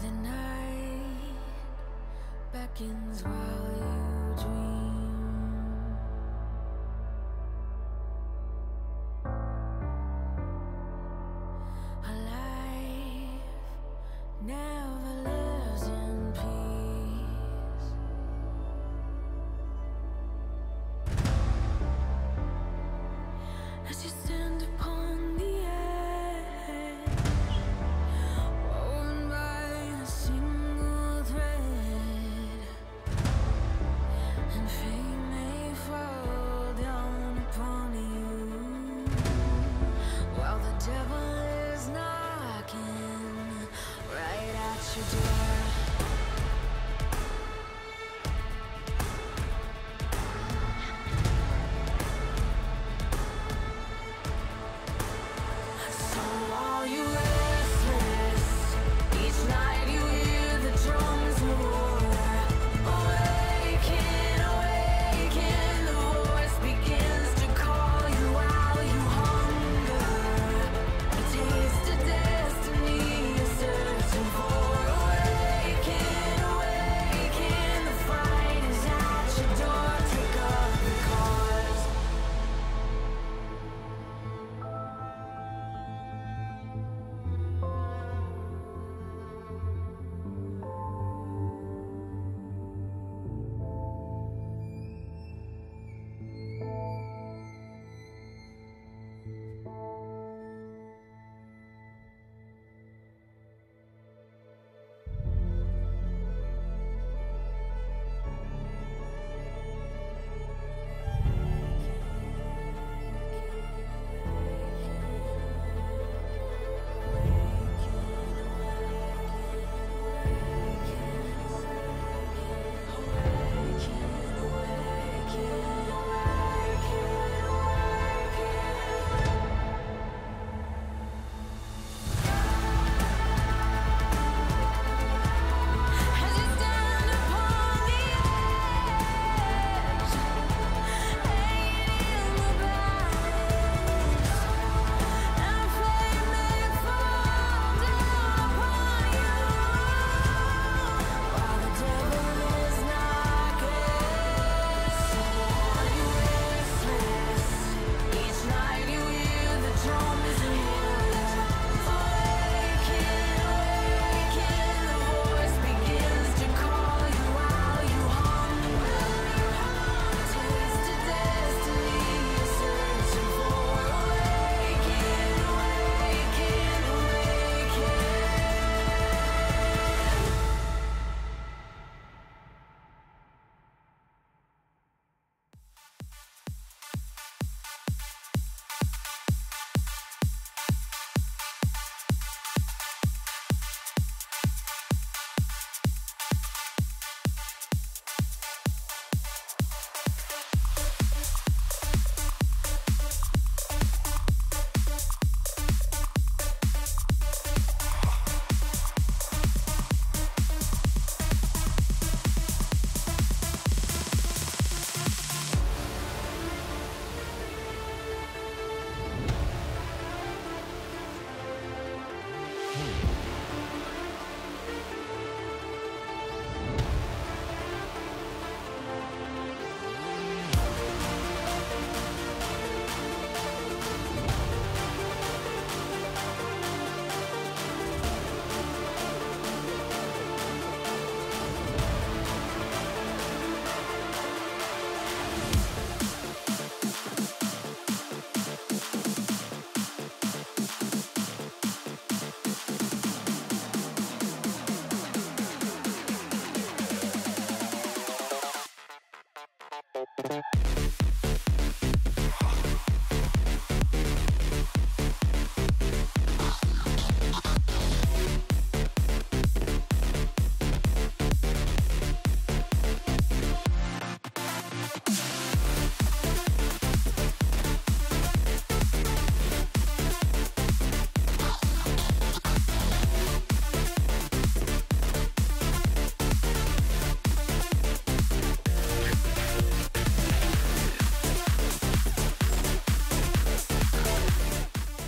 The night beckons while you dream. A life never lives in peace. As you stand upon the edge, woven by a single thread,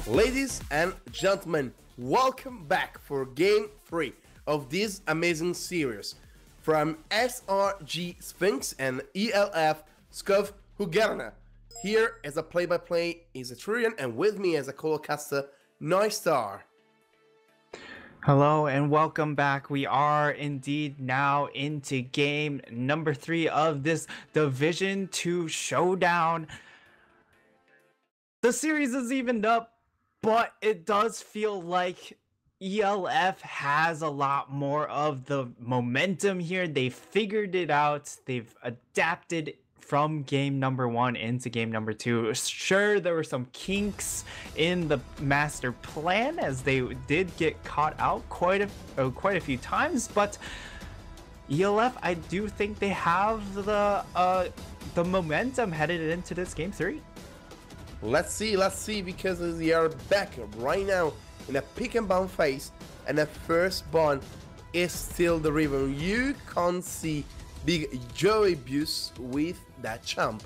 Ladies and gentlemen, welcome back for game 3 of this amazing series from SRG Sphinx and ELF Skovhuggerne. Here as a play-by-play is a Turian, and with me as a colorcaster, Neustar. Hello and welcome back. We are indeed now into game number 3 of this Division 2 showdown. The series is evened up, but it does feel like ELF has a lot more of the momentum here. They figured it out. They've adapted from game number 1 into game number 2. Sure, there were some kinks in the master plan as they did get caught out quite a few times, but ELF, I do think they have the momentum headed into this game 3. Let's see, because we are back right now in a pick and ban phase, and the first ban is still the river. You can't see Big Joebius with that champ.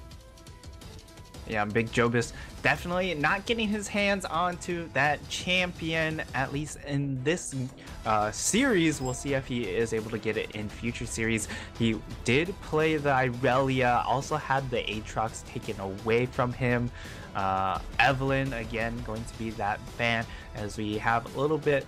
Yeah, Big Jobus definitely not getting his hands onto that champion, at least in this series. We'll see if he is able to get it in future series. He did play the Irelia, also had the Aatrox taken away from him. Evelyn, again, going to be that ban, as we have a little bit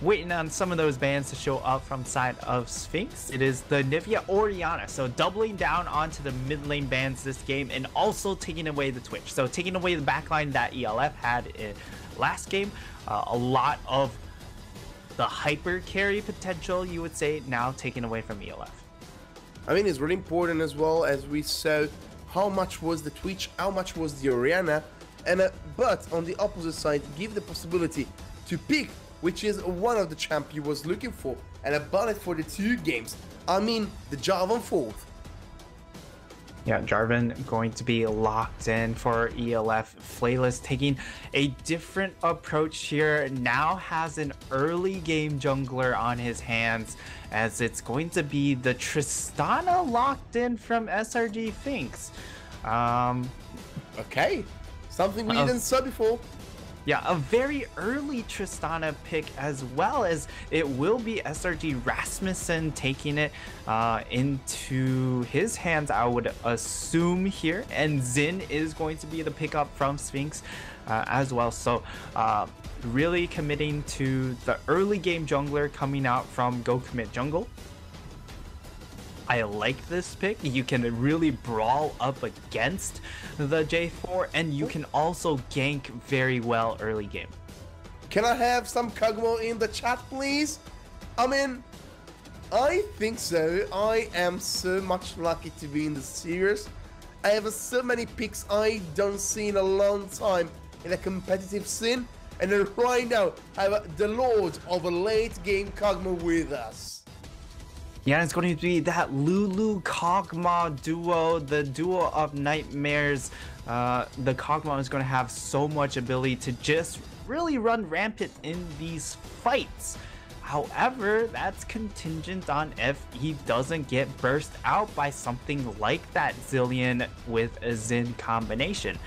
waiting on some of those bans to show up from side of Sphinx. It is the Nivea Oriana, so doubling down onto the mid lane bans this game, and also taking away the Twitch. So taking away the backline that ELF had in last game. A lot of the hyper carry potential, you would say, now taken away from ELF. I mean, it's really important as well, as we saw how much was the Twitch, how much was the Oriana, and but on the opposite side, give the possibility to pick which is one of the champ you was looking for, and a bullet for the 2 games. I mean, the Jarvan 4th. Yeah, Jarvan going to be locked in for ELF. Flayless taking a different approach here. Now has an early game jungler on his hands, as it's going to be the Tristana locked in from SRG Sphinx. Okay, something we didn't saw before. Yeah, a very early Tristana pick, as well as it will be SRG Rasmussen taking it into his hands, I would assume here. And Xin is going to be the pickup from Sphinx as well. So really committing to the early game jungler coming out from Go Commit Jungle. I like this pick. You can really brawl up against the J4, and you can also gank very well early game. Can I have some Kog'Maw in the chat, please? I mean, I think so. I am so much lucky to be in the series. I have so many picks I don't see in a long time in a competitive scene, and then right now I have the Lord of a late game Kog'Maw with us. Yeah, it's going to be that Lulu Kog'Maw duo, the duo of nightmares. The Kog'Maw is going to have so much ability to just really run rampant in these fights. However, that's contingent on if he doesn't get burst out by something like that Zillion with a Xin combination.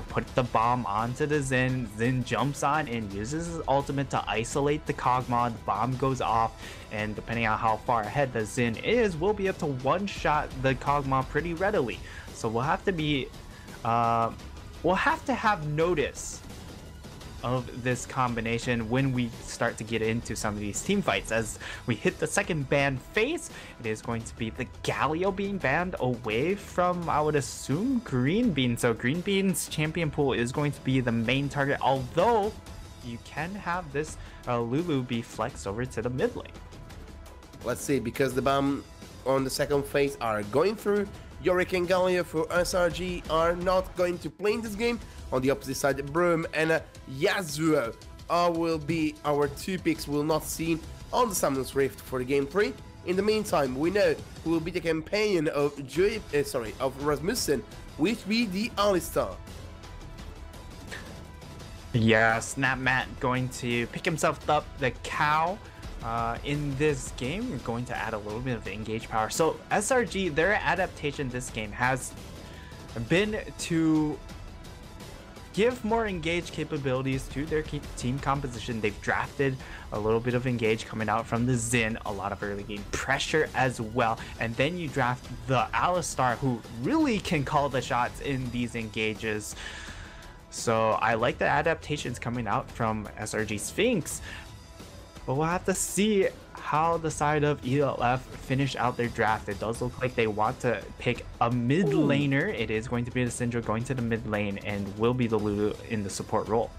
Put the bomb onto the Xin, Xin jumps on and uses his ultimate to isolate the Kog'Maw, the bomb goes off, and depending on how far ahead the Xin is, we'll be able to one-shot the Kog'Maw pretty readily. So we'll have to be, we'll have to have notice of this combination when we start to get into some of these team fights. As we hit the second ban phase, it is going to be the Galio being banned away from, I would assume, Green Bean. So Green Bean's champion pool is going to be the main target, although you can have this Lulu be flexed over to the mid lane. Let's see, because the ban on the second phase are going through. Yorick and Gallia for SRG are not going to play in this game. On the opposite side, Broom and Yasuo will be our 2 picks we'll not see on the Summon's Rift for the game 3. In the meantime, we know who will be the companion of Rasmussen, which will be the Alistar. Yeah, Snapmat going to pick himself up the cow. In this game, we're going to add a little bit of engage power. So SRG, their adaptation this game has been to give more engage capabilities to their team composition. They've drafted a little bit of engage coming out from the Xin, a lot of early game pressure as well. And then you draft the Alistar, who really can call the shots in these engages. So I like the adaptations coming out from SRG Sphinx. But we'll have to see how the side of ELF finish out their draft. It does look like they want to pick a mid laner. It is going to be the Syndra going to the mid lane and will be the Lulu in the support role.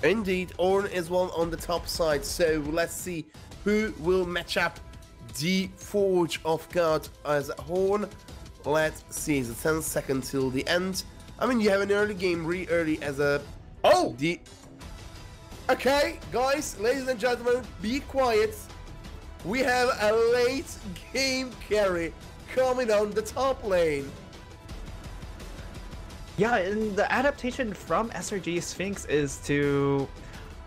Indeed, Ornn as well on the top side. So let's see who will match up the Forge of God as Horn. Let's see, it's 10 seconds till the end. I mean, you have an early game, really early as a... Oh! Okay, guys, ladies and gentlemen, be quiet. We have a late game carry coming on the top lane. Yeah, and the adaptation from SRG Sphinx is to...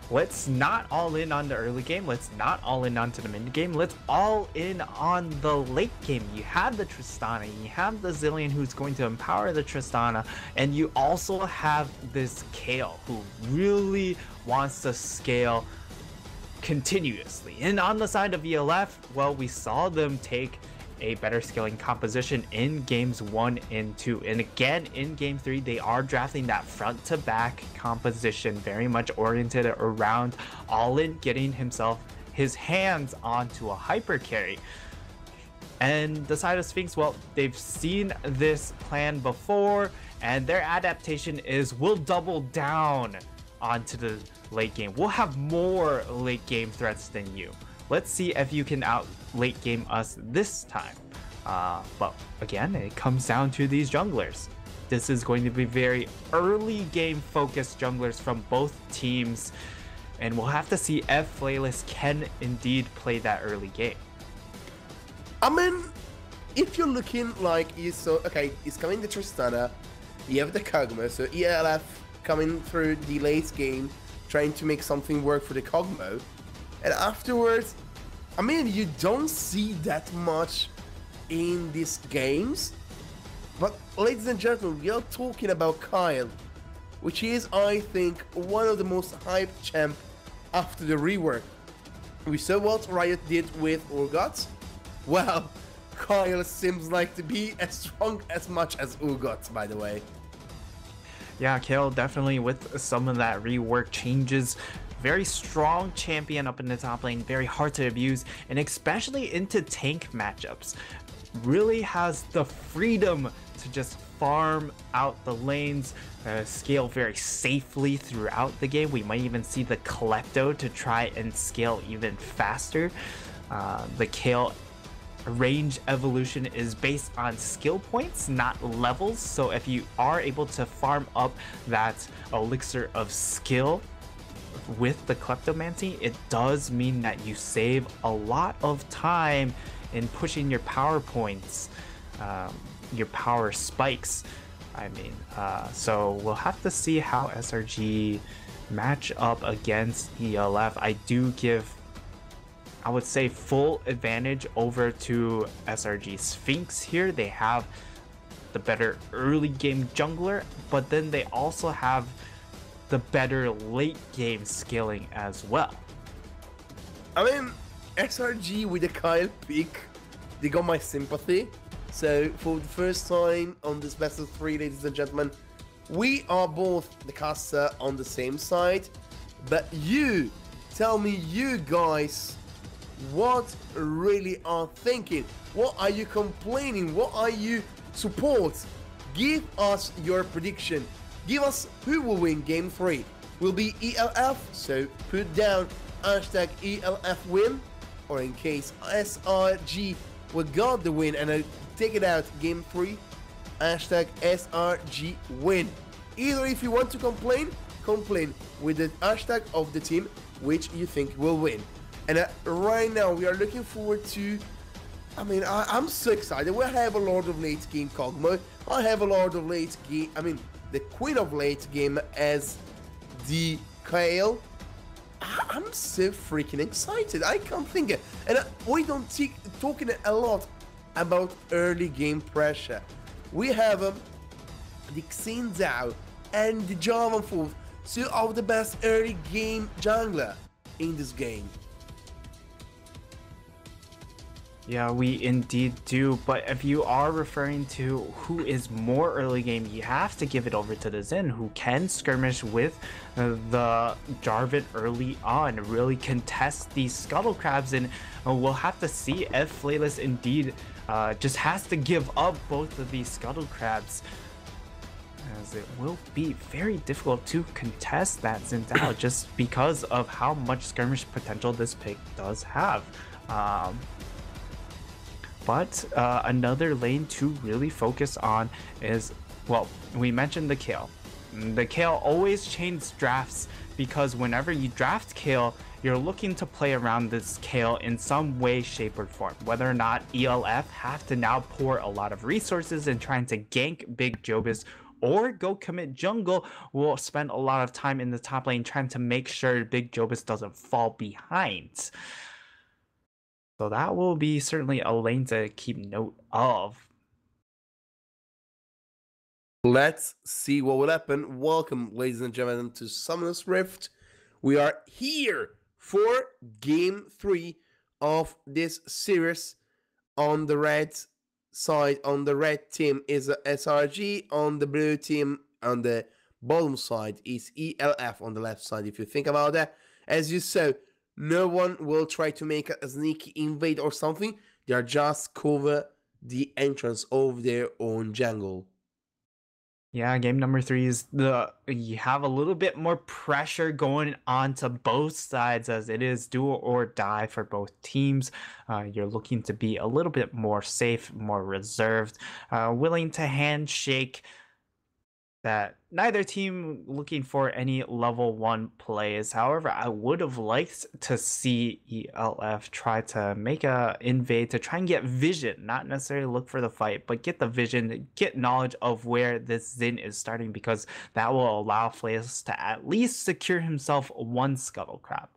Let's not all in on the early game. Let's not all in onto the mid game. Let's all in on the late game. You have the Tristana, you have the Zillion who's going to empower the Tristana, and you also have this Kale who really wants to scale continuously. And on the side of ELF, well, we saw them take a better scaling composition in games 1 and 2, and again in game 3 they are drafting that front to back composition, very much oriented around All-In getting his hands onto a hyper carry. And the side of Sphinx, well, they've seen this plan before, and their adaptation is we'll double down onto the late game. We'll have more late game threats than you. Let's see if you can out late game us this time. But again, it comes down to these junglers. This is going to be very early game focused junglers from both teams, and we'll have to see if Flayless can indeed play that early game. I mean, if you're looking like okay, it's coming to Tristana, you have the Kog'Maw, so ELF coming through the late game, trying to make something work for the Kog'Maw. And afterwards, I mean, you don't see that much in these games. But ladies and gentlemen, we are talking about Kyle, which is, I think, one of the most hyped champ after the rework. We saw what Riot did with Urgot. Well, Kyle seems like to be as strong as much as Urgot, by the way. Yeah, Kale definitely with some of that rework changes. Very strong champion up in the top lane, very hard to abuse, and especially into tank matchups. Really has the freedom to just farm out the lanes, scale very safely throughout the game. We might even see the Klepto to try and scale even faster. The Kale range evolution is based on skill points, not levels. So if you are able to farm up that elixir of skill with the Kleptomancy, it does mean that you save a lot of time in pushing your power points, your power spikes. I mean, so we'll have to see how SRG match up against ELF. I do give, I would say, full advantage over to SRG Sphinx here. They have the better early game jungler, but then they also have the better late game scaling as well. I mean, SRG with the Kyle pick, they got my sympathy. So for the first time on this best of 3, ladies and gentlemen, we are both the caster on the same side. But you, tell me, you guys, what really are thinking? What are you complaining? What are you support? Give us your prediction. Give us who will win game 3. Will be ELF, so put down hashtag ELF win, or in case SRG we got the win and take it out game 3. Hashtag SRG win. Either if you want to complain with the hashtag of the team which you think will win. And right now we are looking forward to, I mean, I'm so excited. We have a lot of late game Kog'Maw. I have a lot of late game, I mean, the queen of late game as the Kayle. I'm so freaking excited. I can't think it. And we don't talking a lot about early game pressure. We have the Xin Zhao and the Jarvan Forth, 2 of the best early game jungler in this game. Yeah, we indeed do, but if you are referring to who is more early game, you have to give it over to the Xin, who can skirmish with the Jarvan early on, really contest these Scuttle Crabs, and we'll have to see if Flayless indeed just has to give up both of these Scuttle Crabs, as it will be very difficult to contest that Xin Zhao just because of how much skirmish potential this pick does have. But another lane to really focus on is, well, we mentioned the Kayle. The Kayle always changes drafts because whenever you draft Kayle, you're looking to play around this Kayle in some way, shape, or form. Whether or not ELF have to now pour a lot of resources in trying to gank Big Jobus or go commit jungle, will spend a lot of time in the top lane trying to make sure Big Jobus doesn't fall behind. So that will be certainly a lane to keep note of. Let's see what will happen. Welcome, ladies and gentlemen, to Summoner's Rift. We are here for game 3 of this series. On the red side, on the red team is SRG. On the blue team, on the bottom side is ELF on the left side, if you think about that. As you saw, no one will try to make a sneaky invade or something. They are just cover the entrance of their own jungle. Yeah, game number 3 is you have a little bit more pressure going on to both sides, as it is do or die for both teams. You're looking to be a little bit more safe, more reserved, willing to handshake. That neither team looking for any level 1 plays. However, I would have liked to see ELF try to make a invade to try and get vision, not necessarily look for the fight, but get the vision, get knowledge of where this Xin is starting, because that will allow Flayless to at least secure himself 1 Scuttle Crab.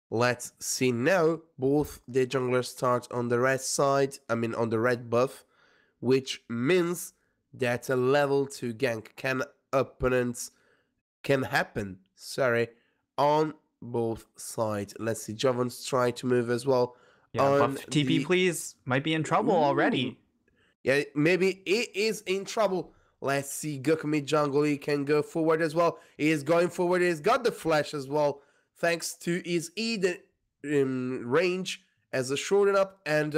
Let's see now. Both the junglers start on the red side, I mean on the red buff, which means that a level 2 gank can happen on both sides. Let's see, Jarvan's trying to move as well. Yeah, buff TP please, might be in trouble already. Yeah, maybe he is in trouble. Let's see, Goku mid jungle, he can go forward as well. He is going forward, he's got the flash as well, thanks to his range as a shorten up, and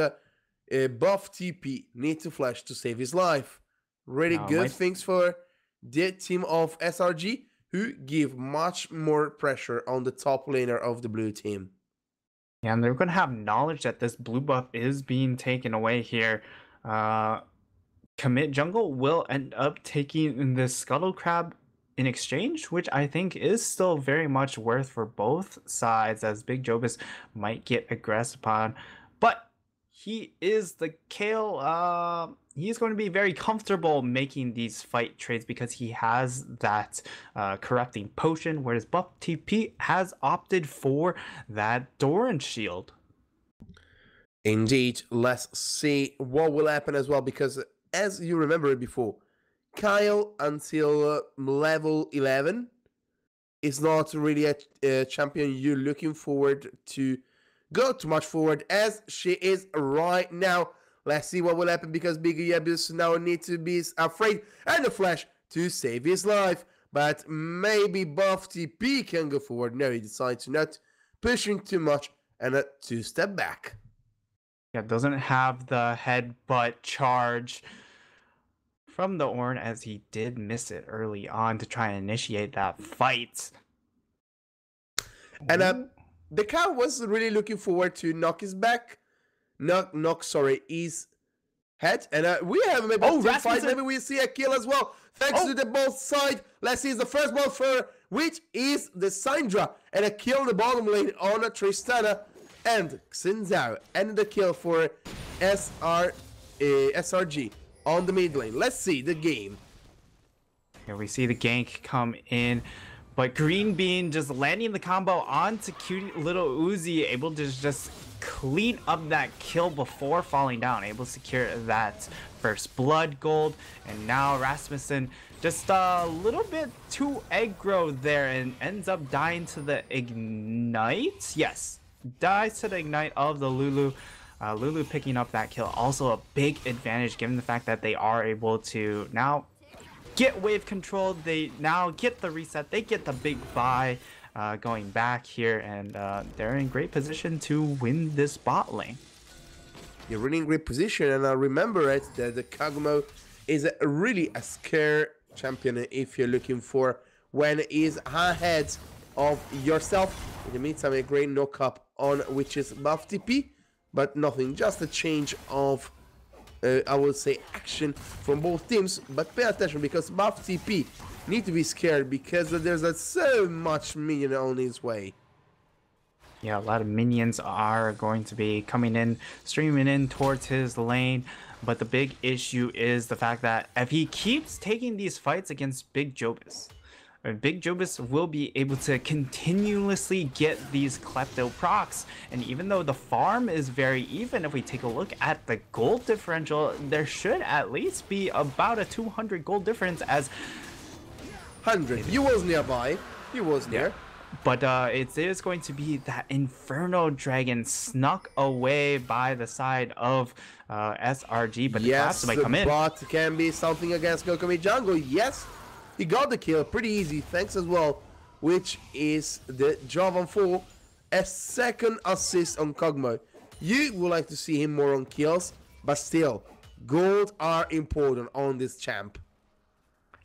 buff TP need to flash to save his life. Really good things for the team of SRG, who give much more pressure on the top laner of the blue team. Yeah, and they're going to have knowledge that this blue buff is being taken away here. Commit jungle will end up taking the Scuttle Crab in exchange, which I think is still very much worth for both sides, as Big Jobus might get aggressed upon. But he is the Kayle. He's going to be very comfortable making these fight trades because he has that corrupting potion, whereas buff TP has opted for that Doran shield. Indeed, let's see what will happen as well, because as you remember before, Kayle until level 11 is not really a champion you're looking forward to go too much forward as she is right now. Let's see what will happen, because Big Jobus now needs to be afraid and the flash to save his life. But maybe buff TP can go forward. No, he decides to not pushing too much and to step back. Yeah, doesn't have the headbutt charge from the Ornn, as he did miss it early on to try and initiate that fight. And the cow was really looking forward to knock his back. sorry, his head. And we have maybe a team fight. Rasmussen. Maybe we see a kill as well. Thanks to the both side. Let's see, it's the first ball for which is the Syndra. And a kill in the bottom lane on Tristana. And Xin Zhao. And the kill for SRG on the mid lane. Let's see the game. Here we see the gank come in, but Green Bean just landing the combo onto cute little Uzi, able to just clean up that kill before falling down, able to secure that first blood gold. And now Rasmussen just a little bit too aggro there and ends up dying to the ignite. Yes, dies to the ignite of the Lulu. Lulu picking up that kill, also a big advantage given the fact that they are able to now get wave control. They now get the reset, they get the big buy going back here, and they're in great position to win this bot lane. You're really in great position, and I remember it that the Kagmo is really a scare champion if you're looking for when he's ahead of yourself. In the meantime, a great knock-up on which is buff TP, but nothing, just a change of I would say action from both teams. But pay attention, because buff TP need to be scared because there's so much minion on his way. Yeah, a lot of minions are going to be coming in, streaming in towards his lane. But the big issue is the fact that if he keeps taking these fights against Big Jobus, Big Jobus will be able to continuously get these Klepto procs. And even though the farm is very even, if we take a look at the gold differential, there should at least be about a 200 gold difference, as 100. He was nearby. He was near. Yeah. But it is going to be that Inferno Dragon snuck away by the side of SRG. But the collapse might come in. But can be something against Gokumi Jungle. Yes, he got the kill. Pretty easy. Thanks as well. Which is the Jovan 4. A second assist on Kog'Maw. You would like to see him more on kills. But still, gold are important on this champ.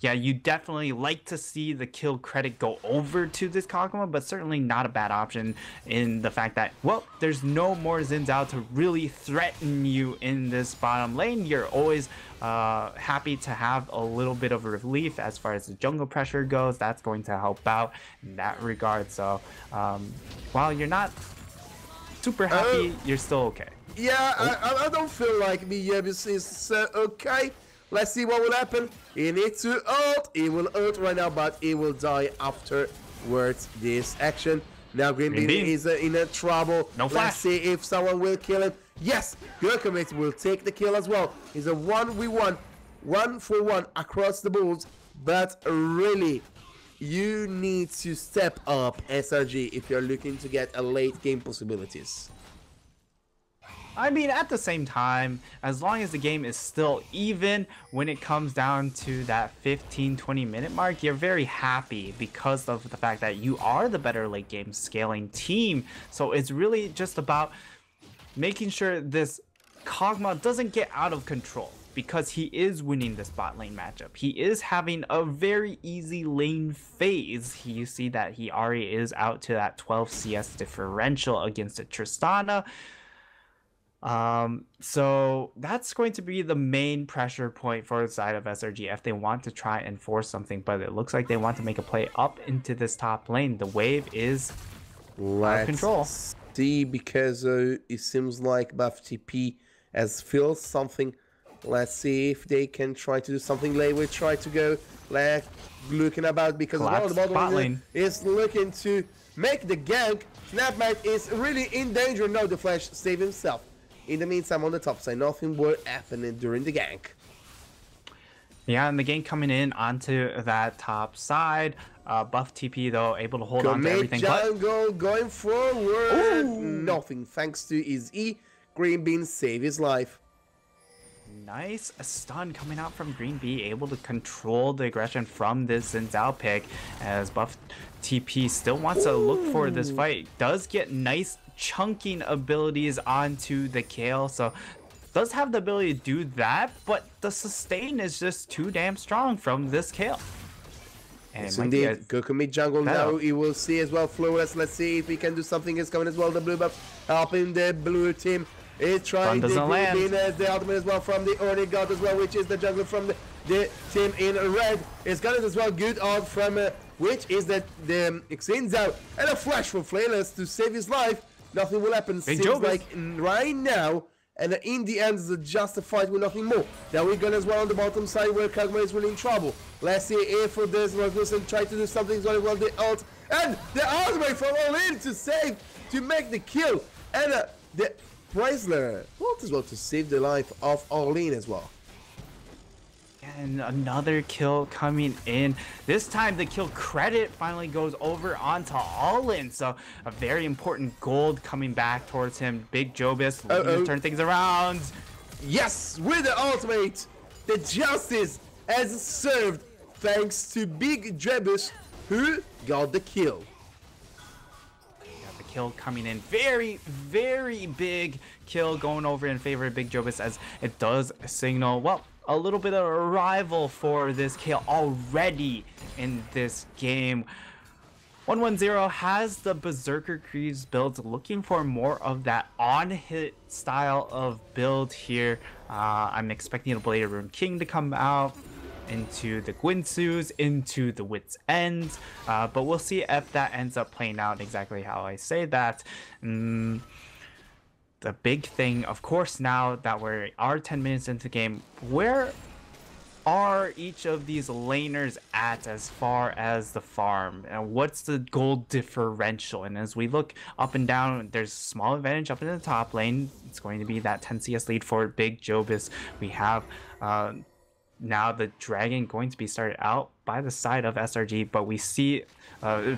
Yeah, you definitely like to see the kill credit go over to this Kog'Maw, but certainly not a bad option in the fact that, well, there's no more Xin Zhao to really threaten you in this bottom lane. You're always happy to have a little bit of relief as far as the jungle pressure goes. That's going to help out in that regard. So while you're not super happy, you're still okay. Yeah, I don't feel like the Yebis is okay. Let's see what will happen. He needs to ult. He will ult right now, but he will die afterwards this action. Now Green Bean is in a trouble. No flash. Let's see if someone will kill him. Yes, Gurkamate will take the kill as well. He's a 1v1, 1-for-1 across the board. But really, you need to step up SRG if you're looking to get a late game possibilities. I mean, at the same time, as long as the game is still even, when it comes down to that 15-20 minute mark, you're very happy because of the fact that you are the better late game scaling team. So it's really just about making sure this Kog'Maw doesn't get out of control, because he is winning this bot lane matchup. He is having a very easy lane phase. You see that he already is out to that 12 CS differential against a Tristana. So that's going to be the main pressure point for the side of SRG if they want to try and force something, but it looks like they want to make a play up into this top lane. The wave is out of control. See, because it seems like buff TP has filled something. Let's see if they can try to do something. They will try to go looking about, because the bottom lane is looking to make the gank. Snapmate is really in danger. No, the Flash save himself. In the meantime, on the top side, nothing will happen during the gank. Yeah, and the gank coming in onto that top side. Buff TP, though, able to hold on to everything. Jungle going forward. Ooh. Nothing, thanks to his E. Green Bean save his life. Nice. A stun coming out from Green Bee, able to control the aggression from this Xin Zhao pick, as Buff TP still wants to look for this fight. Does get nice chunking abilities onto the Kale, so does have the ability to do that, but the sustain is just too damn strong from this Kale. And yes, indeed. Gokumi Jungle now, he will see as well Flawless. Let's see if he can do something. Is coming as well, the blue buff helping the blue team. He's trying doesn't land. the ultimate as well from the Ornate God as well, which is the jungler from the team in red. It's got it as well. Good ult from which is the Xinzao, and a flash from Flayless to save his life. Nothing will happen. Big Seems Jobus. like right now. And in the end, it's just a fight with nothing more. Now we're going as well on the bottom side where Kagura is really in trouble. Let's see if for this Rasmussen try to do something as well. The ult and the ultimate from all in to save, to make the kill. And the Chrysler ult as well to save the life of All-In as well. And another kill coming in. This time the kill credit finally goes over onto All-In. So a very important gold coming back towards him. Big Jobus looking to turn things around. Yes, with the ultimate, the justice has served thanks to Big Jobus, who got the kill. The kill coming in, very big kill going over in favor of Big Jobus, as it does signal, well, a little bit of a rival for this kill already in this game. 110 has the Berserker Creeps build, looking for more of that on-hit style of build here. I'm expecting the Bladed Rune King to come out into the Gwinsus, into the Wit's End, but we'll see if that ends up playing out exactly how I say that. The big thing, of course, now that we are 10 minutes into the game, where are each of these laners at as far as the farm, and what's the gold differential? And as we look up and down, there's a small advantage up in the top lane. It's going to be that 10 CS lead for Big Jobus. We have now the dragon going to be started out by the side of SRG, but we see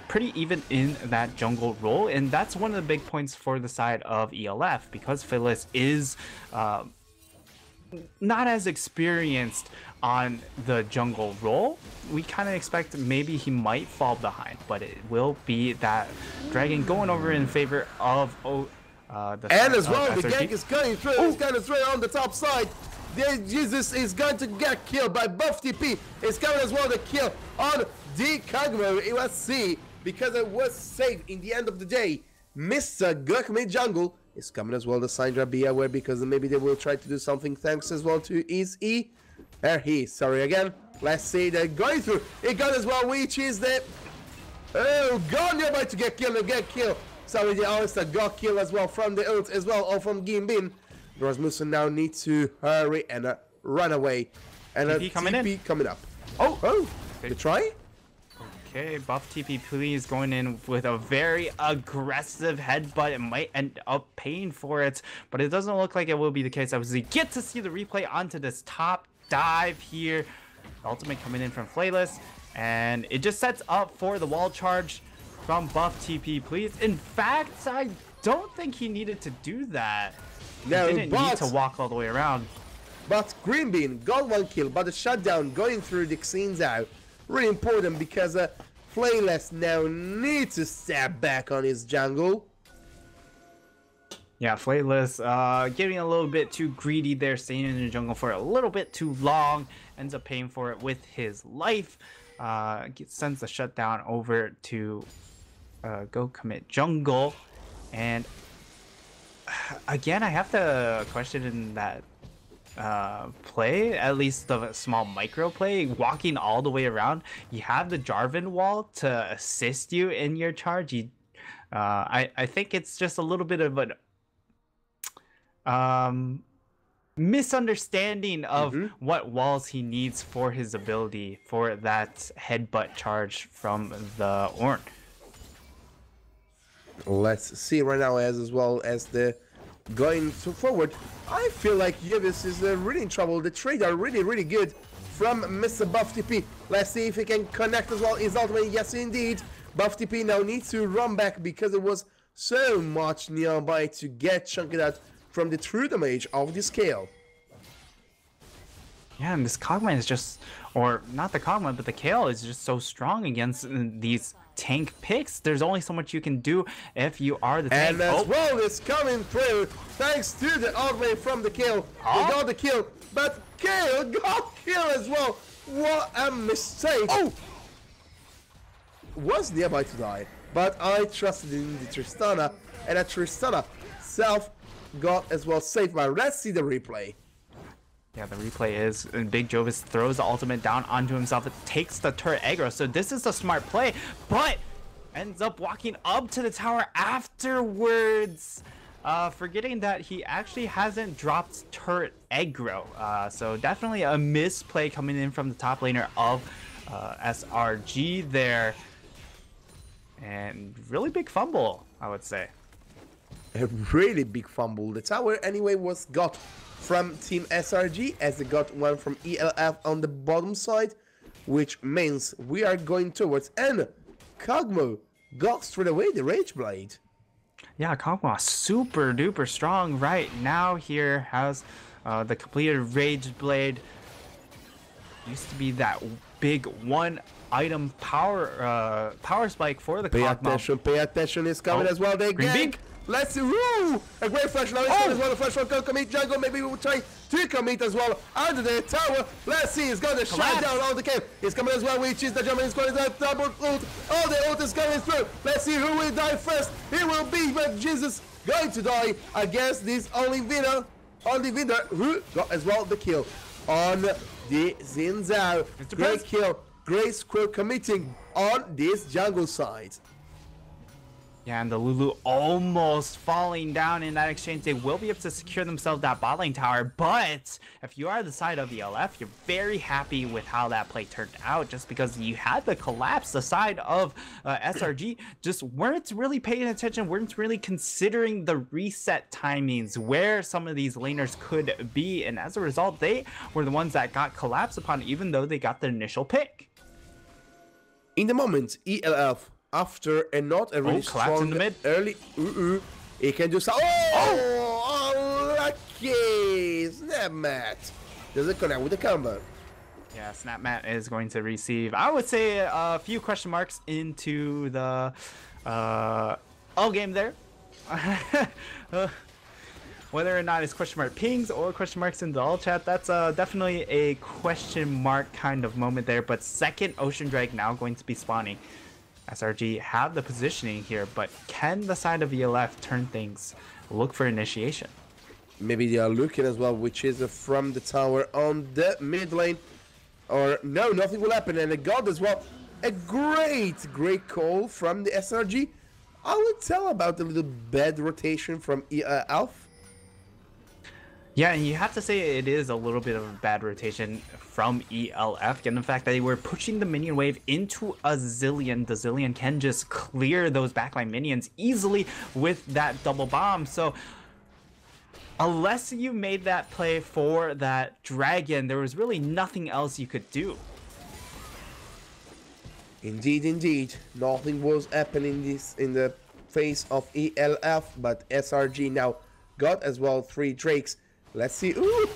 pretty even in that jungle role, and that's one of the big points for the side of ELF, because Phyllis is not as experienced on the jungle role. We kind of expect maybe he might fall behind, but it will be that dragon going over in favor of the and as well, SRG. the gank is going through. It's kind of straight on the top side. There, Jesus is going to get killed by buff TP. It's coming as well the kill on the Kagura. It was C because it was safe in the end of the day. Mr. Gurk jungle is coming as well. The Syndra, be aware, because maybe they will try to do something thanks as well to his E. Sorry again. Let's see, they're going through. It got as well, which is the gone nearby to get killed. Sorry, the Alistair got killed as well from the ult as well, or from Gimbin. Rasmussen now needs to hurry and run away. And a TP coming up. Oh, the try? Okay, buff TP please, going in with a very aggressive headbutt. It might end up paying for it, but it doesn't look like it will be the case. As we get to see the replay onto this top dive here. Ultimate coming in from Flayless, and it just sets up for the wall charge from buff TP please. In fact, I don't think he needed to do that. No, he didn't need to walk all the way around. But Greenbean got one kill, but the shutdown going through the Xings out. Really important, because Flayless now needs to step back on his jungle. Yeah, Flayless getting a little bit too greedy there, staying in the jungle for a little bit too long. Ends up paying for it with his life. Sends the shutdown over to go commit jungle. And again, I have to question in that play, at least the small micro play, walking all the way around. You have the Jarvan wall to assist you in your charge. I think it's just a little bit of an misunderstanding of what walls he needs for his ability for that headbutt charge from the Ornn. Let's see right now, as well as the going forward. I feel like Yves is really in trouble. The trades are really good from Mr. Buff TP. Let's see if he can connect as well his ultimate. Yes, indeed. Buff TP now needs to run back because it was so much nearby to get chunked out from the true damage of the scale. Yeah, and this Kog'Maw is just, or not the Kog'Maw, but the Kale is just so strong against these tank picks. There's only so much you can do if you are the tank. And as well is coming through thanks to the outplay from the Kale. He got the kill, but Kale got kill as well. What a mistake. Oh! Was nearby to die, but I trusted in the Tristana, and a Tristana self got as well saved by. Let's see the replay. Yeah, the replay is Big Jovis throws the ultimate down onto himself. It takes the turret aggro. So this is a smart play, but ends up walking up to the tower afterwards. Forgetting that he actually hasn't dropped turret aggro. So definitely a misplay coming in from the top laner of SRG there. And really big fumble, I would say. A really big fumble. The tower anyway was got from Team SRG as they got one from ELF on the bottom side, which means we are going towards, and Kog'Maw got straight away the Rage Blade. Yeah, Kog'Maw super duper strong right now here, has the completed Rage Blade. Used to be that big one item power spike for the Kog'Maw. Pay attention, is coming as well. They gank. Let's see. Woo! A great flash now. As well. The flash one can commit. Jungle maybe we will try to commit as well under the tower. Let's see. He's got the shot down on the cave. He's coming as well, which is the German squad. Is that double ult. Oh, the ult is coming through. Let's see who will die first. It will be but Jesus going to die against this only winner who got as well the kill on the Xin Zhao. Great kill. Great square committing on this jungle side. Yeah, and the Lulu almost falling down in that exchange. They will be able to secure themselves that bot lane tower, but if you are the side of the LF, you're very happy with how that play turned out, just because you had the collapse. The side of SRG just weren't really paying attention, weren't really considering the reset timings, where some of these laners could be, and as a result, they were the ones that got collapsed upon, even though they got the initial pick. In the moment, ELF, after and not a really strong in the mid. early, he can do so. Oh, lucky Snap Mat. Does it connect with the combo? Yeah, Snap Mat is going to receive, I would say, a few question marks into the all game there. Whether or not it's question mark pings or question marks in the all chat, that's definitely a question mark kind of moment there. But second Ocean Drake now going to be spawning. SRG have the positioning here, but can the side of ELF turn things, look for initiation? Maybe they are looking as well, which is from the tower on the mid lane. Or no, nothing will happen. And they got as well a great call from the SRG. I would tell about the little bad rotation from ELF. Yeah, and you have to say it is a little bit of a bad rotation from ELF, given the fact that they were pushing the minion wave into a Zillion. The Zillion can just clear those backline minions easily with that double bomb. So unless you made that play for that dragon, there was really nothing else you could do. Indeed. Nothing was happening in the face of ELF, but SRG now got as well 3 Drakes. Let's see. Ooh.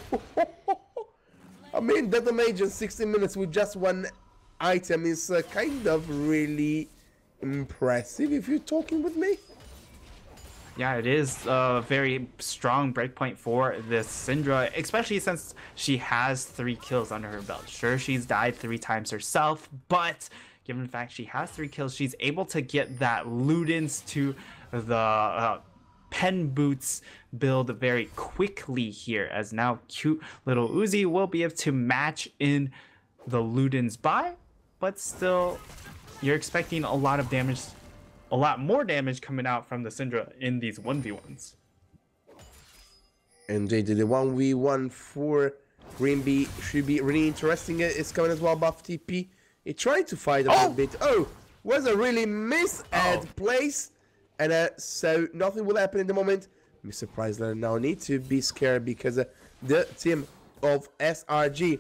I mean, that damage in 16 minutes with just one item is kind of really impressive, if you're talking with me. Yeah, it is a very strong breakpoint for this Syndra, especially since she has 3 kills under her belt. Sure, she's died 3 times herself, but given the fact she has 3 kills, she's able to get that Ludens to the pen boots build very quickly here, as now cute little Uzi will be able to match in the Ludens buy, but still you're expecting a lot of damage, a lot more damage coming out from the Syndra in these 1v1s. Indeed, the 1v1 for Green Bee should be really interesting. It's coming as well, buff TP. He tried to fight a little bit. Oh, was a really misad place. And so nothing will happen in the moment. Mr. Preisler now need to be scared because the team of SRG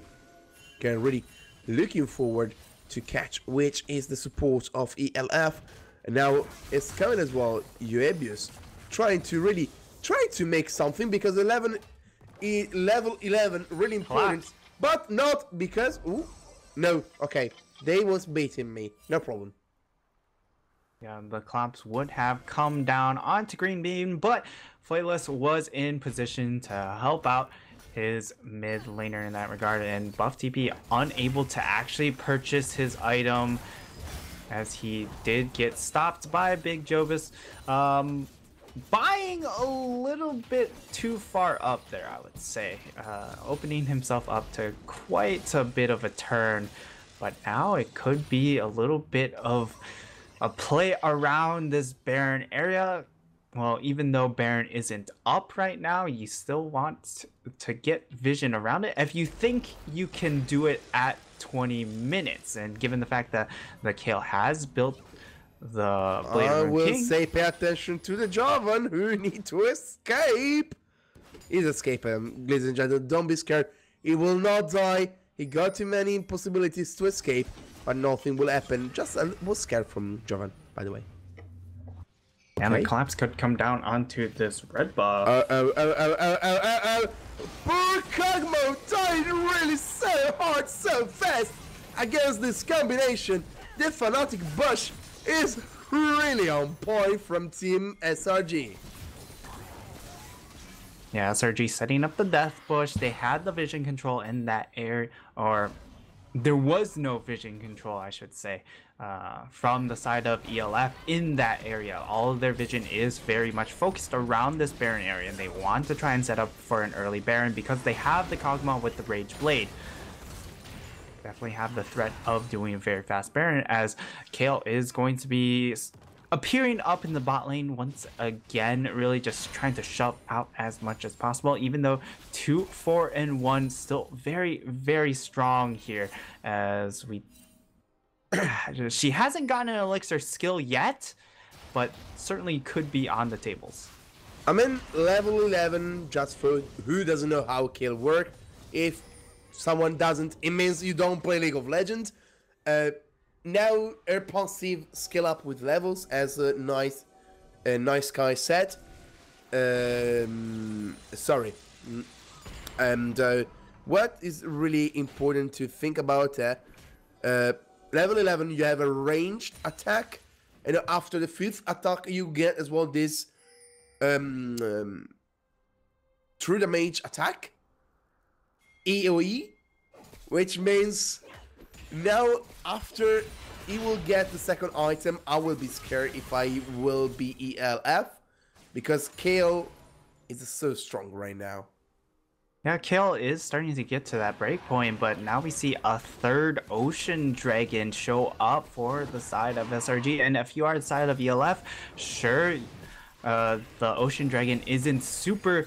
can really looking forward to catch, which is the support of ELF. And now it's coming as well, Euebius, trying to make something, because level 11 really important, but not because no, okay, they was beating me, no problem. Yeah, the Clamps would have come down onto Green Bean, but Flayless was in position to help out his mid laner in that regard, and Buff TP unable to actually purchase his item, as he did get stopped by Big Jovis. buying a little bit too far up there, I would say. Opening himself up to quite a bit of a turn. But now it could be a little bit of a play around this Baron area. Well, even though Baron isn't up right now, you still want to get vision around it if you think you can do it at 20 minutes. And given the fact that the Kale has built the Blade I Runner will King, say pay attention to the Jovan who need to escape. He's escaping, ladies and gentlemen. Don't be scared. He will not die. He got too many possibilities to escape, but nothing will happen. Just was scared from Jovan, by the way. and Okay. the collapse could come down onto this red buff. Poor Kogmo died really so hard, so fast against this combination. The Fanatic Bush is really on point from Team SRG. Yeah, SRG setting up the death bush. They had the vision control in that area, or there was no vision control, I should say, from the side of ELF in that area. All of their vision is very much focused around this Baron area, and they want to try and set up for an early Baron because they have the Kog'Maw with the Rage Blade. Definitely have the threat of doing a very fast Baron, as Kale is going to be appearing up in the bot lane once again, really just trying to shove out as much as possible, even though 2, 4, and 1 still very, very strong here, as we she hasn't gotten an elixir skill yet, but certainly could be on the tables. I'm in level 11, just for who doesn't know how Kale work. If someone doesn't, it means you don't play League of Legends. Now her passive skill up with levels, as a nice guy said. Sorry. And what is really important to think about, level 11 you have a ranged attack, and after the 5th attack you get as well this true damage attack, AoE, which means now after he will get the second item, I will be scared if I will be ELF, because KO is so strong right now. Yeah, Kale is starting to get to that break point, but now we see a third Ocean Dragon show up for the side of SRG. And if you are the side of ELF, sure, the Ocean Dragon isn't super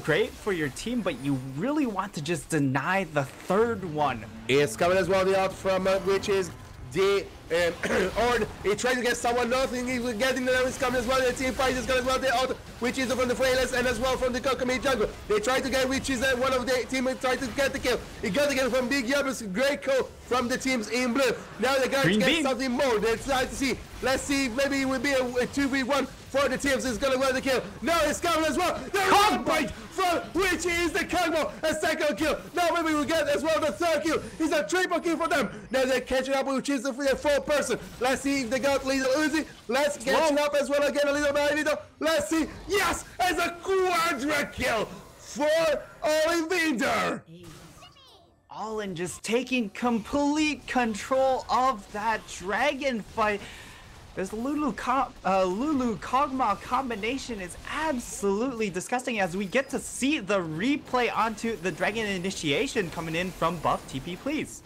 great for your team, but you really want to just deny the third one. It's coming as well, the out from which is the Ord. He tried to get someone, nothing, he's getting the is coming as well, the team fight is coming as well, the out, which is from the Frailest and as well from the Kokomi jungle. They tried to get, which is one of the teammates tried to get the kill. He got the kill from Big Yabus, great call from the teams in blue. Now they're going to get something more, they're trying to see. Let's see, maybe it will be a 2v1 for the teams. Is gonna win the kill. No, it's coming as well. The Cog Bite from which is the Kog'Maw, a second kill. Now maybe we get as well the third kill. It's a triple kill for them. Now they're catching up, which is the fourth person. Let's see if they got Little Uzi. Let's catch up as well again a little bit. Let's see. Yes, it's a quadra kill for Olivinder. All-in just taking complete control of that dragon fight. This Lulu Kog'Maw combination is absolutely disgusting, as we get to see the replay onto the Dragon Initiation coming in from Buff TP Please.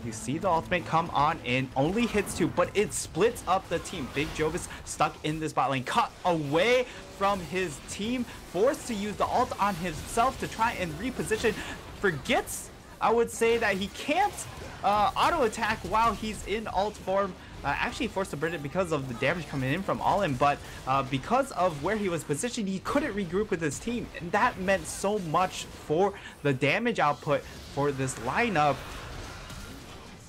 You see the ultimate come on in, only hits 2, but it splits up the team. Big Jovis stuck in this bot lane, cut away from his team, forced to use the ult on himself to try and reposition. Forgets, I would say, that he can't auto attack while he's in ult form. Actually forced to burn it because of the damage coming in from All-In, but because of where he was positioned, he couldn't regroup with his team, and that meant so much for the damage output for this lineup,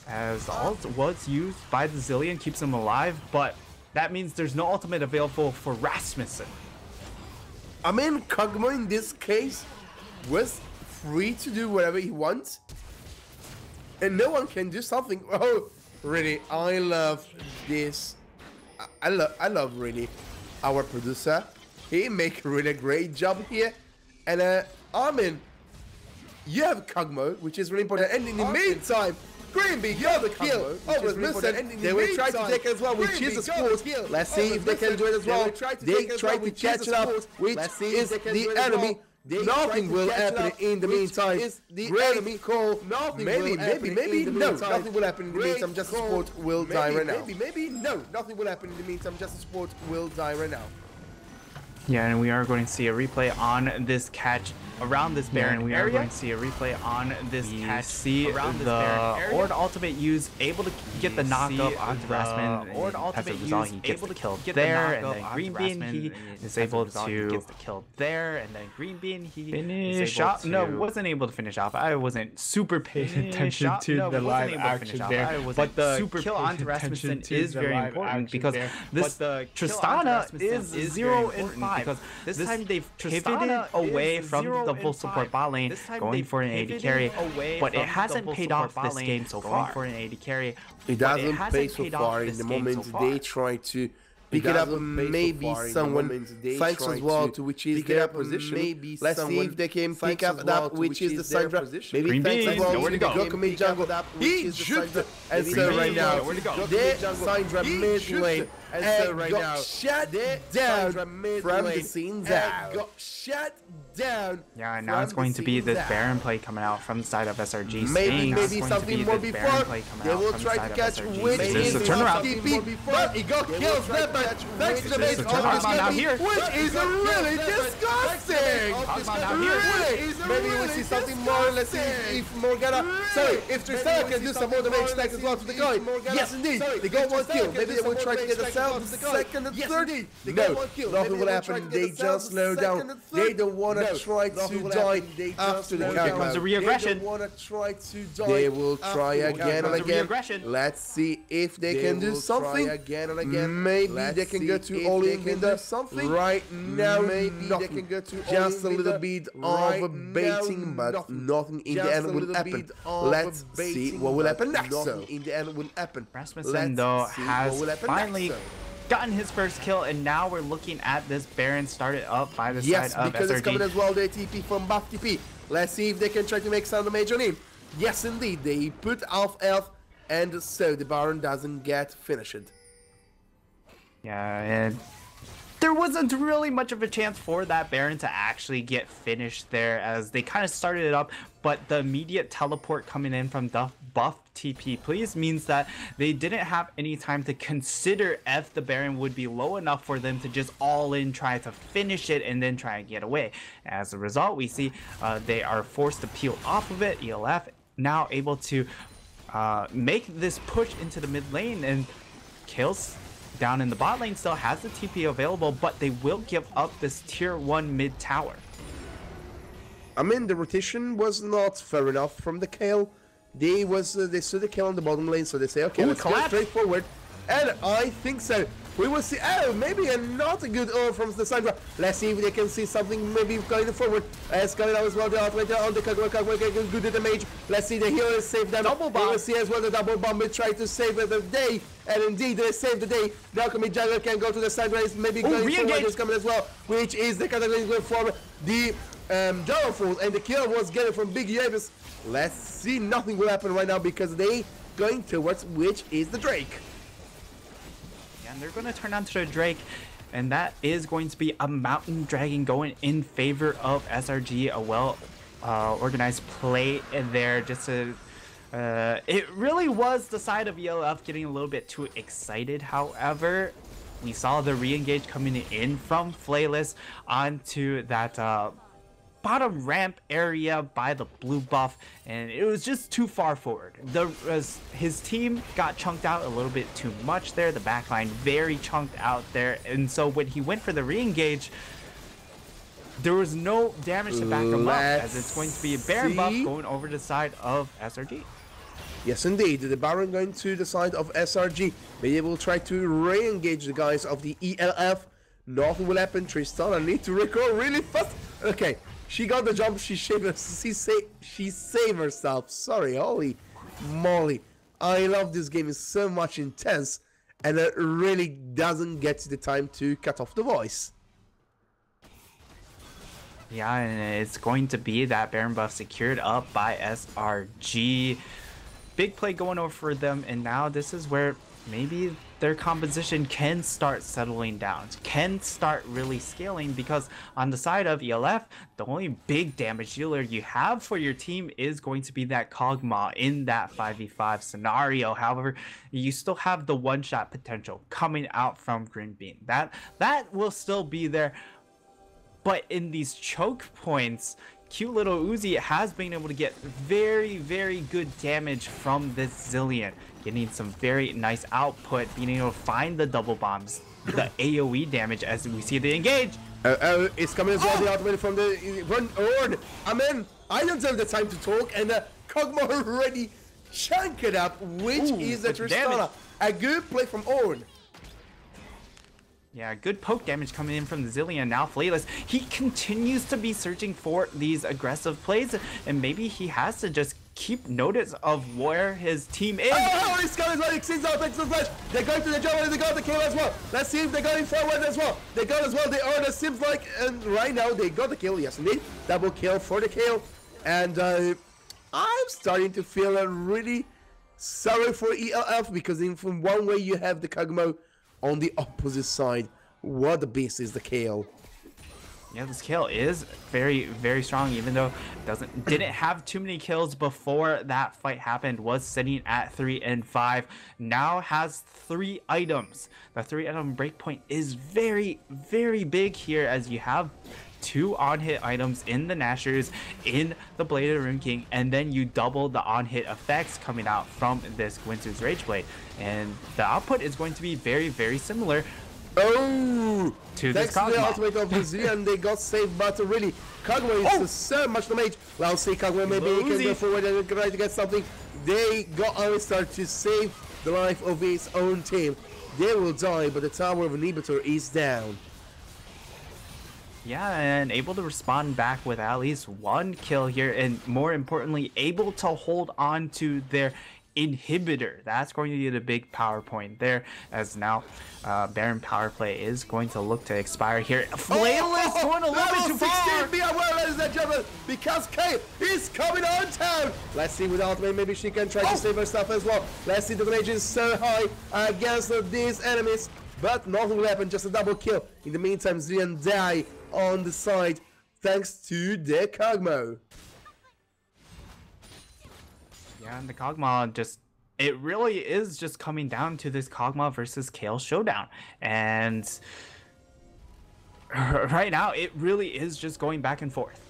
as the ult was used by the Zillion, keeps him alive, but that means there's no ultimate available for Rasmussen. I mean, Kog'Maw in this case was free to do whatever he wants, and no one can do something. Oh, really, I love this. I love really our producer. He make a really great job here. And I mean, you have Kog'Maw, which is really important. And in the meantime, Greenby got the kill over Musen. They will try to take it as well, which is a sport. Let's see if they can do it as well. They try to catch it up, which is the enemy. Nothing will happen in the meantime. Great call. Maybe no. Nothing will happen in the meantime. Just a sport will die right now. Maybe no. Nothing will happen in the meantime. Just a sport will die right now. Yeah, and we are going to see a replay on this catch around this Baron. We are going to see a replay on this catch. See around this Baron. Ord ultimate use able to get the knockup onto Rasmus. Ord ultimate use able to kill there, and then Greenbean he is able to get the kill there, and then Greenbean he finish off. No, wasn't able to finish off. I wasn't super paying attention to the live action there, but the kill onto Rasmussen is very important because this Tristana is 0 and 5. Because this time they've pivoted away from the full support bot lane, going for an AD carry, but it hasn't paid off this game so far. For an AD carry, it doesn't pay so far. In the moment they try to pick it up, maybe someone thanks as well to which is their position. Let's see if they can pick up that which is the Syndra. Maybe thanks as well to Gokumi jungle. He shoots and so right now the Syndra mid lane and got shut down from the scenes out. Got shut down. Yeah, and now it's going to be this Baron play coming out from the side of SRG. Maybe something more before. They will try to catch which is the TP, but he got killed. Thanks to the base out here, which is really disgusting. Really, maybe we'll see something more. Let's see if Morgana. Sorry, if Tristana can do some more damage stacks as well to the guy. Yes, indeed. They got one kill. Maybe they will try to get the second and third. No, nothing will happen. They just slow down. They don't want to try to die after the counter. The re-aggression. They don't want to try to die. They will try again and again. Let's see if they can do something. Maybe they can go to all in there. Right now, maybe they can go to just a little bit of baiting, but nothing in the end will happen. Let's see what will happen next. Nothing in the end will happen. Rasmussen though has finally gotten his first kill, and now we're looking at this Baron started up by the side of because SRG. It's coming as well, the TP from buff TP. Let's see if they can try to make some damage on him. Yes, indeed, they put off health, and so the Baron doesn't get finished. Yeah, and there wasn't really much of a chance for that Baron to actually get finished there, as they kind of started it up, but the immediate teleport coming in from the buff TP please means that they didn't have any time to consider if the Baron would be low enough for them to just all in try to finish it and then try and get away. As a result, we see they are forced to peel off of it. ELF now able to make this push into the mid lane, and kills down in the bot lane still has the TP available, but they will give up this tier 1 mid tower. I mean, the rotation was not fair enough from the Kale. They saw the kill on the bottom lane, so they say, okay, let's go straight forward. And I think so. We will see. Oh, maybe not a good ore from the Syndra. Let's see if they can see something maybe going forward. As coming out as well, the ultimate on the Kagura, good damage. Let's see the healer save them. Double bomb. We will see as well the double bomb will try to save the day. And indeed, they saved the day. The Alchemy Jungle can go to the Syndra. Is maybe going forward. Is coming as well, which is the category for the Downfall. And the kill was getting from Big Yavis. Let's see, nothing will happen right now because they going towards which is the Drake. And they're going to turn onto the Drake, and that is going to be a Mountain Dragon going in favor of SRG. A well organized play there. Just to it really was the side of ELF getting a little bit too excited. However, we saw the re-engage coming in from Flayless onto that bottom ramp area by the blue buff, and it was just too far forward. His team got chunked out a little bit too much there. The backline very chunked out there, and so when he went for the re-engage, there was no damage to back him up, as it's going to be a Baron buff going over the side of SRG. Yes, indeed. The Baron going to the side of SRG. Maybe will try to re-engage the guys of the ELF. Nothing will happen. Tristana need to recover really fast. Okay. She got the jump, she saved herself. Sorry, holy moly. I love this game, it's so much intense, and it really doesn't get the time to cut off the voice. Yeah, and it's going to be that Baron buff secured up by SRG. big play going over for them, and now this is where maybe their composition can start settling down, can start really scaling, because on the side of ELF, the only big damage dealer you have for your team is going to be that Kog'Maw in that 5v5 scenario. However, you still have the one-shot potential coming out from Green Bean. That will still be there, but in these choke points, cute little Uzi has been able to get very, very good damage from this Zilean, getting some very nice output, being able to find the double bombs, the AoE damage as we see the engage. It's coming as well, the ultimate from the Orn. I don't have the time to talk, and Kog'Maw already chunked it up, which is the Tristana. A good play from Orn. Yeah, good poke damage coming in from the Zilean. Now Flayless, he continues to be searching for these aggressive plays, and maybe he has to just keep notice of where his team is. Oh, he's got his leg, sees out, thanks to the flash. They're going to the jump and they got the kill as well. Let's see if they're going forward as well. They got as well, they are, it seems like, and right now they got the kill, yes indeed. Double kill for the kill. And I'm starting to feel really sorry for ELF, because from one way you have the Kog'Maw, on the opposite side, what a beast is the Kale. Yeah, this Kale is very, very strong, even though didn't have too many kills before that fight happened, was sitting at 3 and 5, now has 3 items. The 3-item breakpoint is very, very big here, as you have 2 on-hit items in the Nashers, in the Blade of the Rune King, and then you double the on-hit effects coming out from this Gwynsu's Rage Blade. And the output is going to be very, very similar to this Kog'Maw. The ultimate of Uzi, and they got saved, but really, Kog'Maw is so much damage. Let's see, Kog'Maw maybe he can go forward and try to get something. They got Alistar to save the life of his own team. They will die, but the Tower of Inhibitor is down. Yeah, and able to respond back with at least 1 kill here, and more importantly, able to hold on to their inhibitor. That's going to be the big power point there, as now Baron power play is going to look to expire here. Flayless going a little bit too far. Be aware, ladies and gentlemen, because Kay is coming on town. Let's see with ultimate, maybe she can try to save her stuff as well. Let's see, the damage is so high against these enemies, but nothing will happen, just a double kill. In the meantime, Zilean die on the side thanks to the Kog'Maw. Yeah, and the Kog'Maw just, it really is just coming down to this Kog'Maw versus Kale showdown. And right now, it really is just going back and forth.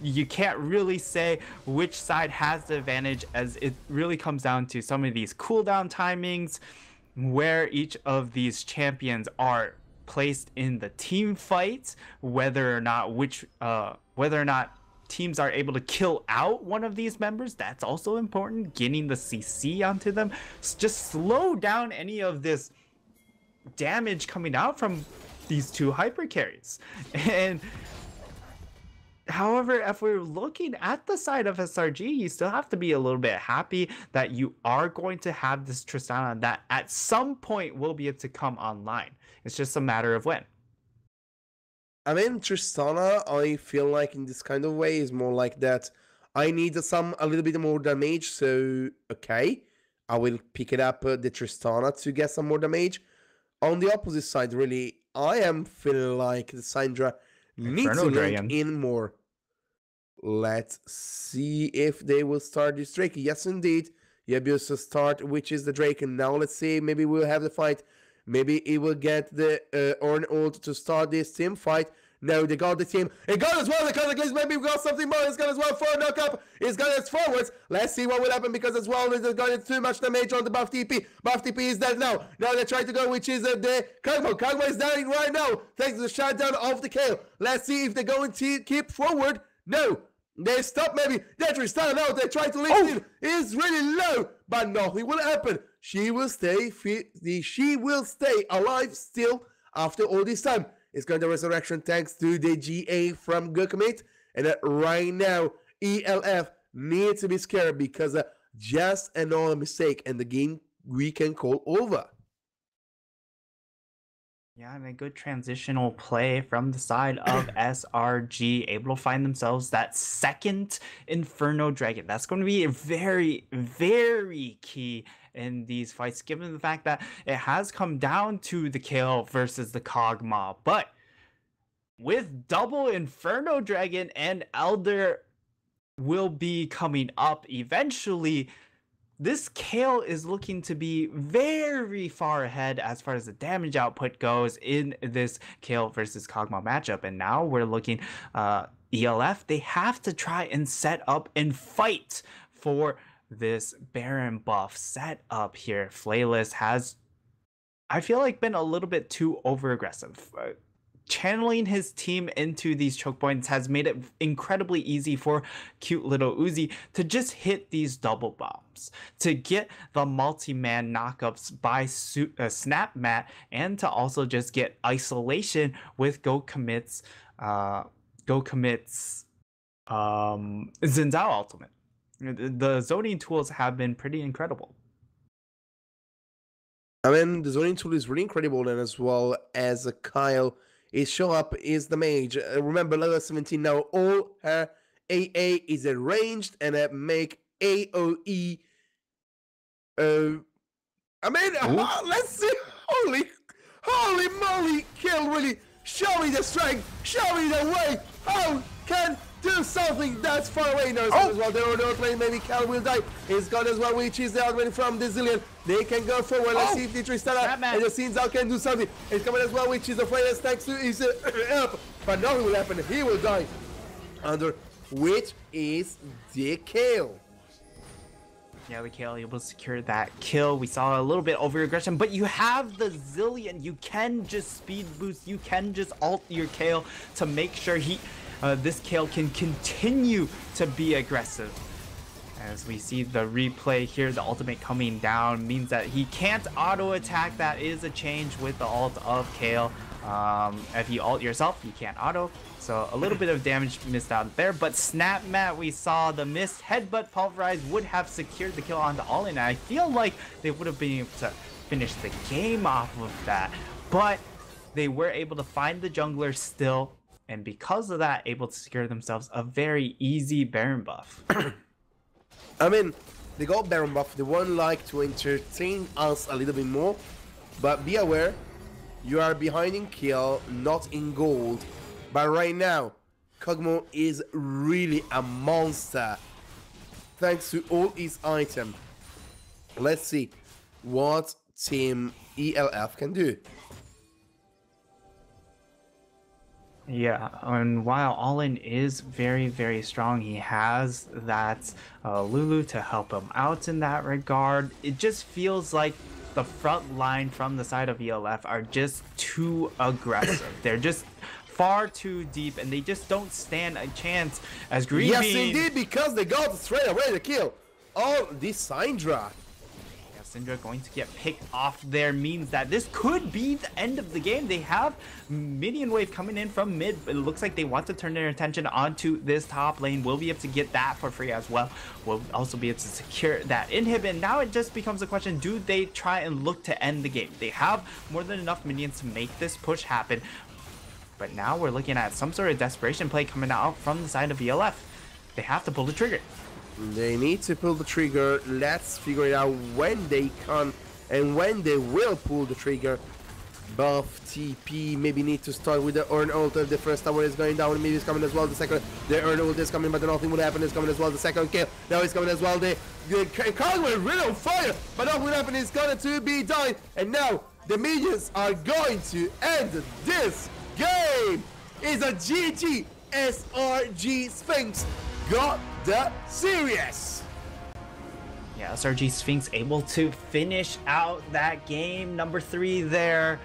You can't really say which side has the advantage, as it really comes down to some of these cooldown timings, where each of these champions are placed in the team fight, whether or not teams are able to kill out one of these members. That's also important, getting the CC onto them. Just slow down any of this damage coming out from these 2 hyper carries. And however, if we're looking at the side of SRG, you still have to be a little bit happy that you are going to have this Tristana that at some point will be able to come online. It's just a matter of when. I mean, Tristana, I feel like in this kind of way is more like that. I need a little bit more damage, so okay, I will pick it up, the Tristana, to get some more damage. On the opposite side, really, I am feeling like the Syndra needs to link in more. Let's see if they will start this Drake. Yes, indeed. Yabius to start, which is the Drake. And now let's see, maybe we'll have the fight. Maybe he will get the Orn ult to start this team fight. No, they got the team. It got as well, the Cataclysm. Maybe we got something more. It's got as well for a knockup. It's got its forwards. Let's see what will happen, because as well, they've got too much damage on the buff TP. Buff TP is dead now. Now they try to go, which is the Kog'Maw. Kog'Maw is dying right now, thanks to the shutdown of the Kale. Let's see if they're going to keep forward. No. They stop maybe. They're Tristana now. They try to lift in. It's really low, but nothing will happen. She will stay alive still after all this time. It's going to resurrection thanks to the GA from Gokumit. And right now, ELF needs to be scared, because just another mistake and the game we can call over. Yeah, and a good transitional play from the side of SRG, able to find themselves that second Inferno Dragon. That's going to be very, very key in these fights, given the fact that it has come down to the kill versus the Kog'Maw. But with double Inferno Dragon and Elder will be coming up eventually, this Kale is looking to be very far ahead as far as the damage output goes in this Kale versus Kog'Maw matchup. And now we're looking ELF, they have to try and set up and fight for this Baron buff set up here. Flayless has, I feel like, been a little bit too over aggressive. Channeling his team into these choke points has made it incredibly easy for cute little Uzi to just hit these double bombs, to get the multi-man knockups by Snap Mat, and to also just get isolation with Go Commits Xin Zhao ultimate. The zoning tools have been pretty incredible. I mean, the zoning tool is really incredible, and as well as Kyle is show up is the mage. Remember, level 17 now, all her AA is arranged and make AOE. I mean, let's see. Holy moly, Kill really. Show me the strength. Show me the way. How can do something that's far away now as well. They're not playing, maybe Cal will die. He's gone as well, which is the argument from the Zillion. They can go forward. Let's see if the Tristana and the Sinzal can do something. He's coming as well, which is the Flayless thanks to his help. But nothing will happen. He will die. Under which is the Kale. Yeah, the Kale able to secure that kill. We saw a little bit over aggression, but you have the Zillion. You can just speed boost. You can just ult your Kale to make sure this Kale can continue to be aggressive. As we see the replay here, the ultimate coming down means that he can't auto attack. That is a change with the ult of Kale. If you ult yourself, you can't auto. So a little bit of damage missed out there, but Snap Mat, we saw the missed headbutt pulverize would have secured the kill on the all-in. I feel like they would have been able to finish the game off of that, but they were able to find the jungler still, and because of that, able to secure themselves a very easy Baron buff. I mean, they got Baron buff. They would like to entertain us a little bit more, but be aware, you are behind in kill, not in gold. But right now, Kog'Maw is really a monster, thanks to all his items. Let's see what Team ELF can do. Yeah, and while All-In is very, very strong, he has that Lulu to help him out in that regard. It just feels like the front line from the side of ELF are just too aggressive. They're just far too deep, and they just don't stand a chance as Green Yes, Bean... indeed, because they got straight away the kill. Oh, this Syndra. Syndra going to get picked off there means that this could be the end of the game. They have minion wave coming in from mid, but it looks like they want to turn their attention onto this top lane. We'll be able to get that for free as well. We'll also be able to secure that inhib, and now it just becomes a question, do they try and look to end the game? They have more than enough minions to make this push happen, but now we're looking at some sort of desperation play coming out from the side of ELF. They have to pull the trigger. They need to pull the trigger. Let's figure it out when they can and when they will pull the trigger. Buff, TP, maybe need to start with the Earn ult. The first tower is going down, maybe it's coming as well. The second, the Earn ult is coming, but nothing will happen. It's coming as well. The second kill, now it's coming as well. The Kyle will really on fire, but nothing will happen. It's going to be done. And now the minions are going to end this game. It's a GG. SRG Sphinx got the series. Yeah, SRG Sphinx able to finish out that game. Number 3 there.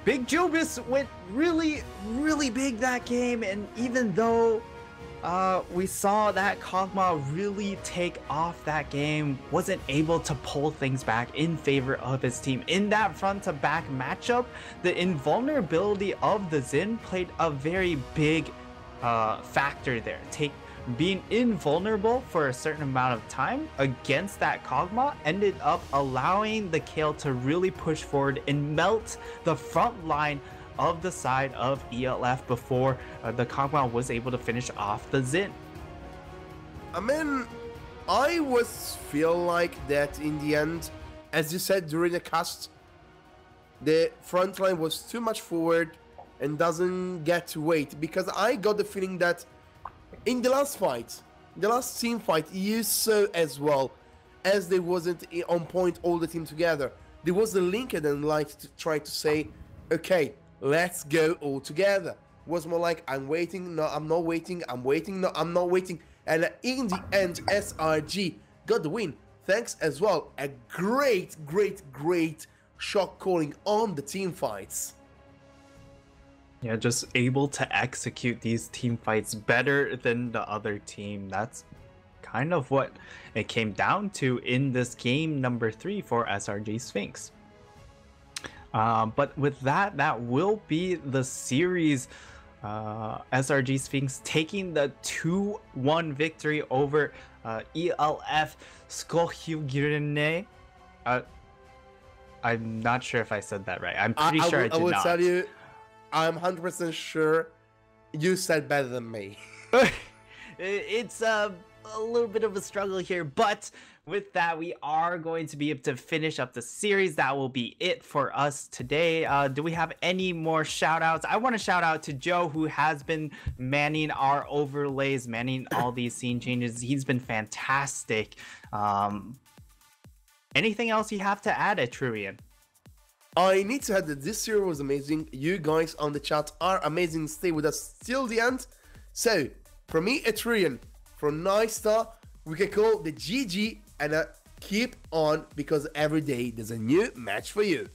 Big Jubis went really, really big that game, and even though we saw that Kog'Maw really take off that game, wasn't able to pull things back in favor of his team. In that front-to-back matchup, the invulnerability of the Xin played a very big factor there. being invulnerable for a certain amount of time against that Kog'Maw ended up allowing the Kale to really push forward and melt the front line of the side of ELF before the Kog'Maw was able to finish off the Xin. I mean, I was feel like that in the end, as you said during the cast, the front line was too much forward and doesn't get to wait, because I got the feeling that in the last fight, the last team fight, you saw as well, as they wasn't on point all the team together. There was a link and then like to try to say, okay, let's go all together. It was more like, I'm waiting, no, I'm not waiting, I'm waiting, no, I'm not waiting. And in the end, SRG got the win. Thanks as well, a great shot calling on the team fights. Yeah, just able to execute these team fights better than the other team. That's kind of what it came down to in this game number 3 for SRG Sphinx. But with that, that will be the series. SRG Sphinx taking the 2-1 victory over ELF Skovhuggerne. I'm not sure if I said that right. I'm pretty sure I did not. I will tell you, I'm 100% sure you said better than me. It's a little bit of a struggle here, but with that, we are going to be able to finish up the series. That will be it for us today. Do we have any more shout outs? I want to shout out to Joe, who has been manning our overlays, manning all these scene changes. He's been fantastic. Anything else you have to add, Etrurian? I need to add that this series was amazing. You guys on the chat are amazing. Stay with us till the end. So, from me, Etrurian, from Nightstar, we can call the GG and keep on, because every day there's a new match for you.